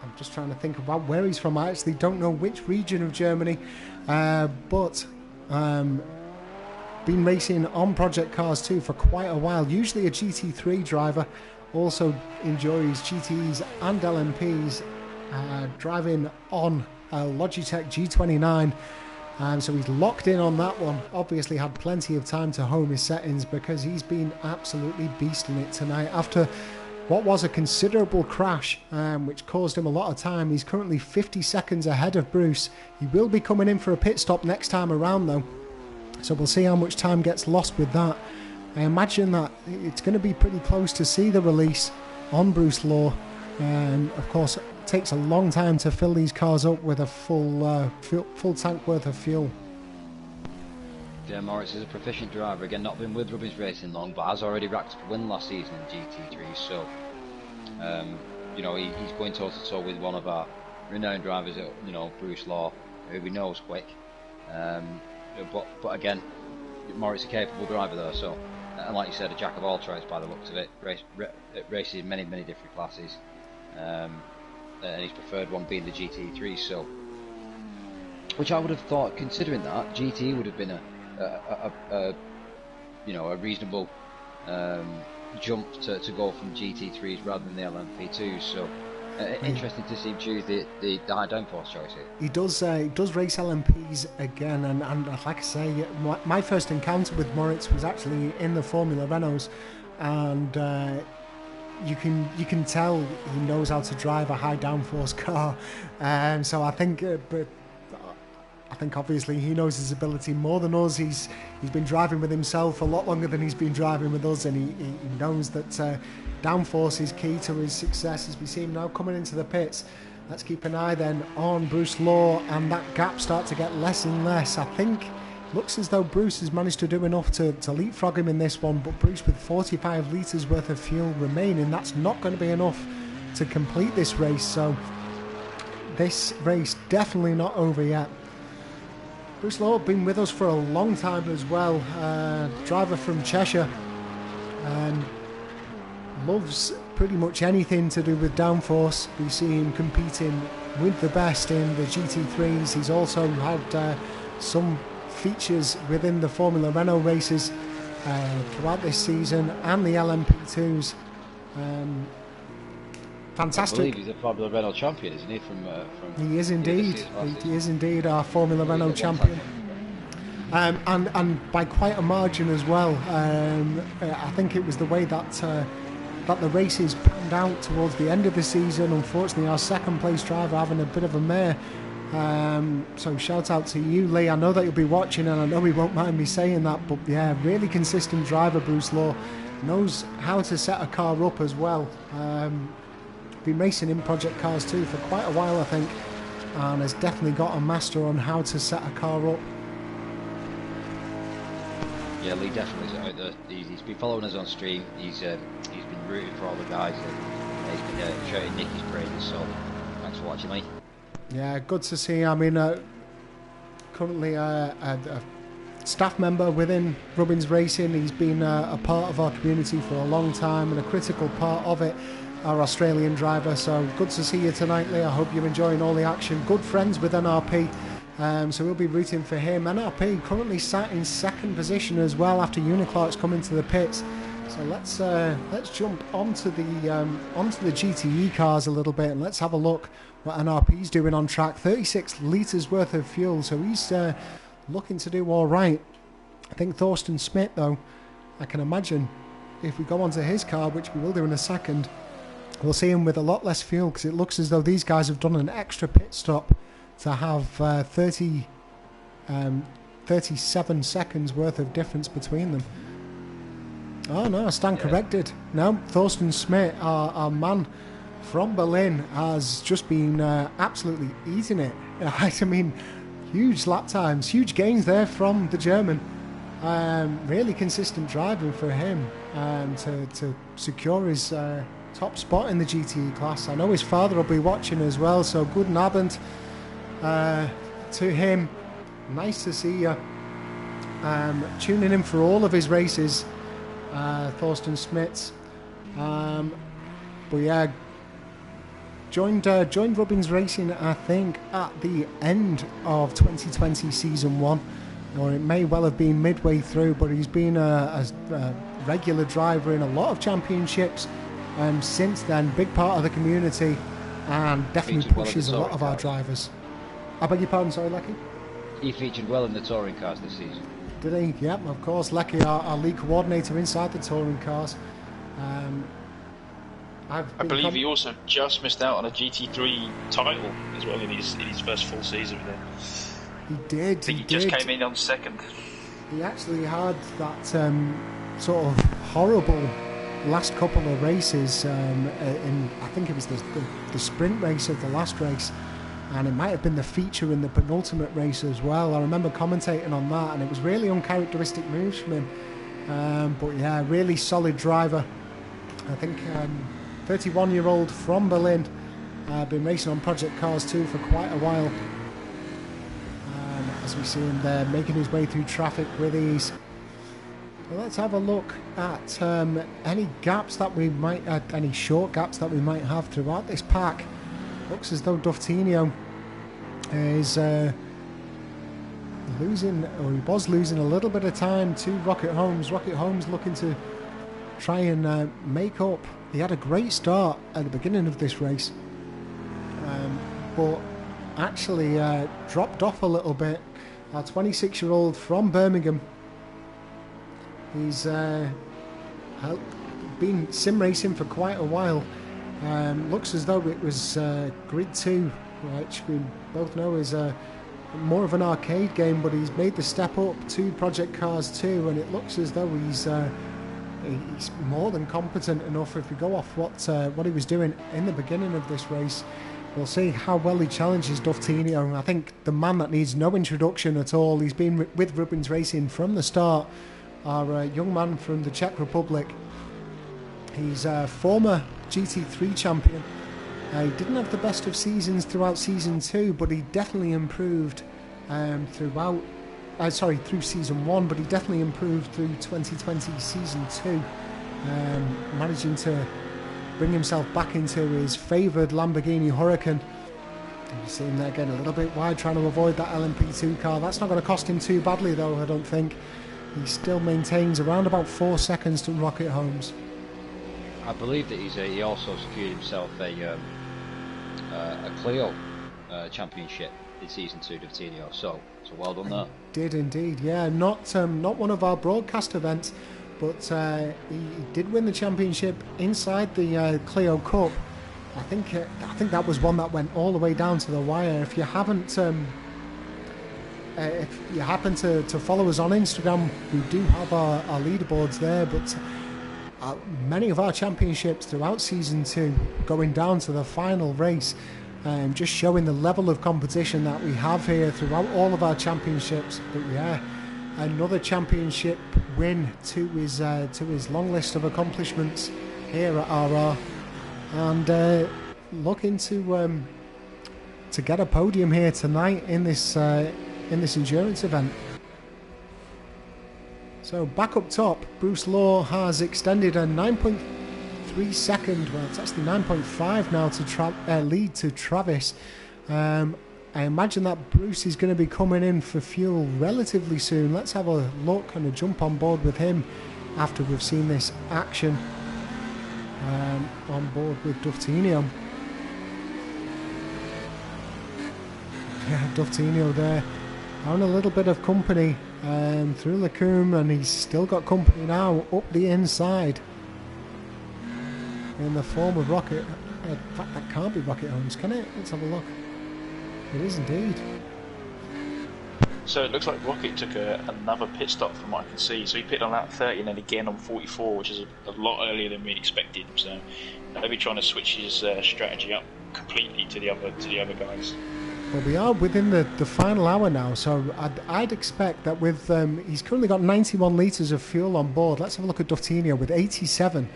I'm just trying to think about where he's from. I actually don't know which region of Germany, but been racing on project cars too for quite a while. Usually a GT3 driver, also enjoys GTEs and LMPs, driving on a Logitech G29. So he's locked in on that one. Obviously had plenty of time to home his settings because he's been absolutely beasting it tonight. After what was a considerable crash, which caused him a lot of time, he's currently 50 seconds ahead of Bruce. He will be coming in for a pit stop next time around though. So we'll see how much time gets lost with that. I imagine that it's going to be pretty close to see the release on Bruce Law. Of course, takes a long time to fill these cars up with a full tank worth of fuel. Yeah, Moritz is a proficient driver, again not been with Rubbins Racing long, but has already racked up a win last season in GT3, so you know, he's going toe to toe with one of our renowned drivers, you know, Bruce Law, who we know is quick, but again, Moritz is a capable driver though, so, and like you said, a jack of all trades by the looks of it, races in many different classes. And his preferred one being the GT3, so, which I would have thought, considering that GT would have been a you know, a reasonable jump to go from GT3s rather than the LMP2s. So interesting to see him choose the high downforce choice here. He does race LMPs again, and like I say, my first encounter with Moritz was actually in the Formula Renaults, and you can tell he knows how to drive a high downforce car, so I think but I think obviously he knows his ability more than us. He's been driving with himself a lot longer than he's been driving with us, and he knows that downforce is key to his success. As we see him now coming into the pits, let's keep an eye then on Bruce Law, and that gap start to get less and less. I think looks as though Bruce has managed to do enough to leapfrog him in this one, but Bruce with 45 litres worth of fuel remaining, that's not going to be enough to complete this race. So this race definitely not over yet. Bruce Law been with us for a long time as well, driver from Cheshire, and loves pretty much anything to do with downforce. We see him competing with the best in the GT3s. He's also had some features within the Formula Renault races throughout this season, and the LMP2s. Fantastic. I believe he's a Formula Renault champion, isn't he? He is indeed. He is indeed our Formula Renault champion. And by quite a margin as well. I think it was the way that the races panned out towards the end of the season. Unfortunately, our second place driver having a bit of a mare. So shout out to you, Lee. I know that you'll be watching, and I know he won't mind me saying that, but yeah, really consistent driver, Bruce Law. Knows how to set a car up as well. Been racing in project cars too for quite a while, I think, and has definitely got a master on how to set a car up. Yeah, Lee definitely is out there. He's been following us on stream. He's been rooting for all the guys, and he's been shouting Nicky's praises. So thanks for watching, Lee. Yeah, good to see. I mean, currently a staff member within Rubbins Racing. He's been a part of our community for a long time and a critical part of it. Our Australian driver. So good to see you tonight, Lee. I hope you're enjoying all the action. Good friends with NRP. So we'll be rooting for him. NRP currently sat in second position as well after Uniclark's come into the pits. So let's jump onto the GTE cars a little bit, and let's have a look what NRP's doing on track. 36 litres worth of fuel, so he's looking to do all right. I think Thorsten Smith, though, I can imagine if we go onto his car, which we will do in a second, we'll see him with a lot less fuel, because it looks as though these guys have done an extra pit stop to have 37 seconds worth of difference between them. Oh no, I stand corrected. No, Thorsten Smith, our man from Berlin, has just been absolutely eating it. I mean, huge lap times, huge gains there from the German. Really consistent driving for him to secure his top spot in the GTE class. I know his father will be watching as well, so guten Abend to him. Nice to see you tuning in for all of his races, Thorsten Smits. But yeah, joined Rubbins Racing, I think, at the end of 2020 season 1, or it may well have been midway through, but he's been a regular driver in a lot of championships since then. Big part of the community, and definitely pushes a lot of our drivers. I beg your pardon, sorry, Lecky? He featured well in the touring cars this season. Did he? Yep, of course. Lecky, our lead coordinator inside the touring cars. I believe he also just missed out on a GT3 title as well in his first full season with him. He did. I think he just came in on second. He actually had that sort of horrible last couple of races. In I think it was the sprint race of the last race, and it might have been the feature in the penultimate race as well. I remember commentating on that, and it was really uncharacteristic moves from him. But yeah, really solid driver. I think 31-year-old from Berlin, been racing on project cars too for quite a while. As we see him there making his way through traffic with ease. Well, let's have a look at any gaps that we might, any short gaps that we might have throughout this pack. Looks as though Duftinho is losing, or he was losing a little bit of time to Rocket Holmes. Rocket Holmes looking to try and make up. He had a great start at the beginning of this race, but actually dropped off a little bit. Our 26-year-old from Birmingham. He's been sim racing for quite a while. Looks as though it was Grid 2, which we both know is more of an arcade game, but he's made the step up to Project Cars 2, and it looks as though he's more than competent enough. If we go off what he was doing in the beginning of this race, we'll see how well he challenges Duftinio. I think the man that needs no introduction at all, he's been with Rubins Racing from the start, our young man from the Czech Republic. He's a former GT3 champion. He didn't have the best of seasons throughout Season 2, but he definitely improved through Season 1, but he definitely improved through 2020 Season 2, managing to bring himself back into his favoured Lamborghini Huracan. You see him there getting a little bit wide, trying to avoid that LMP2 car. That's not going to cost him too badly, though, I don't think. He still maintains around about 4 seconds to Rocket Holmes. I believe that he also secured himself a Clio championship in Season 2, Duftinio, so well done there. Did indeed, yeah. Not one of our broadcast events, but he did win the championship inside the Clio Cup. I think that was one that went all the way down to the wire. If you haven't, if you happen to follow us on Instagram, we do have our leaderboards there, but many of our championships throughout Season 2 going down to the final race, just showing the level of competition that we have here throughout all of our championships. But yeah, another championship win to his long list of accomplishments here at RR, and looking to get a podium here tonight in this endurance event. So back up top, Bruce Law has extended a 9.3 second, well it's actually 9.5 now to lead to Travis. I imagine that Bruce is going to be coming in for fuel relatively soon. Let's have a look and a jump on board with him after we've seen this action on board with Duftinio. Yeah, Duftinio there having a little bit of company through Lacombe, and he's still got company now up the inside in the form of Rocket. In fact, that can't be Rocket Holmes, can it? Let's have a look. It is indeed. So it looks like Rocket took another pit stop from what I can see. So he pitted on that 30 and then again on 44, which is a lot earlier than we expected. So maybe trying to switch his strategy up completely to the other guys. Well, we are within the final hour now, so I'd expect that with he's currently got 91 litres of fuel on board. Let's have a look at Duftinio with 87.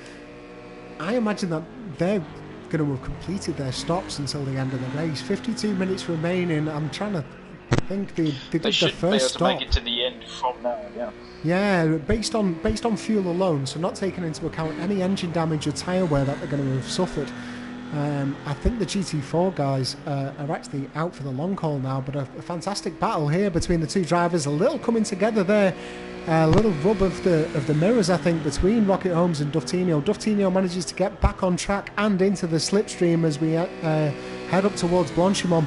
I imagine that they're going to have completed their stops until the end of the race. 52 minutes remaining. I'm trying to think they did the first stop. Make it to the end from now, yeah. Yeah, based on fuel alone, so not taking into account any engine damage or tyre wear that they're going to have suffered. I think the GT4 guys are actually out for the long haul now, but a fantastic battle here between the two drivers. A little coming together there, a little rub of the mirrors, I think, between Rocket Holmes and Duftinio. Duftinio manages to get back on track and into the slipstream as we head up towards Blanchimont.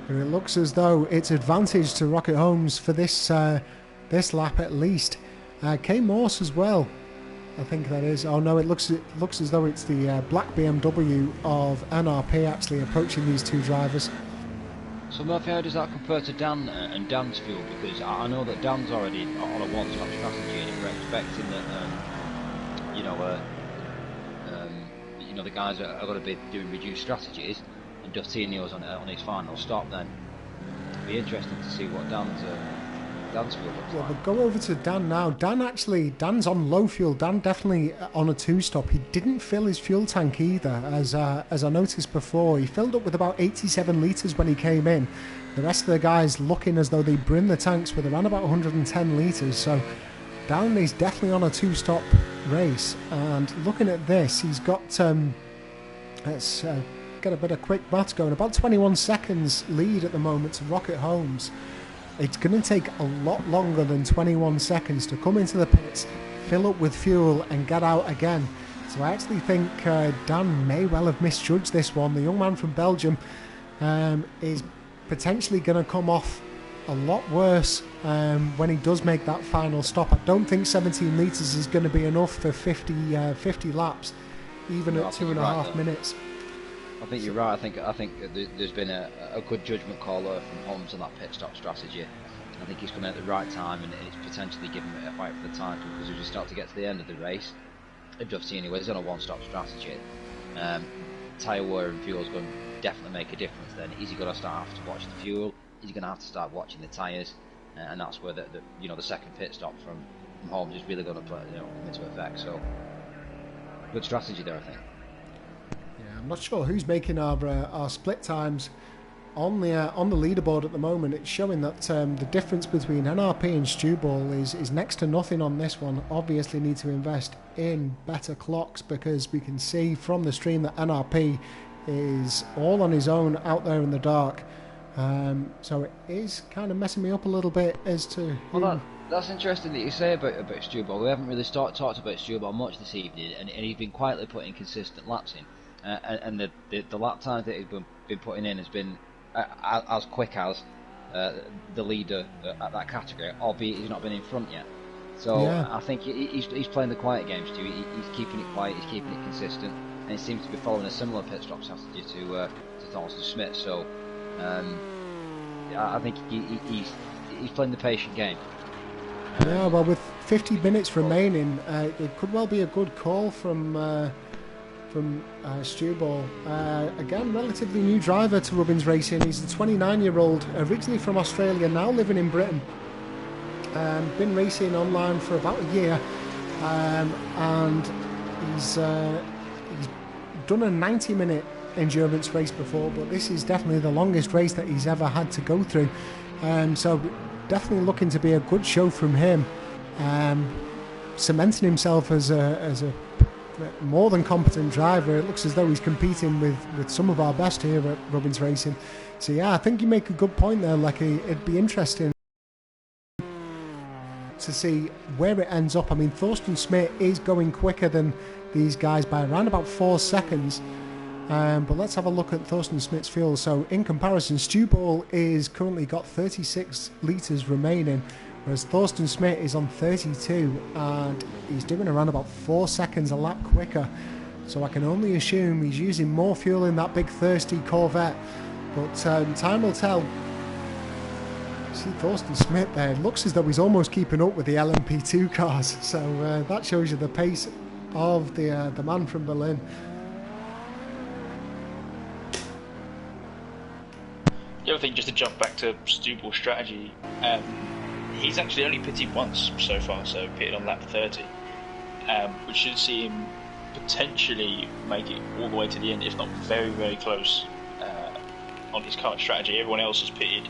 And it looks as though it's advantage to Rocket Holmes for this lap at least. K Morse as well, I think that is. Oh no, it looks as though it's the black BMW of NRP actually approaching these two drivers. So Murphy, how does that compare to Dan and Dan's fuel? Because I know that Dan's already on a one-stop strategy, and if we're expecting that, the guys are going to be doing reduced strategies, and Duftinio's on his final stop, then it'd be interesting to see what Dan's fuel looks like. We'll go over to Dan now. Dan's on low fuel. Dan definitely on a two-stop. He didn't fill his fuel tank either, as I noticed before. He filled up with about 87 litres when he came in. The rest of the guys looking as though they brim the tanks with around about 110 litres. So Dan is definitely on a two-stop race. And looking at this, he's got let's get a bit of quick maths going. About 21 seconds lead at the moment to Rocket Holmes. It's going to take a lot longer than 21 seconds to come into the pits, fill up with fuel and get out again. So I actually think Dan may well have misjudged this one. The young man from Belgium is potentially going to come off a lot worse when he does make that final stop. I don't think 17 litres is going to be enough for 50 laps, even at 2.5 minutes. I think you're right. I think there's been a good judgment call from Holmes on that pit stop strategy. I think he's coming at the right time, and it's potentially giving it a fight for the title, because as we start to get to the end of the race, if you've seen anyway, he's on a one-stop strategy. Tyre wear and fuel is going to definitely make a difference. Then is he going to start have to watch the fuel? Is he going to have to start watching the tyres? And that's where the second pit stop from Holmes is really going to come into effect. So good strategy there, I think. Yeah, I'm not sure who's making our split times on the leaderboard at the moment. It's showing that the difference between NRP and Stew Ball is next to nothing on this one. Obviously need to invest in better clocks, because we can see from the stream that NRP is all on his own out there in the dark. So it is kind of messing me up a little bit as to who... Well, that's interesting that you say about Stew Ball. We haven't really talked about Stew Ball much this evening, and he's been quietly putting consistent laps in, and the lap times that he's been putting in has been as quick as the leader at that category, albeit he's not been in front yet. So yeah. I think he's playing the quiet game, Stu. He's keeping it quiet, he's keeping it consistent, and he seems to be following a similar pit stop strategy to Thorsten Schmidt. So I think he's playing the patient game. Yeah, well, with 50 minutes remaining, it could well be a good call from Stew Ball. Again, relatively new driver to Robbins Racing. He's a 29-year-old, originally from Australia, now living in Britain. Been racing online for about a year, and he's done a 90-minute endurance race before, but this is definitely the longest race that he's ever had to go through. So definitely looking to be a good show from him, cementing himself as a more than competent driver. It looks as though he's competing with some of our best here at Robbins Racing. So yeah, I think you make a good point there, Lecky. It'd be interesting to see where it ends up. I mean, Thorsten Schmidt is going quicker than these guys by around about 4 seconds. But let's have a look at Thorsten Schmidt's fuel. So in comparison, Stew Ball is currently got 36 litres remaining, whereas Thorsten Schmidt is on 32, and he's doing around about 4 seconds a lap quicker. So I can only assume he's using more fuel in that big thirsty Corvette. But time will tell. See Thorsten Schmidt there. It looks as though he's almost keeping up with the LMP2 cars. So that shows you the pace of the man from Berlin. The other thing, just to jump back to Stew Ball's strategy, he's actually only pitted once so far, so pitted on lap 30, which should see him potentially make it all the way to the end, if not very, very close on his current strategy. Everyone else has pitted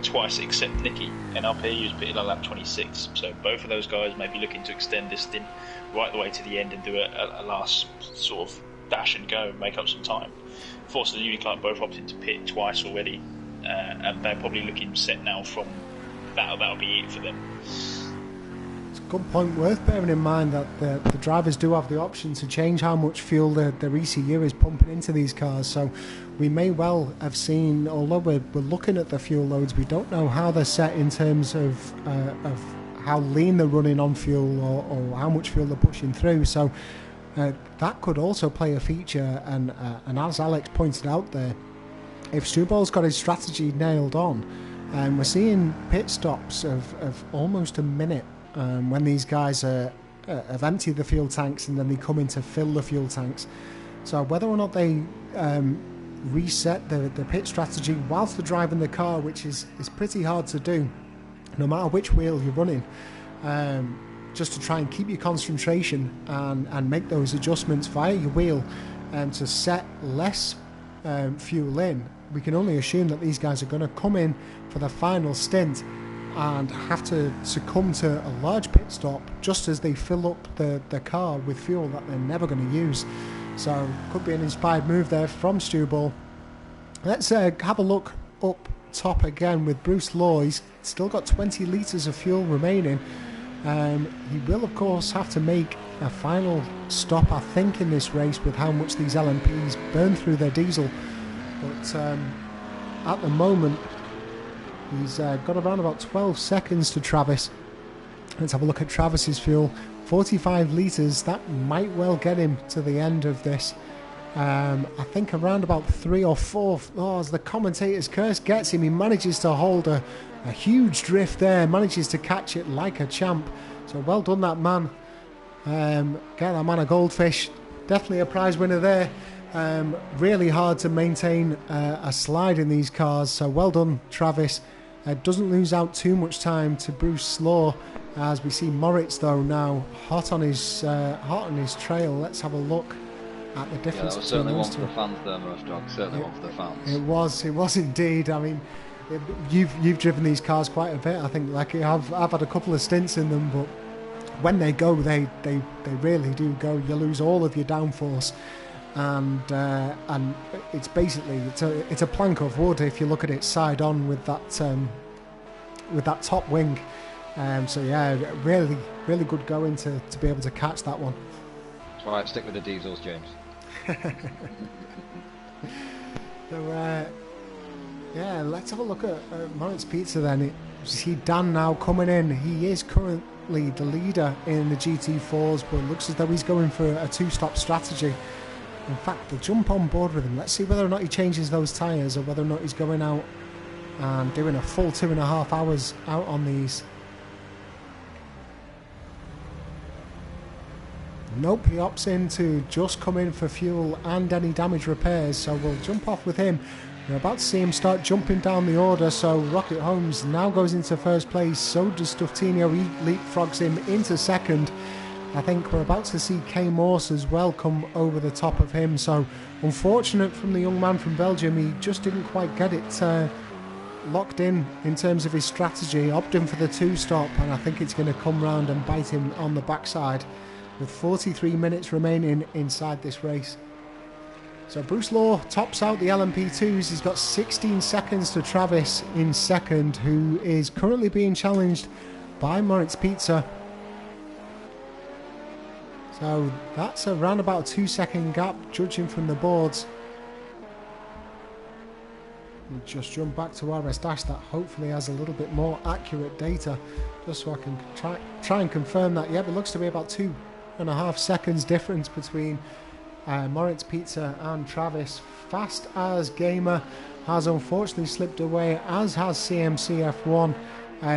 twice except Nicky. NRP, who's pitted on lap 26, so both of those guys may be looking to extend this stint right the way to the end and do a last sort of dash and go, make up some time. Force and Uniclark both opted to pit twice already, and they're probably looking set now from that'll be it for them. It's a good point, worth bearing in mind that the drivers do have the option to change how much fuel their ECU is pumping into these cars. So we may well have seen, although we're looking at the fuel loads, we don't know how they're set in terms of how lean they're running on fuel or how much fuel they're pushing through. So that could also play a feature, and as Alex pointed out there, if Stew Ball's got his strategy nailed on, we're seeing pit stops of almost a minute when these guys have emptied the fuel tanks and then they come in to fill the fuel tanks. So whether or not they reset the pit strategy whilst they're driving the car, which is pretty hard to do, no matter which wheel you're running, just to try and keep your concentration and make those adjustments via your wheel to set less fuel in. We can only assume that these guys are going to come in for the final stint and have to succumb to a large pit stop just as they fill up the car with fuel that they're never going to use. So could be an inspired move there from Stew Ball. Let's have a look up top again with Bruce Law. He's still got 20 litres of fuel remaining. He will of course have to make a final stop, I think, in this race with how much these LMPs burn through their diesel. But at the moment he's got around about 12 seconds to Travis. Let's have a look at Travis's fuel. 45 litres, that might well get him to the end of this. I think around about 3 or 4. Oh, as the commentator's curse gets him, he manages to hold a huge drift there, manages to catch it like a champ. So well done, that man. Get that man a goldfish. Definitely a prize winner there. Really hard to maintain a slide in these cars, so well done, Travis. Doesn't lose out too much time to Bruce Slaw, as we see Moritz though now hot on his trail. Let's have a look at the difference. Yeah, that was certainly one for the fans there, most dogs. Certainly one for the fans. It was indeed. I mean, you've driven these cars quite a bit. I think, like, I've had a couple of stints in them, but when they go, they really do go. You lose all of your downforce, and it's basically it's a plank of wood if you look at it side on with that top wing. So yeah, really good going to be able to catch that one. That's right. Stick with the diesels, James. So yeah, let's have a look at Moritz Pizza then. See Dan now coming in. He is currently the leader in the GT4s, but it looks as though he's going for a 2-stop strategy. In fact, we'll jump on board with him. Let's see whether or not he changes those tyres, or whether or not he's going out and doing a full 2.5 hours out on these. Nope, he opts in to just come in for fuel and any damage repairs, so we'll jump off with him. We're about to see him start jumping down the order, so Rocket Holmes now goes into first place, so does Stuftinio. He leapfrogs him into second. I think we're about to see K Morse as well come over the top of him, so unfortunate from the young man from Belgium. He just didn't quite get it locked in terms of his strategy, opting for the 2-stop, and I think it's going to come round and bite him on the backside with 43 minutes remaining inside this race. So Bruce Law tops out the LMP2s. He's got 16 seconds to Travis in second, who is currently being challenged by Moritz Pizza. So that's around about a 2-second gap, judging from the boards. We'll just jump back to RS Dash, that hopefully has a little bit more accurate data, just so I can try and confirm that. Yep, it looks to be about 2.5 seconds difference between Moritz Pizza and Travis. Fast as Gamer has unfortunately slipped away, as has CMC F1.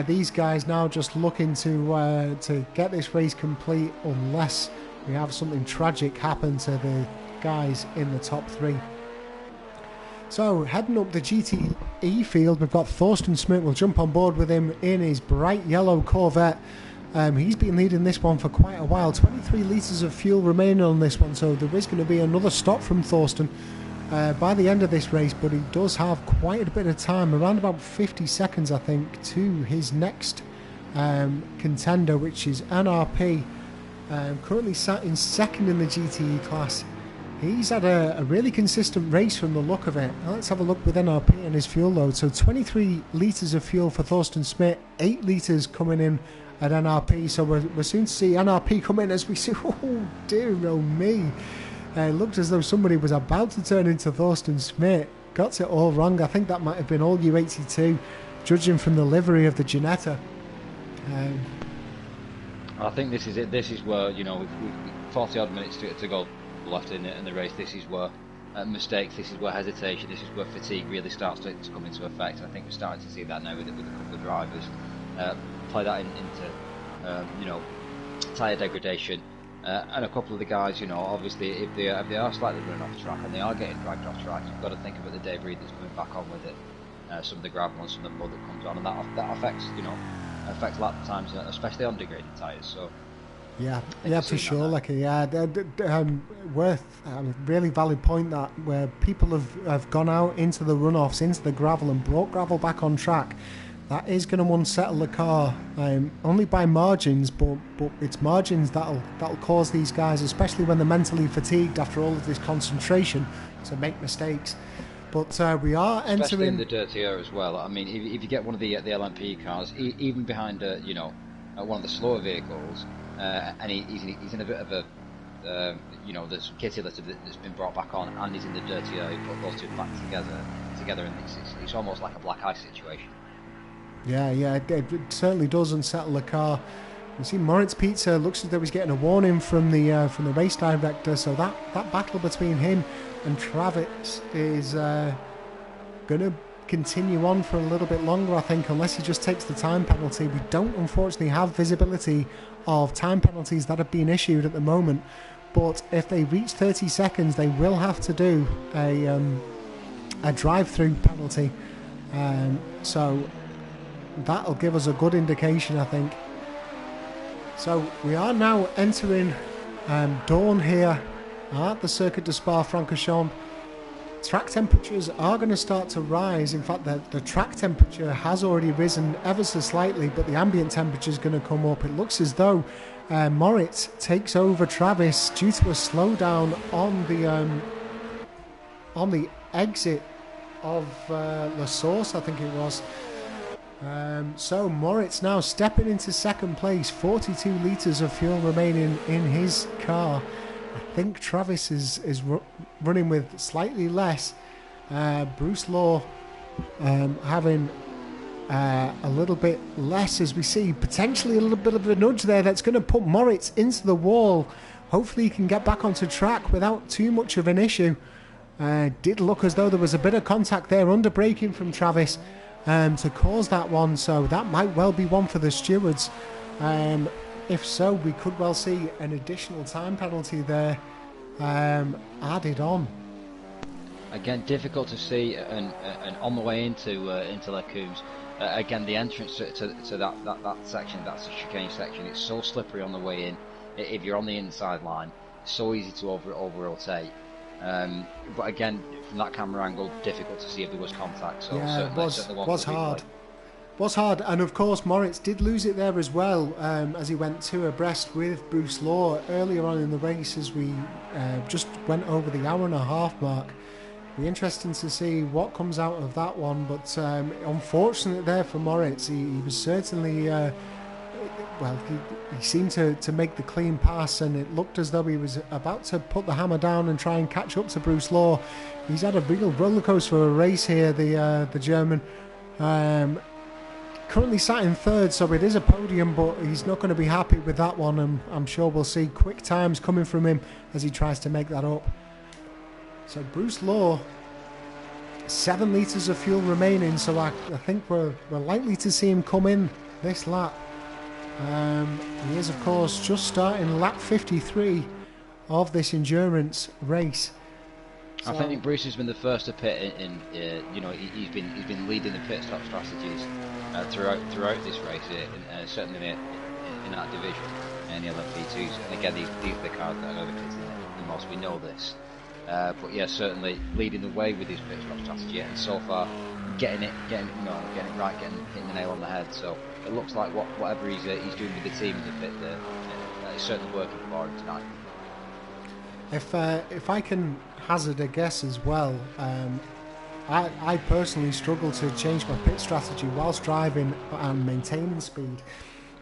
These guys now just looking to get this race complete, unless we have something tragic happen to the guys in the top 3. So heading up the GTE field, we've got Thorsten Schmidt. We'll jump on board with him in his bright yellow Corvette. He's been leading this one for quite a while. 23 litres of fuel remaining on this one, so there is going to be another stop from Thorsten by the end of this race, but he does have quite a bit of time, around about 50 seconds I think, to his next contender, which is NRP, currently sat in second in the GTE class. He's had a really consistent race from the look of it. Let's have a look with NRP and his fuel load. So 23 litres of fuel for Thorsten Schmidt, 8 litres coming in at NRP, so we're soon to see NRP come in as we see. Oh dear, oh me. It looked as though somebody was about to turn into Thorsten Schmidt. Got it all wrong. I think that might have been all U82, judging from the livery of the Ginetta. I think this is it. This is where, you know, with 40 odd minutes to go left in the race, this is where mistakes, this is where hesitation, this is where fatigue really starts to come into effect. I think we're starting to see that now with a couple of drivers. Play that into you know, tyre degradation, and a couple of the guys, you know, obviously if they are slightly running off track and they are getting dragged off track, you've got to think about the debris that's coming back on with it, some of the gravel and some of the mud that comes on, and that affects, you know, lap times, especially on degraded tyres. So yeah, for sure. Like, worth a really valid point that where people have gone out into the runoffs, into the gravel, and brought gravel back on track. That is going to unsettle the car, only by margins, but it's margins that'll cause these guys, especially when they're mentally fatigued after all of this concentration, to make mistakes. But we are entering, especially in the dirty air as well. I mean, if you get one of the LMP cars, even behind you know, one of the slower vehicles, and he's in a bit of a you know, there's some kitty litter that's been brought back on, and he's in the dirty air. You put those two back together, and it's almost like a black ice situation. Yeah, it certainly does unsettle the car. You see Moritz Pizza looks as though he's getting a warning from the race director, so that battle between him and Travis is going to continue on for a little bit longer, I think, unless he just takes the time penalty. We don't unfortunately have visibility of time penalties that have been issued at the moment, but if they reach 30 seconds they will have to do a drive-through penalty, so that'll give us a good indication, I think. So we are now entering dawn here at the Circuit de Spa-Francorchamps. Track temperatures are going to start to rise. In fact, the track temperature has already risen ever so slightly, but the ambient temperature is going to come up. It looks as though Moritz takes over Travis due to a slowdown on the exit of La Source, I think it was. So Moritz now stepping into second place, 42 litres of fuel remaining in his car. I think Travis is running with slightly less. Bruce Law having a little bit less, as we see potentially a little bit of a nudge there that's going to put Moritz into the wall. Hopefully he can get back onto track without too much of an issue. Did look as though there was a bit of contact there, under braking from Travis to cause that one, so that might well be one for the stewards. If so, we could well see an additional time penalty there added on. Again, difficult to see, and on the way into Les Combes, again the entrance to that section, that's a chicane section. It's so slippery on the way in. If you're on the inside line, it's so easy to over rotate. But again, from that camera angle, difficult to see if there was contact. So yeah, certainly was hard. Was hard, and of course Moritz did lose it there as well, as he went two abreast with Bruce Law earlier on in the race, as we just went over the hour-and-a-half mark. It'll be interesting to see what comes out of that one, but unfortunate there for Moritz. He was certainly he seemed to make the clean pass, and it looked as though he was about to put the hammer down and try and catch up to Bruce Law. He's had a real rollercoaster of a race here, the German. Currently sat in third, so it is a podium, but he's not going to be happy with that one, and I'm sure we'll see quick times coming from him as he tries to make that up. So Bruce Law, 7 litres of fuel remaining, so I think we're likely to see him come in this lap. He is of course just starting lap 53 of this endurance race. So I think Bruce has been the first to pit in he's been leading the pit stop strategies throughout this race, certainly in that division and the LMP2s. And again, these are the cars that are overtaking the most. We know this, but yeah, certainly leading the way with his pit stop strategy, and so far getting it right, hitting the nail on the head. So it looks like whatever he's doing with the team in the pit there, that is certainly working for him tonight. If I can hazard a guess as well, I personally struggle to change my pit strategy whilst driving and maintaining speed,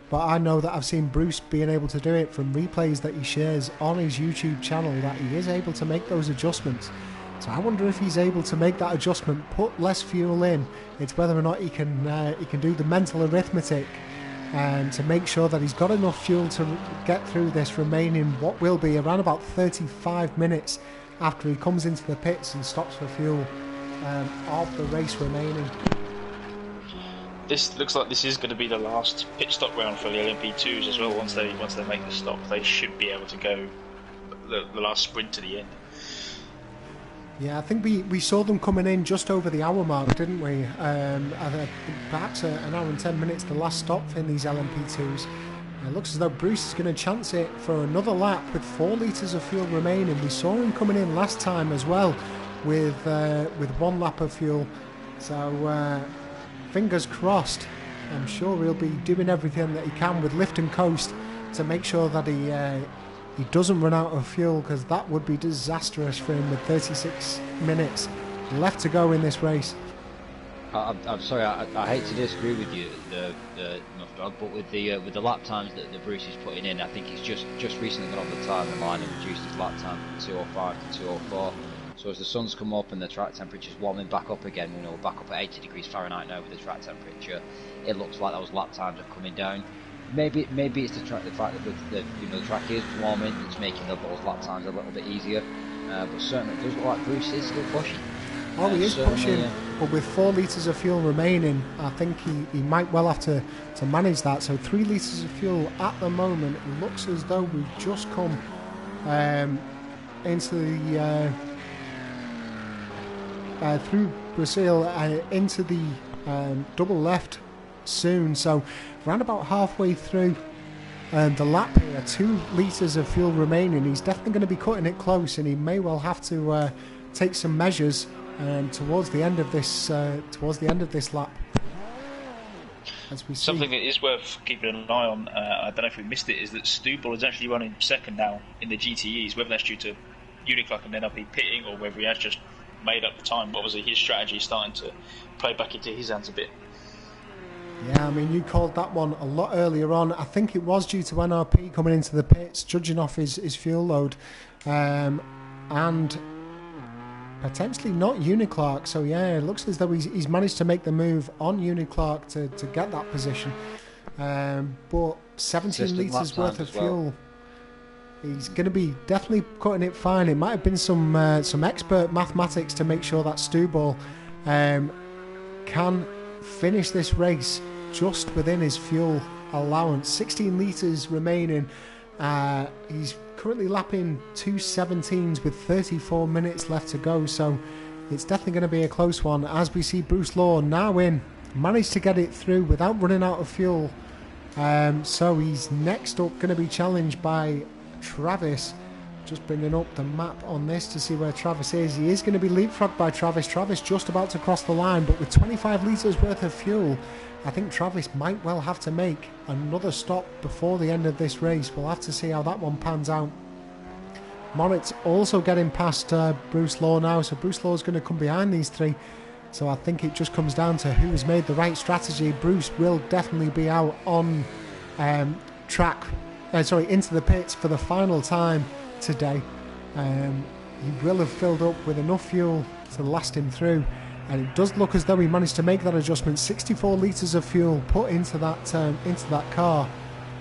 but I know that I've seen Bruce being able to do it from replays that he shares on his YouTube channel, that he is able to make those adjustments. So I wonder if he's able to make that adjustment, put less fuel in. It's whether or not he can do the mental arithmetic to make sure that he's got enough fuel to get through this remaining what will be around about 35 minutes after he comes into the pits and stops for fuel of the race remaining. This looks like this is going to be the last pit stop round for the LMP2s as well. Once they make the stop, they should be able to go the last sprint to the end. Yeah, I think we saw them coming in just over the hour mark, didn't we? Perhaps an hour and 10 minutes, the last stop in these LMP2s. It looks as though Bruce is going to chance it for another lap with 4 litres of fuel remaining. We saw him coming in last time as well with 1 lap of fuel. So fingers crossed. I'm sure he'll be doing everything that he can with lift and coast to make sure that he doesn't run out of fuel, because that would be disastrous for him with 36 minutes left to go in this race. I'm sorry, I hate to disagree with you, but with the lap times that Bruce is putting in, I think he's just recently got on the time line and reduced his lap time from 2:05 to 2:04. So as the sun's come up and the track temperature's warming back up again, back up at 80 degrees Fahrenheit now with the track temperature, it looks like those lap times are coming down. maybe it's the fact that the track is warming, it's making those lap times a little bit easier. But certainly it does look like Bruce is still pushing. Oh, he is pushing, but with 4 litres of fuel remaining, I think he might well have to manage that. So 3 litres of fuel at the moment. It looks as though we've just come into the through Brazil into the double left soon. So around about halfway through the lap here, 2 litres of fuel remaining. He's definitely going to be cutting it close, and he may well have to take some measures towards the end of this lap. As we see. Something that is worth keeping an eye on, I don't know if we missed it, is that Stubble is actually running second now in the GTEs, whether that's due to Uniclock and then up pitting, or whether he has just made up the time. But obviously his strategy is starting to play back into his hands a bit. Yeah, I mean, you called that one a lot earlier on. I think it was due to NRP coming into the pits, judging off his fuel load, and potentially not Uniclark. So yeah, it looks as though he's managed to make the move on Uniclark to get that position. But 17 litres worth of fuel. He's going to be definitely cutting it fine. It might have been some expert mathematics to make sure that Stubble can finish this race just within his fuel allowance. 16 litres remaining. He's currently lapping 2:17s with 34 minutes left to go, so it's definitely going to be a close one. As we see Bruce Law now managed to get it through without running out of fuel. So he's next up going to be challenged by Travis. Just bringing up the map on this to see where Travis is. He is going to be leapfrogged by Travis. Travis just about to cross the line, but with 25 litres worth of fuel, I think Travis might well have to make another stop before the end of this race. We'll have to see how that one pans out. Moritz also getting past Bruce Law now, so Bruce Law is going to come behind these 3. So I think it just comes down to who has made the right strategy. Bruce will definitely be out on into the pits for the final time today. He will have filled up with enough fuel to last him through, and it does look as though he managed to make that adjustment. 64 litres of fuel put into that car,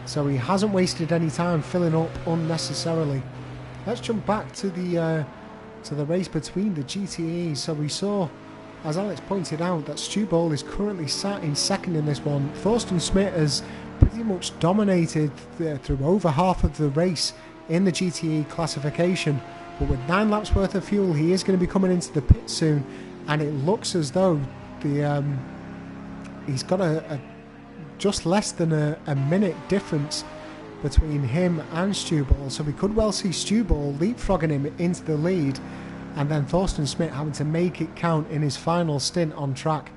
so he hasn't wasted any time filling up unnecessarily. Let's jump back to the race between the GTEs. So we saw, as Alex pointed out, that Stu Ball is currently sat in second in this one. Thorsten Smith has pretty much dominated through over half of the race in the GTE classification, but with 9 laps worth of fuel, he is going to be coming into the pit soon, and it looks as though he's got a just less than a minute difference between him and Stu Ball, so we could well see Stu Ball leapfrogging him into the lead, and then Thorsten Smith having to make it count in his final stint on track.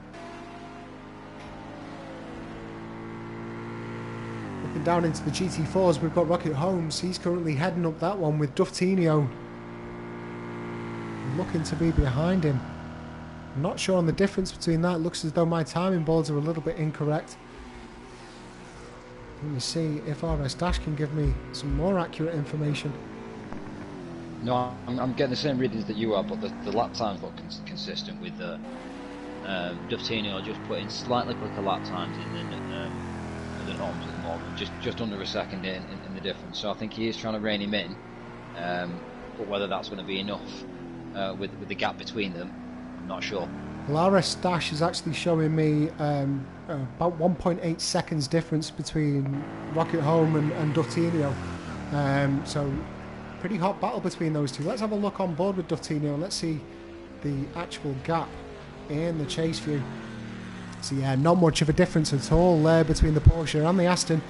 Looking down into the GT4s, we've got Rocket Holmes. He's currently heading up that one with Duftinio looking to be behind him. I'm not sure on the difference between that. It looks as though my timing boards are a little bit incorrect. Let me see if RS Dash can give me some more accurate information. No, I'm getting the same readings that you are, but the lap times look consistent with Duftinio just putting slightly quicker lap times in than Holmes at the moment, just under a second in the difference. So I think he is trying to rein him in, but whether that's going to be enough with the gap between them, I'm not sure. Well, RS Dash is actually showing me about 1.8 seconds difference between Rocket Home and Duftinio. So pretty hot battle between those two. Let's have a look on board with Duftinio. Let's see the actual gap in the chase view. So yeah, not much of a difference at all there between the Porsche and the Aston.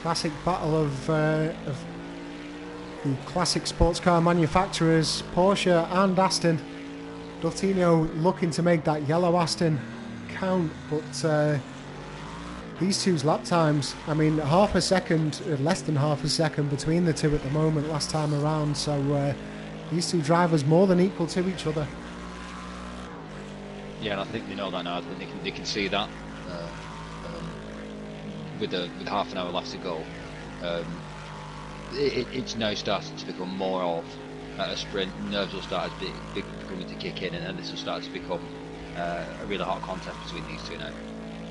Classic battle of the classic sports car manufacturers, Porsche and Aston. Duftinio looking to make that yellow Aston count, but these two's lap times, I mean, half a second, less than half a second between the two at the moment last time around, so these two drivers more than equal to each other. Yeah, and I think they know that now. I think they can see that with half an hour left to go. It's now starting to become more of a sprint. Nerves will start becoming to kick in, and then this will start to become a really hot contest between these two now.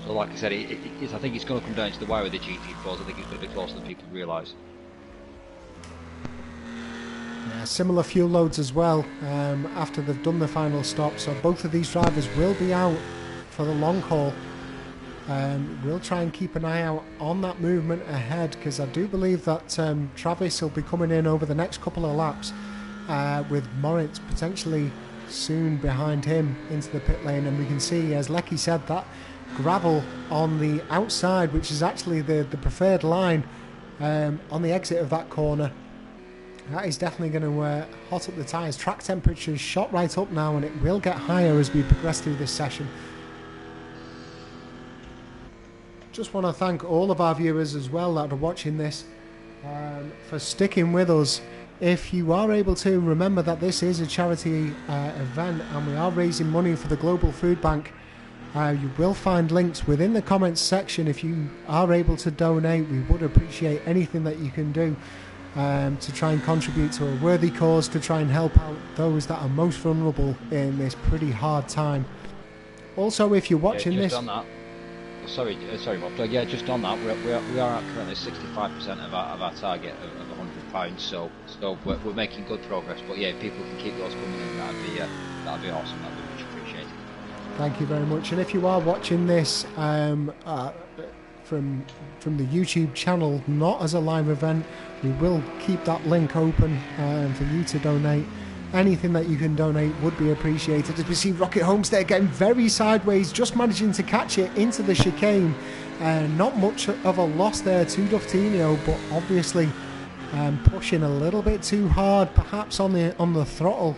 So like I said, I think it's going to come down to the wire with the GT4s. I think it's going to be closer than people realise. Yeah, similar fuel loads as well after they've done the final stop. So both of these drivers will be out for the long haul. We'll try and keep an eye out on that movement ahead, because I do believe that Travis will be coming in over the next couple of laps with Moritz potentially soon behind him into the pit lane. And we can see, as Lecky said, that gravel on the outside, which is actually the preferred line on the exit of that corner. That is definitely going to hot up the tyres. Track temperature is shot right up now, and it will get higher as we progress through this session. Just want to thank all of our viewers as well that are watching this for sticking with us. If you are able to, remember that this is a charity event and we are raising money for the Global Food Bank. You will find links within the comments section. If you are able to donate, we would appreciate anything that you can do to try and contribute to a worthy cause, to try and help out those that are most vulnerable in this pretty hard time. Also, if you're watching this... On that. Sorry, Rob. Yeah, just on that, we are at currently 65% of our target of £100. So we're making good progress. But yeah, if people can keep those coming in, that'd be awesome. That'd be much appreciated. Thank you very much. And if you are watching this from the YouTube channel, not as a live event, we will keep that link open for you to donate. Anything that you can donate would be appreciated. As we see Rocket Homestead getting very sideways, just managing to catch it into the chicane. Not much of a loss there to Duftinio, but obviously pushing a little bit too hard, perhaps on the throttle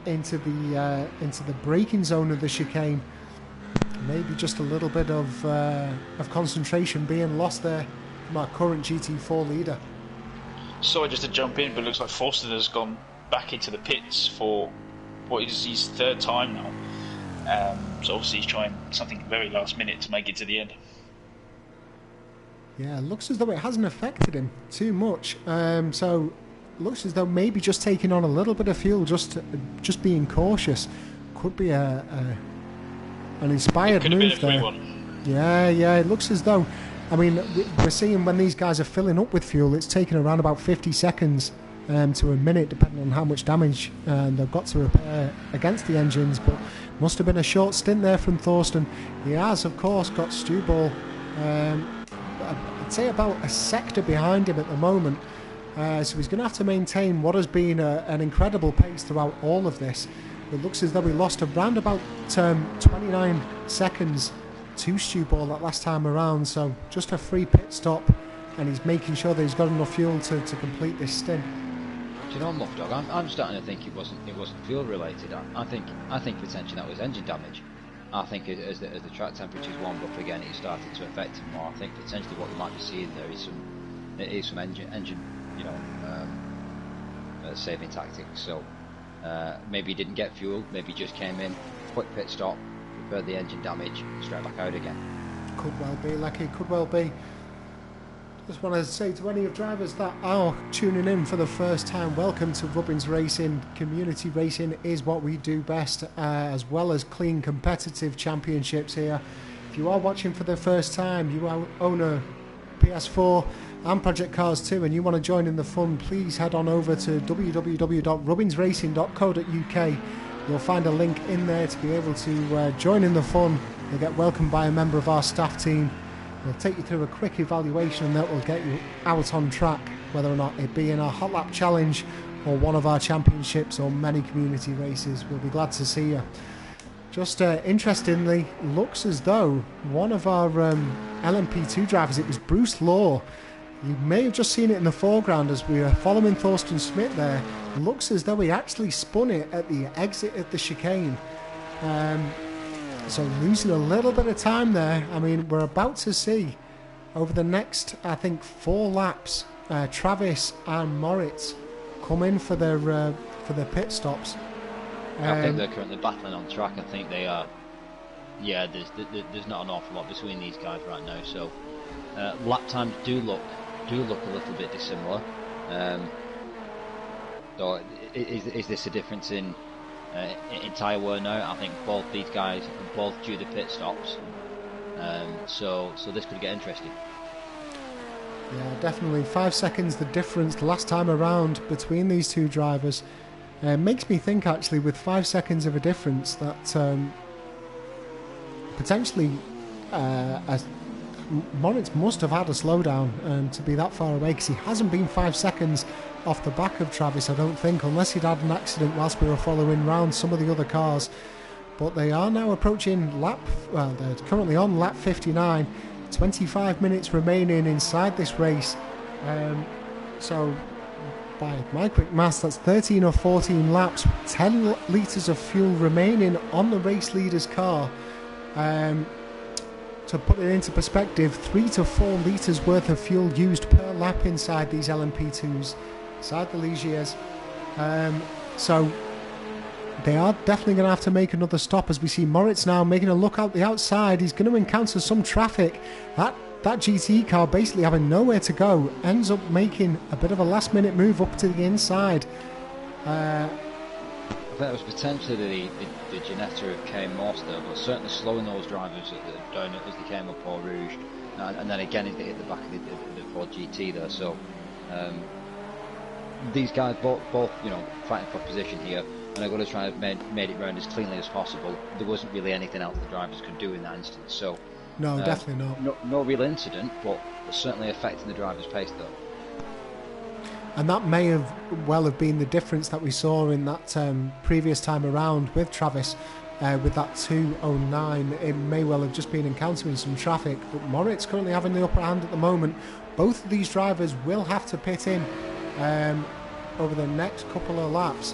into the braking zone of the chicane. Maybe just a little bit of concentration being lost there from our current GT4 leader. Sorry just to jump in, but it looks like Forster has gone back into the pits for what is his third time now. So obviously he's trying something very last minute to make it to the end. Yeah, looks as though it hasn't affected him too much. So looks as though maybe just taking on a little bit of fuel, just being cautious, could be an inspired move there. Yeah, it looks as though. I mean, we're seeing when these guys are filling up with fuel, it's taking around about 50 seconds to a minute, depending on how much damage they've got to repair against the engines. But must have been a short stint there from Thorsten. He has, of course, got Stuball, I'd say about a sector behind him at the moment. So he's going to have to maintain what has been an incredible pace throughout all of this. It looks as though he lost around about 29 seconds to Stuball that last time around, so just a free pit stop, and he's making sure that he's got enough fuel to complete this stint. Do you know, Muff Dog, I'm starting to think it wasn't fuel related. I think potentially that was engine damage. I think as the track temperatures warmed up again, it started to affect him more. I think potentially what we might be seeing there is some engine saving tactics. So maybe he didn't get fuel, maybe he just came in, quick pit stop, repaired the engine damage, straight back out again. Could well be, Lecky, could well be. Just want to say to any of drivers that are tuning in for the first time, welcome to Rubbins Racing. Community racing is what we do best, as well as clean competitive championships here. If you are watching for the first time, you own a PS4 and Project Cars 2 and you want to join in the fun, please head on over to www.rubbinsracing.co.uk. You'll find a link in there to be able to join in the fun. You'll get welcomed by a member of our staff team. We'll take you through a quick evaluation and that will get you out on track, whether or not it be in our Hot Lap Challenge or one of our championships or many community races. We'll be glad to see you. Just interestingly, looks as though one of our LMP2 drivers, it was Bruce Law. You may have just seen it in the foreground as we were following Thorsten Schmidt there. Looks as though he actually spun it at the exit of the chicane. So losing a little bit of time there. I mean, we're about to see over the next, I think, 4 laps, Travis and Moritz come in for their pit stops. I think they're currently battling on track. I think they are. Yeah, there's not an awful lot between these guys right now. So lap times do look a little bit dissimilar. So is this a difference in entire worn out. I think both these guys are both due the pit stops. So this could get interesting. Yeah, definitely. 5 seconds the difference last time around between these two drivers. Makes me think, actually, with 5 seconds of a difference, that potentially Moritz must have had a slowdown to be that far away, because he hasn't been 5 seconds off the back of Travis, I don't think, unless he'd had an accident whilst we were following round some of the other cars. But they are now approaching they're currently on lap 59. 25 minutes remaining inside this race. So by my quick maths, that's 13 or 14 laps, 10 litres of fuel remaining on the race leader's car. To put it into perspective, 3 to 4 litres worth of fuel used per lap inside these LMP2s, inside the Ligiers. So they are definitely going to have to make another stop, as we see Moritz now making a look out the outside. He's going to encounter some traffic. That GT car basically having nowhere to go, ends up making a bit of a last-minute move up to the inside. I think it was potentially the Ginetta of Kane Morse there, but certainly slowing those drivers down as they came up Eau Rouge, and then again as they hit the back of the Ford GT there. So these guys both fighting for position here, and they're going to try and made it round as cleanly as possible. There wasn't really anything else the drivers could do in that instance. So no, definitely not. No real incident, but certainly affecting the driver's pace though. And that may have been the difference that we saw in that previous time around with Travis, with that 2:09. It may well have just been encountering some traffic, but Moritz currently having the upper hand at the moment. Both of these drivers will have to pit in over the next couple of laps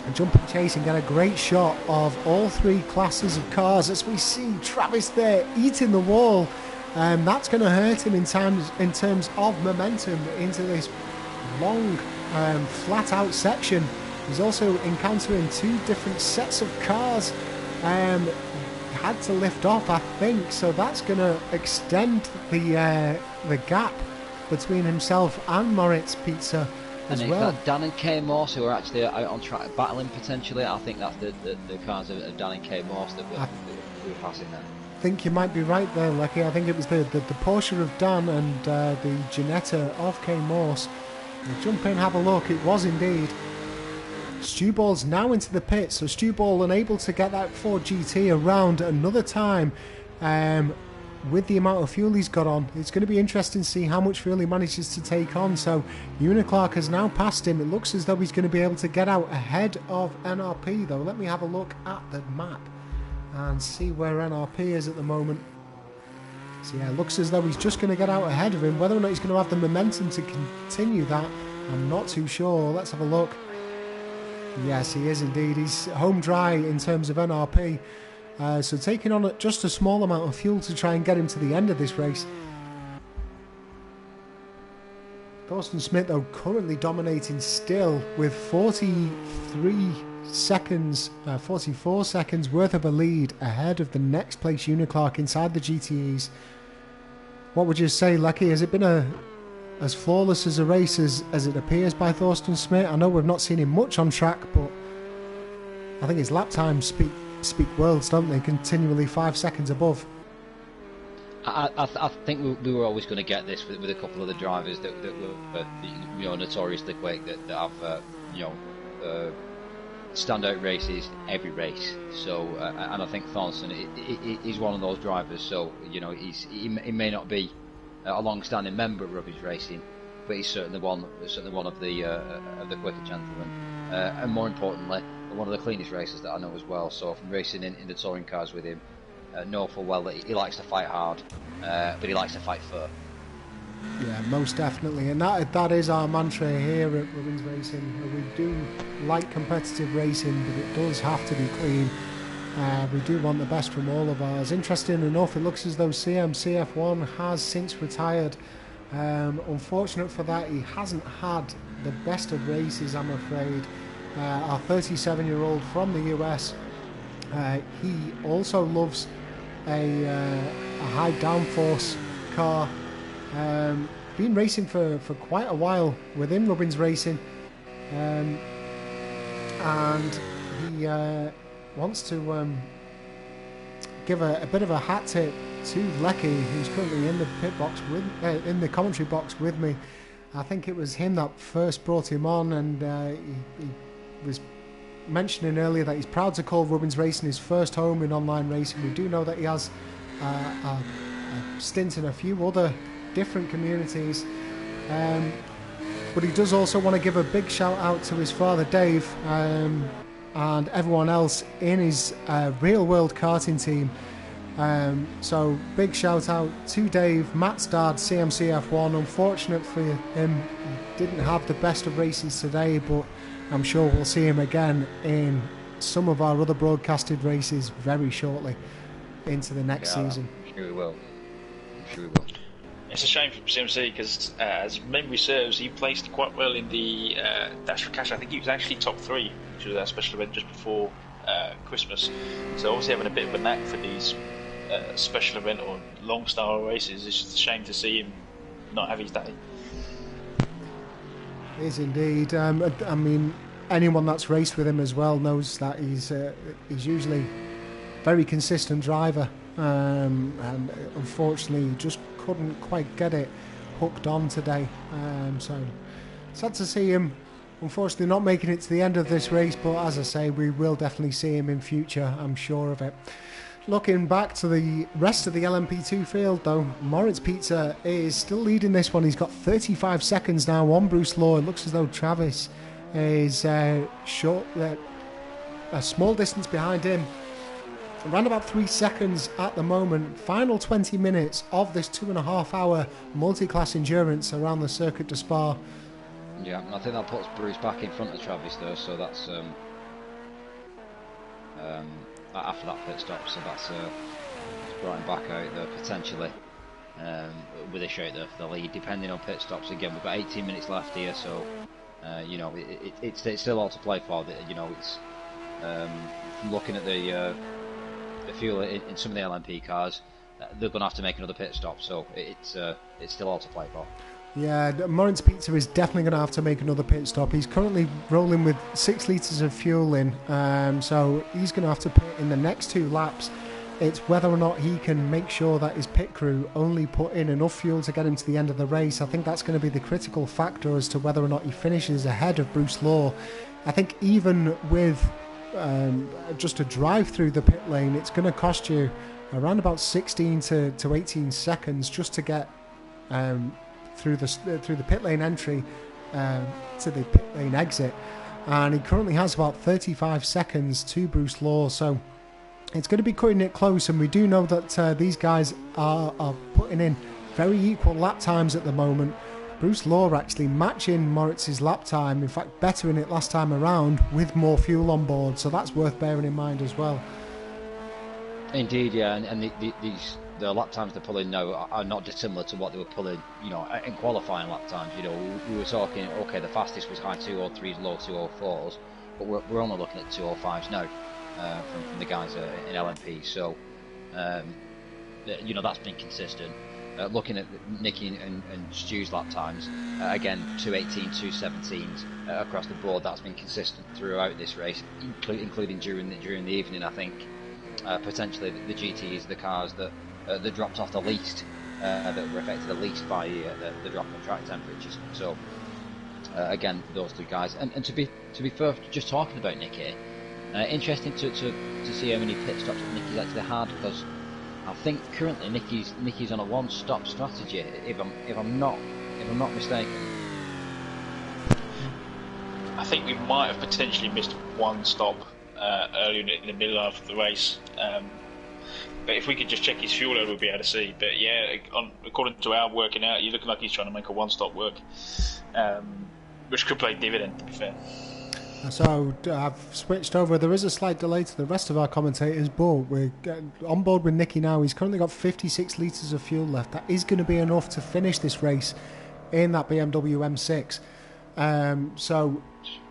and jump and chase and get a great shot of all three classes of cars, as we see Travis there eating the wall. That's going to hurt him in terms of momentum into this long flat out section. He's also encountering two different sets of cars. Had to lift off, I think, so that's going to extend the gap between himself and Moritz Pizza as well. That Dan and Kay Morse who are actually out on track battling potentially. I think that's the cars of Dan and Kay Morse that we're passing there. I think you might be right there, Lecky. I think it was the Porsche of Dan and the Ginetta of Kay Morse. We'll jump in, have a look. It was indeed. Stu Ball's now into the pit, so Stu Ball unable to get that Ford GT around another time. With the amount of fuel he's got on, it's going to be interesting to see how much fuel he manages to take on. So Uniclark has now passed him. It looks as though he's going to be able to get out ahead of NRP, though. Let me have a look at the map and see where NRP is at the moment. So yeah, it looks as though he's just going to get out ahead of him. Whether or not he's going to have the momentum to continue that, I'm not too sure. Let's have a look. Yes, he is indeed. He's home dry in terms of NRP. So taking on just a small amount of fuel to try and get him to the end of this race. Thorsten Smith, though, currently dominating still with 44 seconds worth of a lead ahead of the next place Uniclark inside the GTEs. What would you say, Lecky? Has it been as flawless as a race as it appears by Thorsten Smith? I know we've not seen him much on track, but I think his lap times speak worlds, don't they? Continually 5 seconds above. I think we were always going to get this with a couple of the drivers that were notoriously quick, that have standout races every race. So and I think Thorsten he's one of those drivers. So he may not be a long-standing member of Rubbish Racing, but he's certainly one of the quicker gentlemen, and more importantly, one of the cleanest racers that I know as well. So from racing in the touring cars with him, know full well that he likes to fight hard, but he likes to fight fair. Yeah, most definitely, and that is our mantra here at Rubbins Racing. We do like competitive racing, but it does have to be clean. We do want the best from all of ours. Interesting enough, it looks as though CMCF1 has since retired. Unfortunate for that, he hasn't had the best of races, I'm afraid. Our 37-year-old from the US, he also loves a high downforce car. Been racing for quite a while within Rubbins Racing, and he wants to give a bit of a hat tip to Lecky, who's currently in the pit box in the commentary box with me. I think it was him that first brought him on, and he was mentioning earlier that he's proud to call Rubbins Racing his first home in online racing. We do know that he has a stint in a few other different communities, but he does also want to give a big shout out to his father Dave and everyone else in his real world karting team. So big shout out to Dave, Matt's dad, CMC F1. Unfortunate for him, he didn't have the best of races today, but I'm sure we'll see him again in some of our other broadcasted races very shortly into the next season. I'm sure we will. It's a shame for CMC because, as memory serves, he placed quite well in the Dash for Cash. I think he was actually top 3, which was our special event just before Christmas. So obviously having a bit of a knack for these special event or long style races, it's just a shame to see him not have his day. It is indeed. I mean, anyone that's raced with him as well knows that he's usually very consistent driver, and unfortunately just couldn't quite get it hooked on today. So sad to see him unfortunately not making it to the end of this race, but as I say, we will definitely see him in future, I'm sure of it. Looking back to the rest of the LMP2 field though, Moritz Pizza is still leading this one. He's got 35 seconds now on Bruce Law. It looks as though Travis is short, a small distance behind him. Around about 3 seconds at the moment. Final 20 minutes of this 2.5 hour multi-class endurance around the Circuit de Spa. Yeah, I think that puts Bruce back in front of Travis though, so that's after that pit stop, so that's brought him back out there potentially with a shout there for the lead, depending on pit stops. Again, we've got 18 minutes left here, so you know, it's still all to play for. You know, it's from looking at the fuel in some of the LMP cars, they're going to have to make another pit stop, so it's still all to play for. Yeah, Moritz Pizza is definitely going to have to make another pit stop. He's currently rolling with 6 litres of fuel in, so he's going to have to pit in the next 2 laps. It's whether or not he can make sure that his pit crew only put in enough fuel to get him to the end of the race. I think that's going to be the critical factor as to whether or not he finishes ahead of Bruce Law. I think even with just a drive through the pit lane, it's going to cost you around about 16 to 18 seconds just to get through the pit lane entry to the pit lane exit, and he currently has about 35 seconds to Bruce Law, so it's going to be cutting it close. And we do know that these guys are putting in very equal lap times at the moment. Bruce Law actually matching Moritz's lap time, in fact bettering it last time around with more fuel on board, so that's worth bearing in mind as well. Indeed, yeah, and the lap times they're pulling now are not dissimilar to what they were pulling, you know, in qualifying lap times. You know, we were talking, okay, the fastest was high 203s, low 204s, but we're only looking at 205s now from the guys in LMP. So, you know, that's been consistent. Looking at Nicky and Stu's lap times, again, 218, 217s across the board. That's been consistent throughout this race, including during the evening. I think potentially the GTs, the cars that dropped off the least, that were affected the least by the drop in track temperatures. So again, those 2 guys, and to be fair, just talking about Nicky, interesting to see how many pit stops Nicky's actually had, because I think currently Nicky's on a one-stop strategy, if I'm not mistaken. I think we might have potentially missed one stop earlier in the middle of the race. But if we could just check his fuel load, we'll be able to see. But yeah, according to our working out, you're looking like he's trying to make a one-stop work, which could play dividend, to be fair. So I've switched over. There is a slight delay to the rest of our commentators, but we're on board with Nicky now. He's currently got 56 litres of fuel left. That is going to be enough to finish this race in that BMW M6. So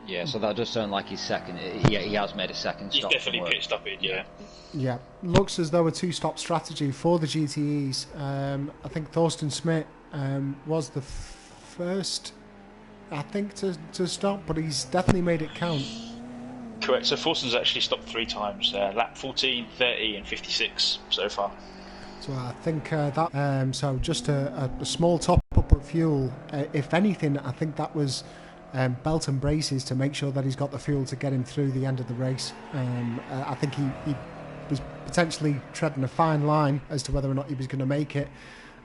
yeah, so that does sound like his second. He has made a second stop. He's definitely pit stopping, yeah. Yeah, looks as though a 2-stop strategy for the GTEs. I think Thorsten Schmidt was the first, I think, to stop, but he's definitely made it count. Correct. So Forson's actually stopped 3 times. Lap 14, 30 and 56 so far. So I think so just a small top-up of fuel. If anything, I think that was belt and braces to make sure that he's got the fuel to get him through the end of the race. I think he was potentially treading a fine line as to whether or not he was going to make it.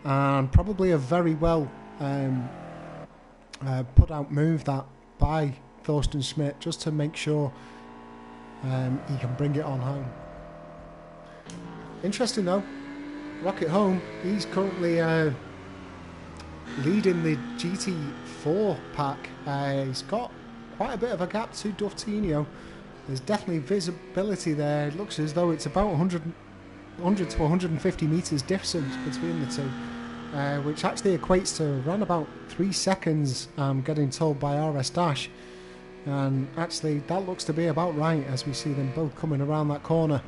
And probably a very well put out move that by Thorsten Schmidt, just to make sure he can bring it on home. Interesting though, Rocket Home, he's currently leading the GT4 pack. He's got quite a bit of a gap to Duftinho. There's definitely visibility there. It looks as though it's about 100 to 150 metres distance between the two, which actually equates to around about 3 seconds, I'm getting told by RS Dash. And actually that looks to be about right as we see them both coming around that corner.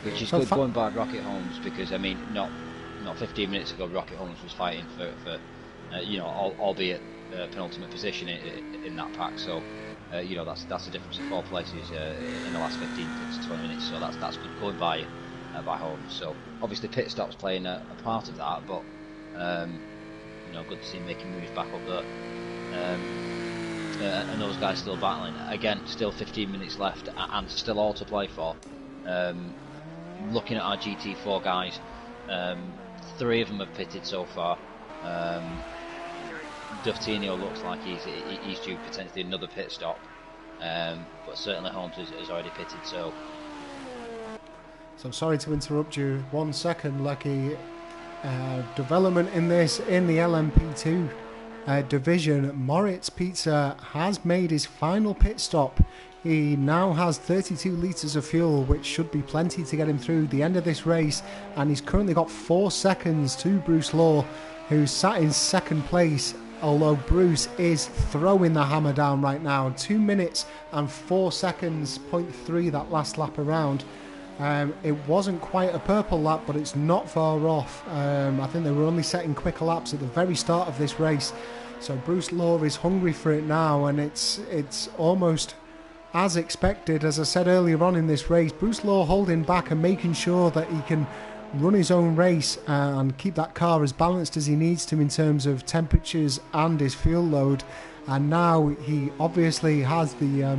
Which is good going by Rocket Holmes, because I mean, not 15 minutes ago Rocket Holmes was fighting for albeit penultimate position in that pack. So that's a difference of 4 places in the last 15 to 20 minutes. So that's good going by Holmes. So obviously pit stops playing a part of that, but good to see him making moves back up there. And those guys still battling. Again, still 15 minutes left and still all to play for. Looking at our GT4 guys, 3 of them have pitted so far. Duftinho looks like he's due potentially another pit stop, but certainly Holmes has already pitted. So I'm sorry to interrupt you 1 second, Lucky. Development in the LMP2 division. Moritz Pizza has made his final pit stop. He now has 32 litres of fuel, which should be plenty to get him through the end of this race, and he's currently got 4 seconds to Bruce Law, who's sat in second place, although Bruce is throwing the hammer down right now. 2 minutes and 4 seconds, 0.3 that last lap around. It wasn't quite a purple lap, but it's not far off. I think they were only setting quicker laps at the very start of this race, so Bruce Law is hungry for it now, and it's almost as expected. As I said earlier on in this race, Bruce Law holding back and making sure that he can run his own race and keep that car as balanced as he needs to in terms of temperatures and his fuel load. And now he obviously has the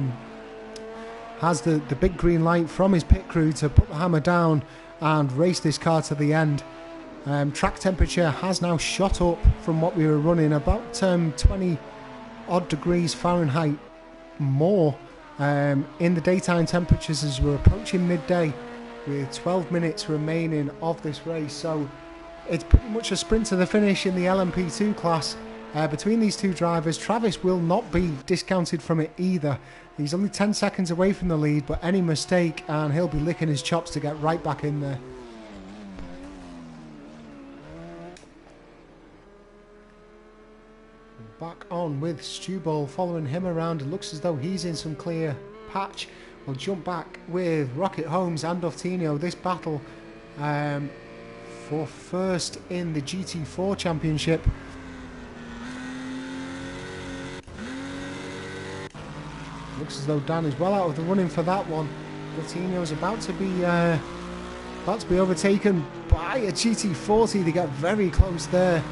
big green light from his pit crew to put the hammer down and race this car to the end. Track temperature has now shot up from what we were running, about 20 odd degrees Fahrenheit more in the daytime temperatures as we're approaching midday, with 12 minutes remaining of this race. So it's pretty much a sprint to the finish in the LMP2 class between these two drivers. Travis will not be discounted from it either. He's only 10 seconds away from the lead, but any mistake and he'll be licking his chops to get right back in there. Back on with Stu Ball following him around. It looks as though he's in some clear patch. We'll jump back with Rocket Holmes and Duftinho. This battle for first in the GT4 Championship. Looks as though Dan is well out of the running for that one. Duftinho is about to be overtaken by a GT40. They get very close there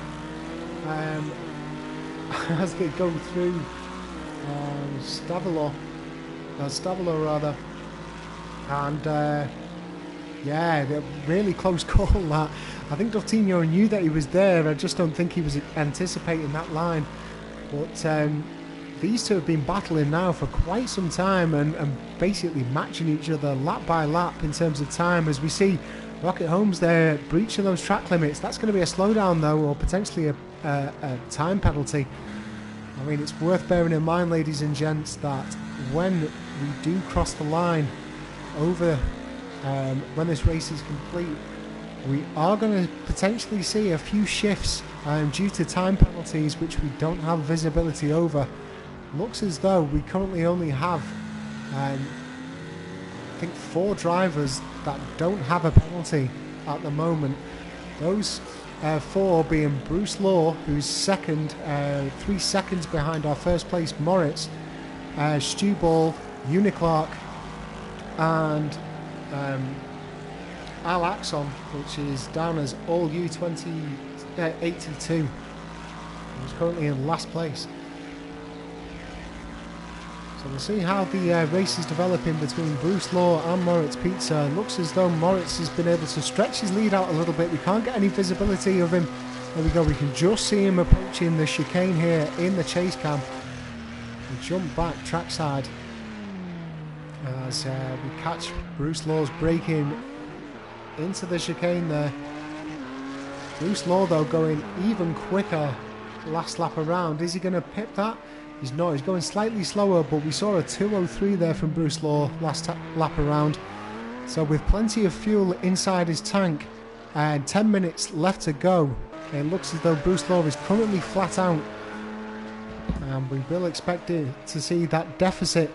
as they go through Stavilo rather, and yeah, they're really close call that. I think Duftinho knew that he was there. I just don't think he was anticipating that line. But these two have been battling now for quite some time and basically matching each other lap by lap in terms of time. As we see Rocket Holmes there breaching those track limits. That's going to be a slowdown though, or potentially a time penalty. I mean, it's worth bearing in mind, ladies and gents, that when we do cross the line over, when this race is complete, we are going to potentially see a few shifts due to time penalties which we don't have visibility over. Looks as though we currently only have I think 4 drivers that don't have a penalty at the moment. Those 4 being Bruce Law, who's second, 3 seconds behind our first place Moritz, Stu Ball, Uniclark, and Al Axon, which is down as all U82. He's currently in last place. So we'll see how the race is developing between Bruce Law and Moritz Pizza. It looks as though Moritz has been able to stretch his lead out a little bit. We can't get any visibility of him. There we go, we can just see him approaching the chicane here in the chase cam. We jump back trackside as we catch Bruce Law's braking into the chicane there. Bruce Law though going even quicker last lap around. Is he going to pip that? He's not. He's going slightly slower, but we saw a 2:03 there from Bruce Law last lap around. So with plenty of fuel inside his tank and 10 minutes left to go, it looks as though Bruce Law is currently flat out. And we will expect to see that deficit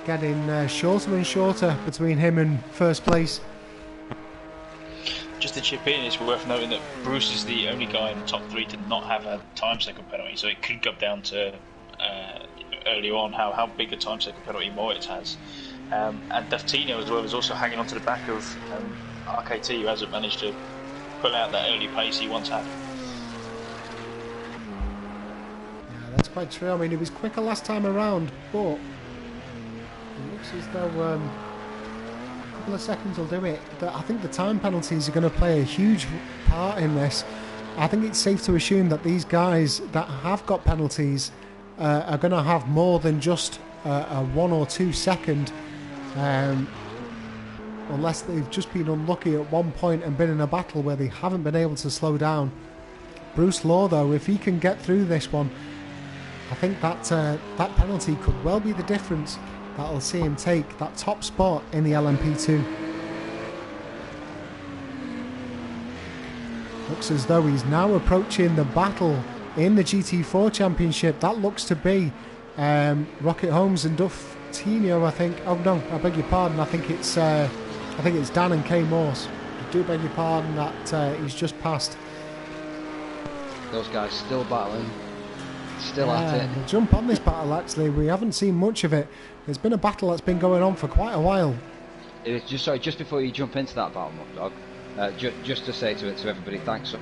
getting shorter and shorter between him and first place. Just to chip in, it's worth noting that Bruce is the only guy in the top 3 to not have a time second penalty, so it could come down to earlier on how big a time second penalty Moritz has. And Daftino as well is also hanging on to the back of RKT, who hasn't managed to pull out that early pace he once had. Yeah, that's quite true. I mean, he was quicker last time around, but it looks as though a couple of seconds will do it. I think the time penalties are going to play a huge part in this. I think it's safe to assume that these guys that have got penalties are going to have more than just a 1 or 2 second, unless they've just been unlucky at one point and been in a battle where they haven't been able to slow down. Bruce Law though, if he can get through this one, I think that that penalty could well be the difference that'll see him take that top spot in the LMP2. Looks as though he's now approaching the battle in the GT4 Championship. That looks to be Rocket Holmes and Duff Tino, I think. Oh no, I beg your pardon. I think it's Dan and Kay Morse. I do beg your pardon that he's just passed. Those guys still battling, still at it. We'll jump on this battle actually. We haven't seen much of it. There's been a battle that's been going on for quite a while. Just before you jump into that battle, Muckdog, just to say to everybody, thanks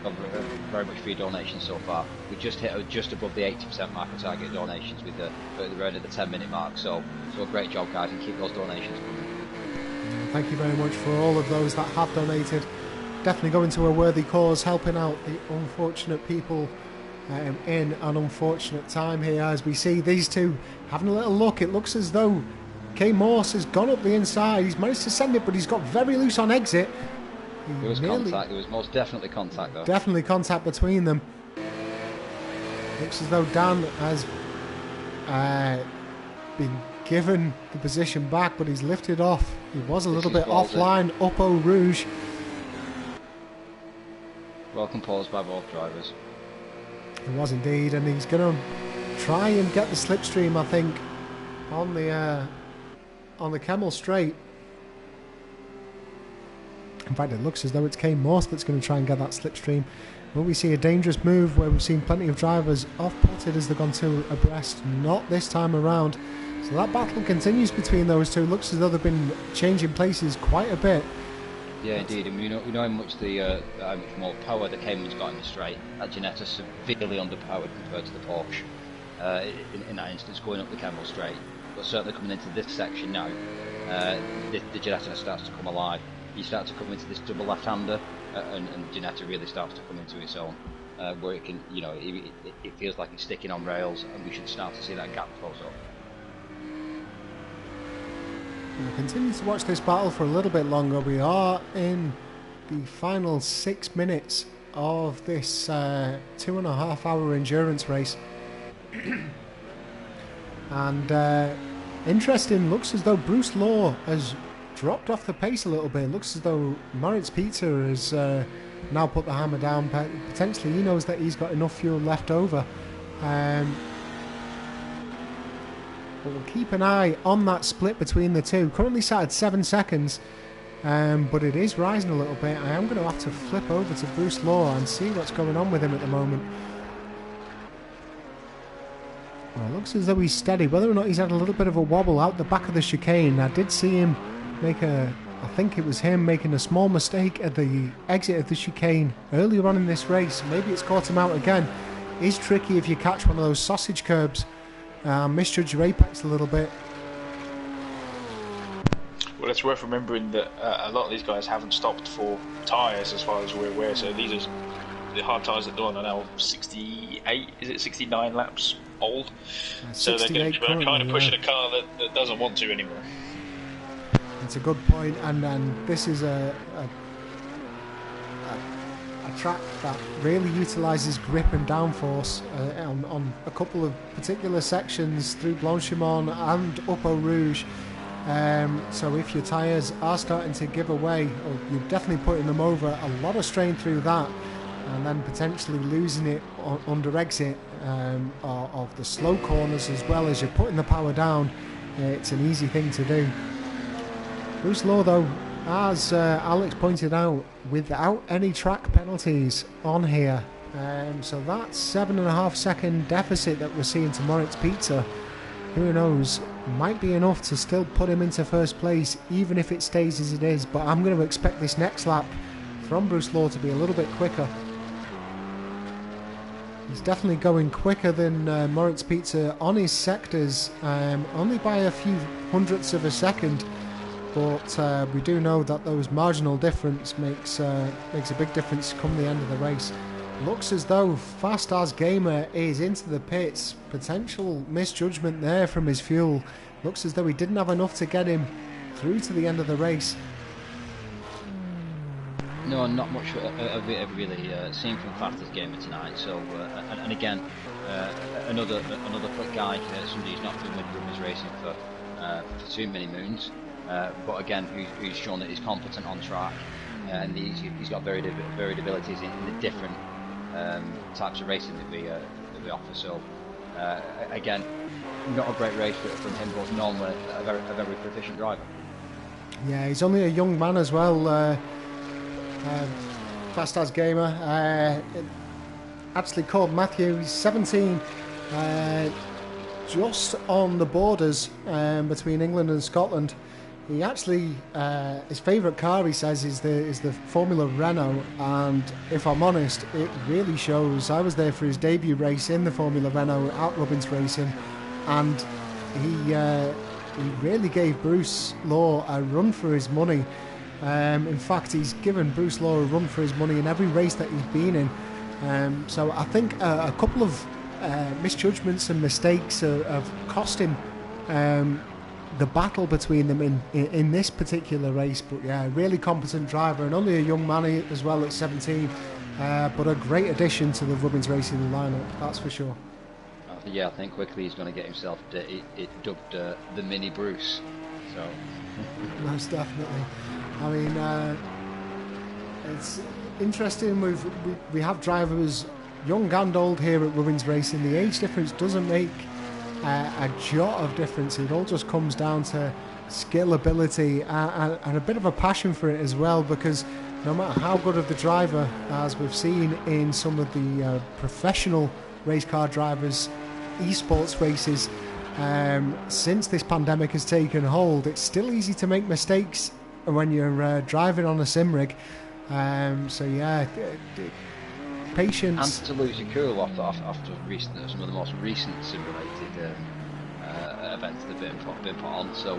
very much for your donations so far. We just hit just above the 80% mark of target donations with we're at the 10-minute mark. So great job, guys, and keep those donations coming. Thank you very much for all of those that have donated. Definitely going to a worthy cause, helping out the unfortunate people in an unfortunate time here. As we see these two having a little look, it looks as though Kay Morse has gone up the inside. He's managed to send it, but he's got very loose on exit. There was contact. There was most definitely contact, though. Definitely contact between them. Looks as though Dan has been given the position back, but he's lifted off. He was a little bit offline up Eau Rouge. Well composed by both drivers. He was indeed, and he's going to try and get the slipstream, I think, on the Kemmel Straight. In fact, it looks as though it's Kay Morse that's going to try and get that slipstream. Will we see a dangerous move where we've seen plenty of drivers off-putted as they've gone to abreast? Not this time around. So that battle continues between those two. Looks as though they've been changing places quite a bit. Yeah, indeed. And we know how much how much more power the Cayman's got in the straight. That Ginetta severely underpowered compared to the Porsche in that instance, going up the Kemmel Straight. But certainly coming into this section now, the Ginetta starts to come alive. You start to come into this double left-hander, and Ginetta really starts to come into its own, where it can, it feels like it's sticking on rails, and we should start to see that gap close up. We'll continue to watch this battle for a little bit longer. We are in the final 6 minutes of this 2.5 hour endurance race. And interesting, looks as though Bruce Law has dropped off the pace a little bit. Looks as though Moritz Pizza has now put the hammer down. Potentially he knows that he's got enough fuel left over. But we'll keep an eye on that split between the two. Currently sat at 7 seconds, but it is rising a little bit. I am going to have to flip over to Bruce Law and see what's going on with him at the moment. Well, it looks as though he's steady. Whether or not he's had a little bit of a wobble out the back of the chicane. I did see him make I think it was him making a small mistake at the exit of the chicane earlier on in this race. Maybe it's caught him out again. It's tricky if you catch one of those sausage curbs. Misjudge your apex a little bit. Well, it's worth remembering that a lot of these guys haven't stopped for tyres as far as we're aware, so these are the hard tyres that they're on are now 68, is it 69 laps old? So they're going to be trying to push in a car that doesn't want to anymore. It's a good point, and this is a track that really utilises grip and downforce on a couple of particular sections through Blanchimont and up Eau Rouge. So if your tyres are starting to give away, or you're definitely putting them over a lot of strain through that, and then potentially losing it under exit of the slow corners as well as you're putting the power down, it's an easy thing to do. Bruce Law, though, as Alex pointed out, without any track penalties on here, so that 7.5 second deficit that we're seeing to Moritz Pizza, who knows, might be enough to still put him into first place, even if it stays as it is. But I'm going to expect this next lap from Bruce Law to be a little bit quicker. He's definitely going quicker than Moritz Pizza on his sectors, only by a few hundredths of a second. But we do know that those marginal difference makes a big difference come the end of the race. Looks as though Fast As Gamer is into the pits. Potential misjudgment there from his fuel. Looks as though he didn't have enough to get him through to the end of the race. No, not much of it really seen from Fast As Gamer tonight. So, and again, another quick guy, somebody who's not been with Runners Racing for too many moons. But again, who's shown that he's competent on track, and he's got varied abilities in the different types of racing that we offer. So again, not a great race from him, but normally a very proficient driver. Yeah, he's only a young man as well. Fast As Gamer, actually called Matthew. He's 17. Just on the borders between England and Scotland. He actually, his favourite car, he says, is the Formula Renault, and if I'm honest, it really shows. I was there for his debut race in the Formula Renault at Robbins Racing, and he really gave Bruce Law a run for his money. In fact, he's given Bruce Law a run for his money in every race that he's been in. So I think a couple of misjudgments and mistakes have cost him the battle between them in this particular race. But yeah, really competent driver, and only a young man as well at 17, but a great addition to the Robbins Racing lineup, that's for sure. I think quickly he's going to get himself dubbed the Mini Bruce. So most definitely. I mean, it's interesting. We have drivers young and old here at Robbins Racing. The age difference doesn't make a jot of difference. It all just comes down to skill, ability, and a bit of a passion for it as well, because no matter how good of the driver, as we've seen in some of the professional race car drivers, esports races, since this pandemic has taken hold, it's still easy to make mistakes when you're driving on a sim rig. So yeah, patience. And to lose your cool after some of the most recent simulated events that have been put on. So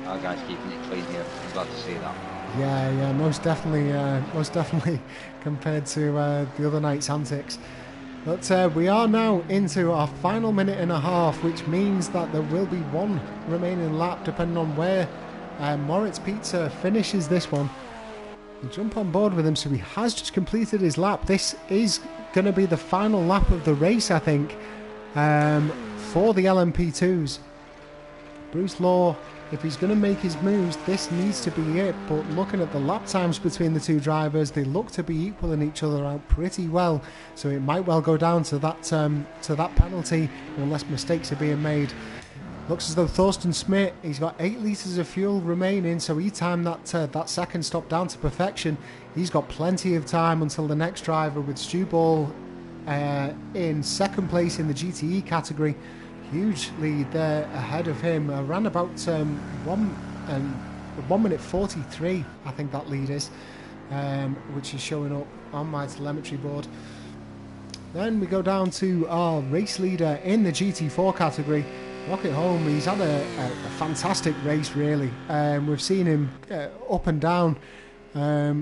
our guys keeping it clean here. I'm glad to see that. Yeah, most definitely compared to the other night's antics. But we are now into our final minute and a half, which means that there will be one remaining lap, depending on where Moritz Pizza finishes this one. We'll jump on board with him. So he has just completed his lap. This is going to be the final lap of the race, I think, for the LMP2s. Bruce Law, if he's going to make his moves, this needs to be it. But looking at the lap times between the two drivers, they look to be equaling each other out pretty well. So it might well go down to that penalty unless mistakes are being made. Looks as though Thorsten Smith, he's got 8 litres of fuel remaining, so he timed that second stop down to perfection. He's got plenty of time until the next driver, with Stu Ball in second place in the GTE category. huge lead there ahead of him. Around about 1 minute 43, I think that lead is, which is showing up on my telemetry board. Then we go down to our race leader in the GT4 category, Rocket Home. He's had a fantastic race, really. We've seen him up and down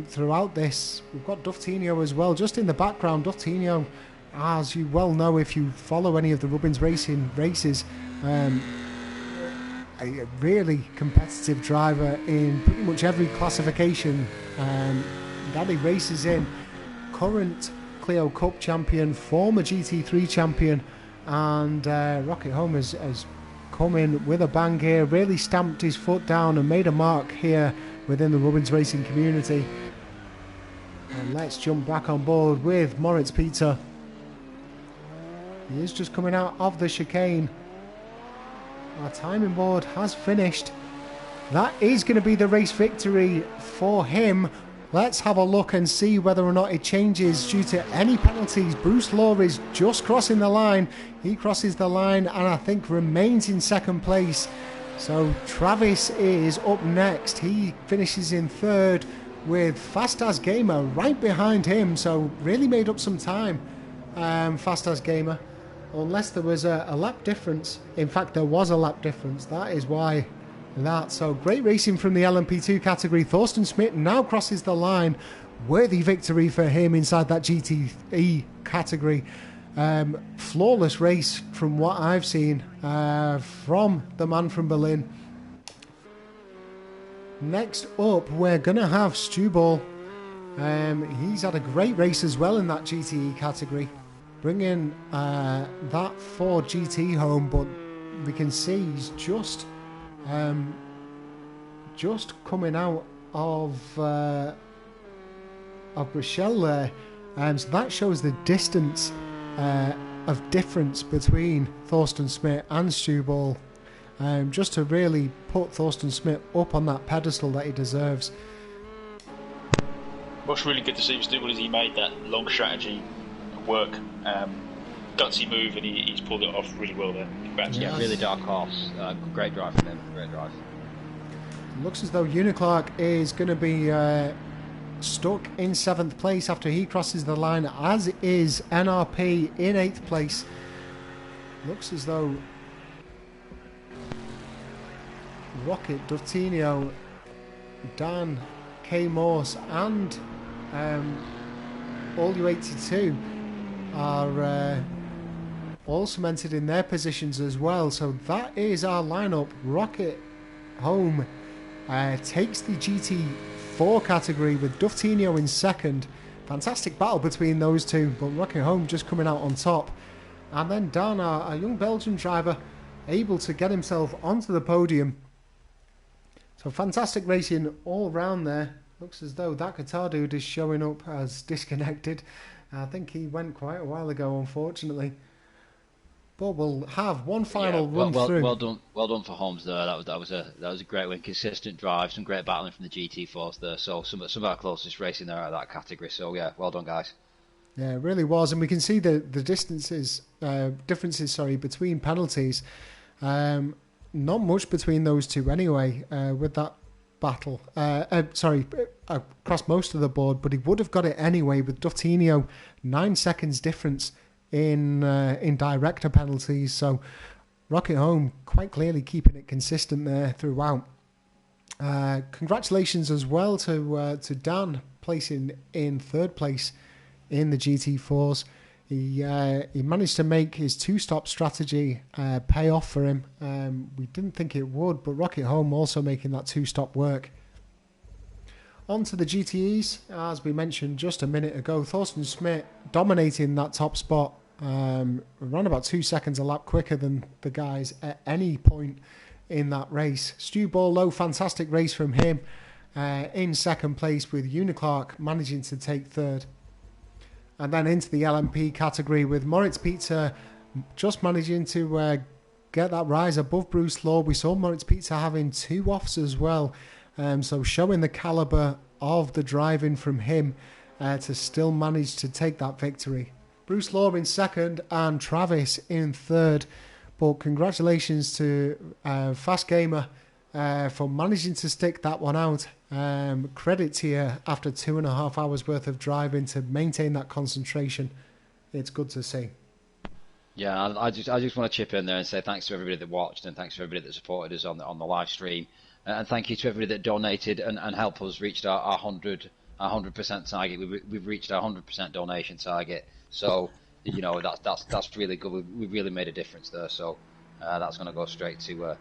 throughout this. We've got Duftinho as well, just in the background. Duftinho, as you well know if you follow any of the Rubbins Racing races, a really competitive driver in pretty much every classification that he races in. Current Clio Cup champion, former GT3 champion, and Rocket Home has come in with a bang here, really stamped his foot down and made a mark here within the Rubbins Racing community. And let's jump back on board with Moritz Peter. He is just coming out of the chicane. Our timing board has finished. That is going to be the race victory for him. Let's have a look and see whether or not it changes due to any penalties. Bruce Law is just crossing the line. He crosses the line and I think remains in second place. So Travis is up next. He finishes in third with Fast As Gamer right behind him. So really made up some time, Fast As Gamer. Unless there was a lap difference. In fact, there was a lap difference. That is why that. So great racing from the LMP2 category. Thorsten Schmidt now crosses the line. Worthy victory for him inside that GTE category. Flawless race from what I've seen from the man from Berlin. Next up, we're going to have Stu Ball. He's had a great race as well in that GTE category, bringing that Ford GT home, but we can see he's just coming out of Rochelle there, so that shows the distance of difference between Thorsten Schmidt and Stu Ball, just to really put Thorsten Schmidt up on that pedestal that he deserves. What's really good to see with Stu Ball is he made that long strategy work, gutsy move, and he's pulled it off really well there. Congrats. Yeah, really dark horse. Great drive from him. Great drive. Looks as though Uniclark is going to be stuck in 7th place after he crosses the line, as is NRP in 8th place. Looks as though Rocket, Duftinho, Dan, K. Morse and All U82 are all cemented in their positions as well. So that is our lineup. Rocket Home takes the GT4 category with Duftinho in second. Fantastic battle between those two, but Rocket Home just coming out on top. And then Dan, our young Belgian driver, able to get himself onto the podium. So fantastic racing all round there. Looks as though that guitar dude is showing up as disconnected. I think he went quite a while ago, unfortunately. But we'll have one final run through. Well done for Holmes there. That was a great win. Consistent drive, some great battling from the GT4s there. So some of our closest racing there out of that category. So yeah, well done, guys. Yeah, it really was, and we can see the differences between penalties. Not much between those two anyway. With that battle, across most of the board, but he would have got it anyway with Duftinho. 9 seconds difference in director penalties. So Rocket Home quite clearly keeping it consistent there throughout. Congratulations as well to Dan placing in third place in the GT4s. He managed to make his two-stop strategy pay off for him. We didn't think it would, but Rocket Home also making that two-stop work. On to the GTEs, as we mentioned just a minute ago, Thorsten Schmidt dominating that top spot, around about 2 seconds a lap quicker than the guys at any point in that race. Stu Ball, fantastic race from him, in second place, with Uniclark managing to take third. And then into the LMP category with Moritz Pizza just managing to get that rise above Bruce Law. We saw Moritz Pizza having 2 offs as well. So showing the calibre of the driving from him to still manage to take that victory. Bruce Law in second and Travis in third. But congratulations to Fast Gamer for managing to stick that one out. Credit to you after 2.5 hours worth of driving to maintain that concentration. It's good to see. Yeah, I just want to chip in there and say thanks to everybody that watched, and thanks to everybody that supported us on the live stream, and thank you to everybody that donated and helped us reach our 100% target. We've reached our 100% donation target, so that's really good. We really made a difference there. So that's going to go straight to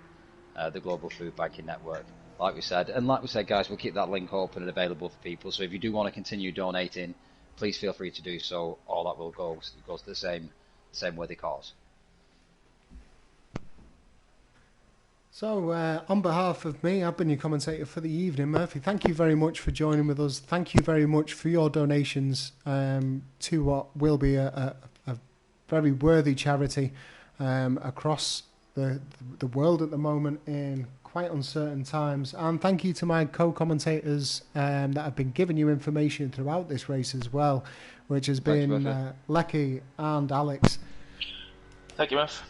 the Global Food Banking Network, like we said. And like we said, guys, we'll keep that link open and available for people. So if you do want to continue donating, please feel free to do so. All that will goes to the same worthy cause. So, on behalf of me, I've been your commentator for the evening, Murphy. Thank you very much for joining with us. Thank you very much for your donations to what will be a very worthy charity across the world at the moment in quite uncertain times. And thank you to my co-commentators that have been giving you information throughout this race as well, which has been Lecky and Alex. Thank you, Murph.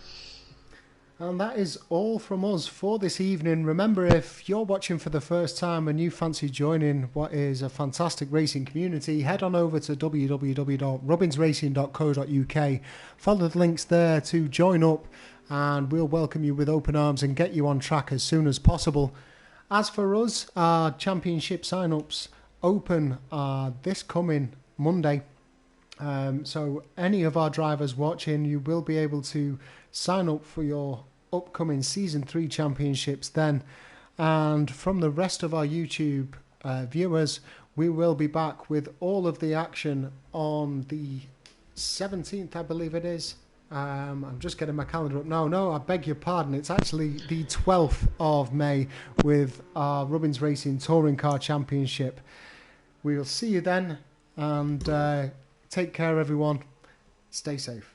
And that is all from us for this evening. Remember, if you're watching for the first time and you fancy joining what is a fantastic racing community, head on over to www.robbinsracing.co.uk. Follow the links there to join up, and we'll welcome you with open arms and get you on track as soon as possible. As for us, our championship sign-ups open this coming Monday. So any of our drivers watching, you will be able to sign up for your upcoming Season 3 championships then. And from the rest of our YouTube viewers, we will be back with all of the action on the 17th, I believe it is. I'm just getting my calendar up. No, I beg your pardon. It's actually the 12th of May with our Robbins Racing Touring Car Championship. We will see you then, and take care, everyone. Stay safe.